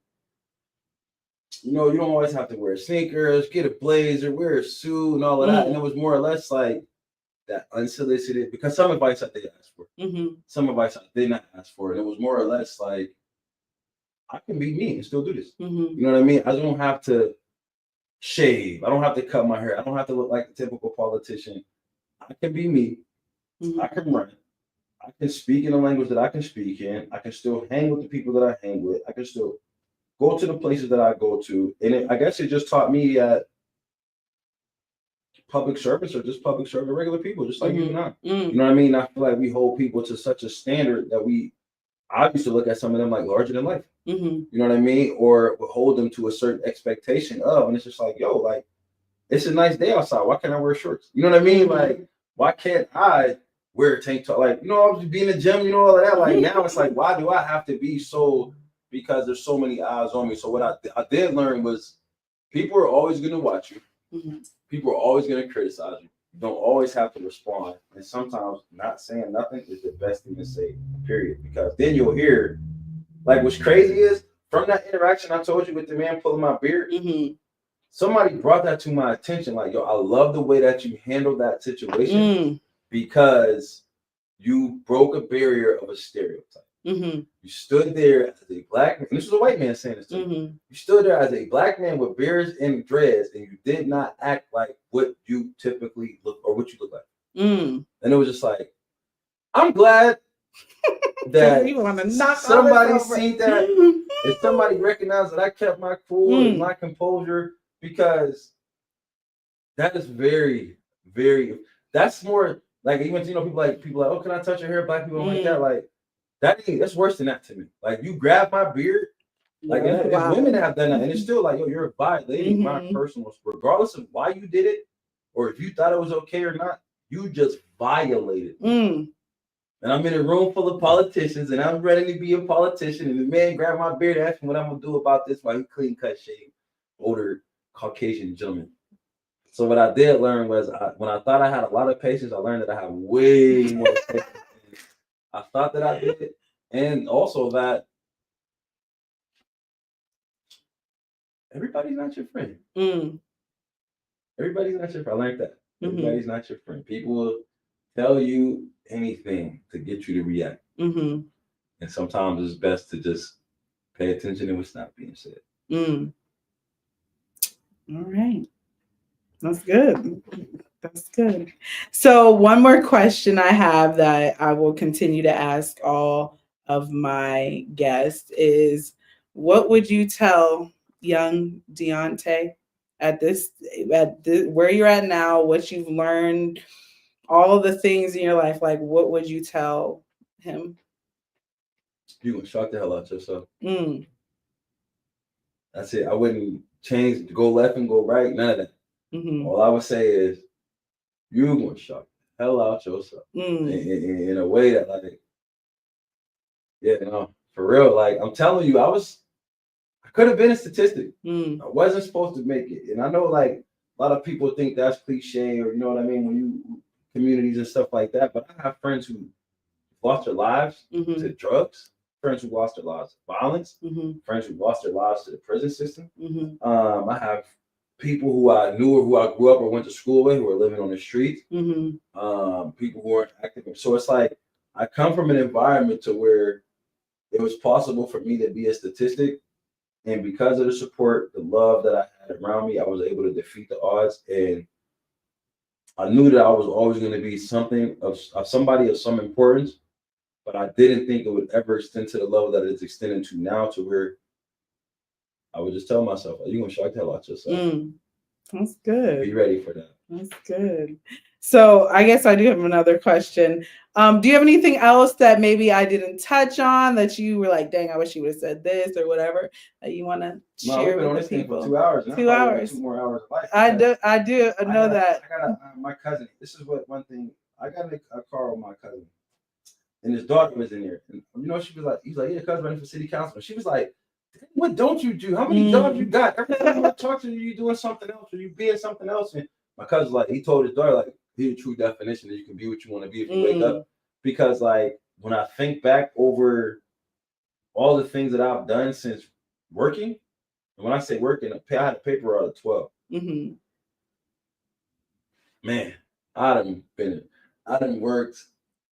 you know, you don't always have to wear sneakers, get a blazer, wear a suit, and all of that. And it was more or less like that unsolicited, because some advice I did ask for, some advice I did not ask for, and it was more or less like, I can be me and still do this. You know what I mean? I don't have to shave. I don't have to cut my hair. I don't have to look like the typical politician. I can be me. I can run. I can speak in a language that I can speak in. I can still hang with the people that I hang with. I can still go to the places that I go to. And I guess it just taught me that public service or just public service, regular people, just like you and I. You know what I mean? I feel like we hold people to such a standard that I used to look at some of them like larger than life. You know what I mean? Or hold them to a certain expectation of, and it's just like, yo, like, it's a nice day outside. Why can't I wear shorts? You know what I mean? Like, why can't I wear a tank top? Like, you know, I was being in the gym, you know, all of that. Like now it's like, why do I have to be so, because there's so many eyes on me. So what I did learn was people are always going to watch you. People are always going to criticize you. You don't always have to respond. And sometimes not saying nothing is the best thing to say, period. Because then you'll hear, like, what's crazy is from that interaction I told you with the man pulling my beard, somebody brought that to my attention. Like, yo, I love the way that you handled that situation because you broke a barrier of a stereotype. Mm-hmm. You stood there as a black man. And this was a white man saying this to me. You stood there as a black man with beards and dreads, and you did not act like what you typically look or what you look like. And it was just like, I'm glad that somebody see that, and somebody recognized that I kept my cool and my composure, because that is very, very. That's more like, even people like, oh, can I touch your hair? Black people don't like that. Like that's worse than that to me. Like, you grab my beard. Like, if women have done that, and it's still like, yo, you're violating my personal, regardless of why you did it, or if you thought it was okay or not, you just violated me. And I'm in a room full of politicians, and I'm ready to be a politician, and the man grabbed my beard and asked me what I'm gonna do about this while he clean cut shave, older Caucasian gentleman. So what I did learn was, when I thought I had a lot of patience, I learned that I have way more patience than I thought that I did, and also that everybody's not your friend. Everybody's not your friend. I learned that. Everybody's not your friend. People will tell you anything to get you to react. And sometimes it's best to just pay attention to what's not being said. All right. That's good. That's good. So one more question I have that I will continue to ask all of my guests is, what would you tell young Deonte at this where you're at now, what you've learned, all the things in your life, like what would you tell him? You're gonna shock the hell out yourself. That's it. I wouldn't change, go left and go right, none of that. All I would say is, you're gonna shock the hell out yourself in a way that, like, for real. Like, I'm telling you, I could have been a statistic. I wasn't supposed to make it. And I know, like, a lot of people think that's cliche, or you know what I mean, when you communities and stuff like that. But I have friends who lost their lives to drugs, friends who lost their lives to violence, friends who lost their lives to the prison system. I have people who I knew or who I grew up or went to school with who are living on the streets. People who are active. So it's like, I come from an environment to where it was possible for me to be a statistic. And because of the support, the love that I had around me, I was able to defeat the odds. And I knew that I was always going to be something of somebody of some importance, but I didn't think it would ever extend to the level that it's extending to now, to where I would just tell myself, you're going to shock the hell out yourself. That's good. Be ready for that. That's good. So I guess I do have another question. Do you have anything else that maybe I didn't touch on that you were like, dang, I wish you would have said this or whatever that you want to share with the people? For 2 hours. 2 hours. 2 more hours of life. I know that. I got my cousin. This is one thing. I got in a car with my cousin, and his daughter was in there. And she was like, he's like, yeah, cousin running for city council. She was like, what don't you do? How many jobs you got? Every time I talk to you, you doing something else, or you being something else. And my cousin's like, he told his daughter, like, be the true definition that you can be what you want to be if you wake up. Because, like, when I think back over all the things that I've done since working, and when I say working, I had a paper route at 12. Man, I done worked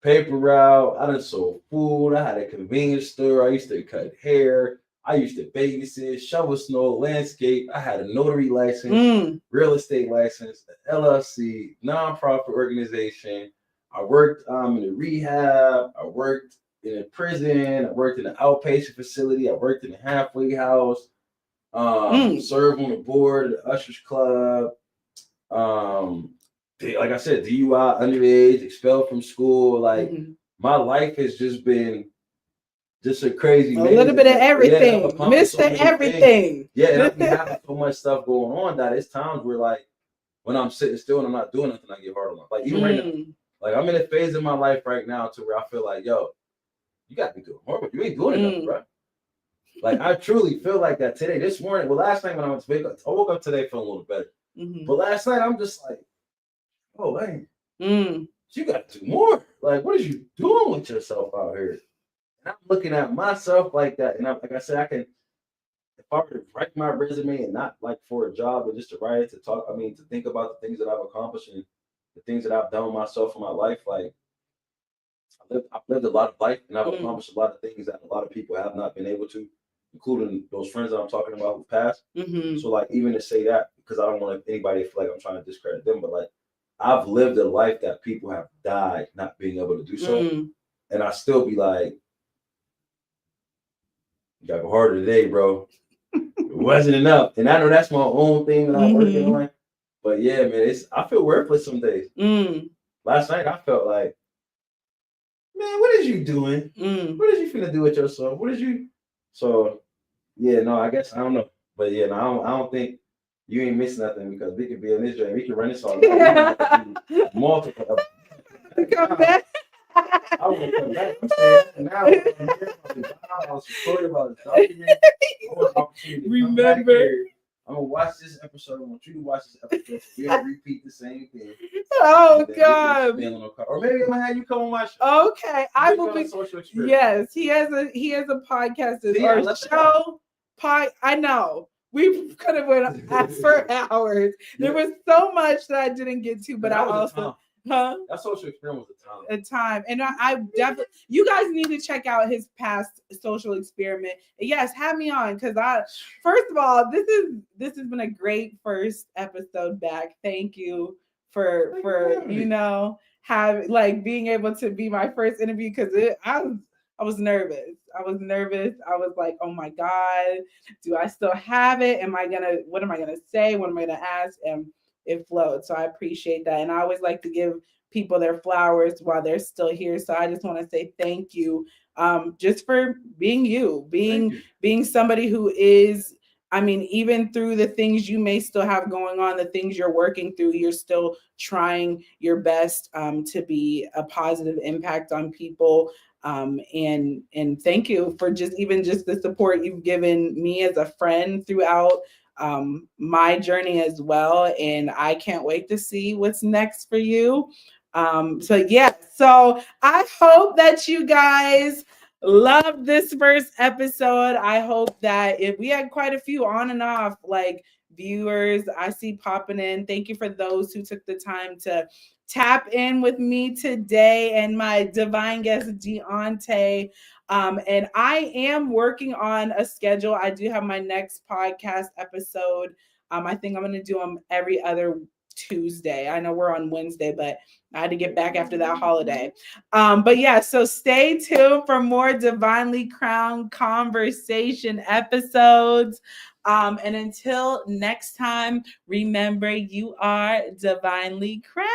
paper route. I done sold food. I had a convenience store. I used to cut hair. I used to babysit, shovel snow, landscape. I had a notary license, real estate license, an LLC, nonprofit organization. I worked in a rehab. I worked in a prison. I worked in an outpatient facility. I worked in a halfway house. Served on the board of the Ushers Club. Like I said, DUI, underage, expelled from school. Like, my life has just been just a crazy, a little bit of everything, Mr. Everything. Yeah, and I've been having so much stuff going on that it's times where, like, when I'm sitting still and I'm not doing nothing, I get hard on myself. Like, even right now, like, I'm in a phase in my life right now to where I feel like, yo, you got to be doing more. You ain't doing enough, bro. Like, I truly feel like that today. This morning, last night when I went to wake up, I woke up today feeling a little better. But last night, I'm just like, oh, man, you got to do more. Like, what are you doing with yourself out here? And I'm looking at myself like that. And like I said, if I were to write my resume and not like for a job, but just to write it, to talk, to think about the things that I've accomplished and the things that I've done with myself in my life, like, I've lived a lot of life, and I've Mm. accomplished a lot of things that a lot of people have not been able to, including those friends that I'm talking about who passed. Mhm. So like even to say that, because I don't want anybody to feel like I'm trying to discredit them, but like I've lived a life that people have died not being able to do so, Mm. and I still be like, you got to go harder today, bro. It wasn't enough, and I know that's my own thing that I'm working Mhm. on. But yeah, man, I feel worthless some days. Mm. Last night I felt like, man, what is you doing? Mm. What is you finna do with yourself? What is you? So yeah, no, I guess I don't know, but yeah, no, I don't think you ain't missing nothing because we could be in this joint. We can run this all night. We can do multiple. Come back. I want to come back. I'm saying now I'm here about the job. I was recording about the document. I want an opportunity to come back Remember. here. I'm gonna watch this episode. I want you to watch this episode. So we don't repeat the same thing. Oh God. Or maybe I'm gonna have you come on my show. Okay, I will be. Social experiment. Yes, he has a podcast See, or show. I know we could have went for hours. Yeah. There was so much that I didn't get to, but I also. Huh? That social experiment was a time. And I definitely, you guys need to check out his past social experiment. Yes, have me on because first of all, this has been a great first episode back. Thank you for being able to be my first interview because I was nervous. I was like, oh my God, do I still have it? What am I gonna say? What am I gonna ask? And it flowed. So I appreciate that. And I always like to give people their flowers while they're still here. So I just want to say thank you, just for being being somebody who is, I mean, even through the things you may still have going on, the things you're working through, you're still trying your best to be a positive impact on people. And thank you for just the support you've given me as a friend throughout my journey as well. And I can't wait to see what's next for you. So I hope that you guys loved this first episode. I hope that if we had quite a few on and off like viewers I see popping in. Thank you for those who took the time to tap in with me today and my divine guest Deonte. And I am working on a schedule. I do have my next podcast episode. I think I'm going to do them every other Tuesday. I know we're on Wednesday, but I had to get back after that holiday. But yeah, so stay tuned for more Divinely Crowned conversation episodes. And until next time, remember you are divinely crowned.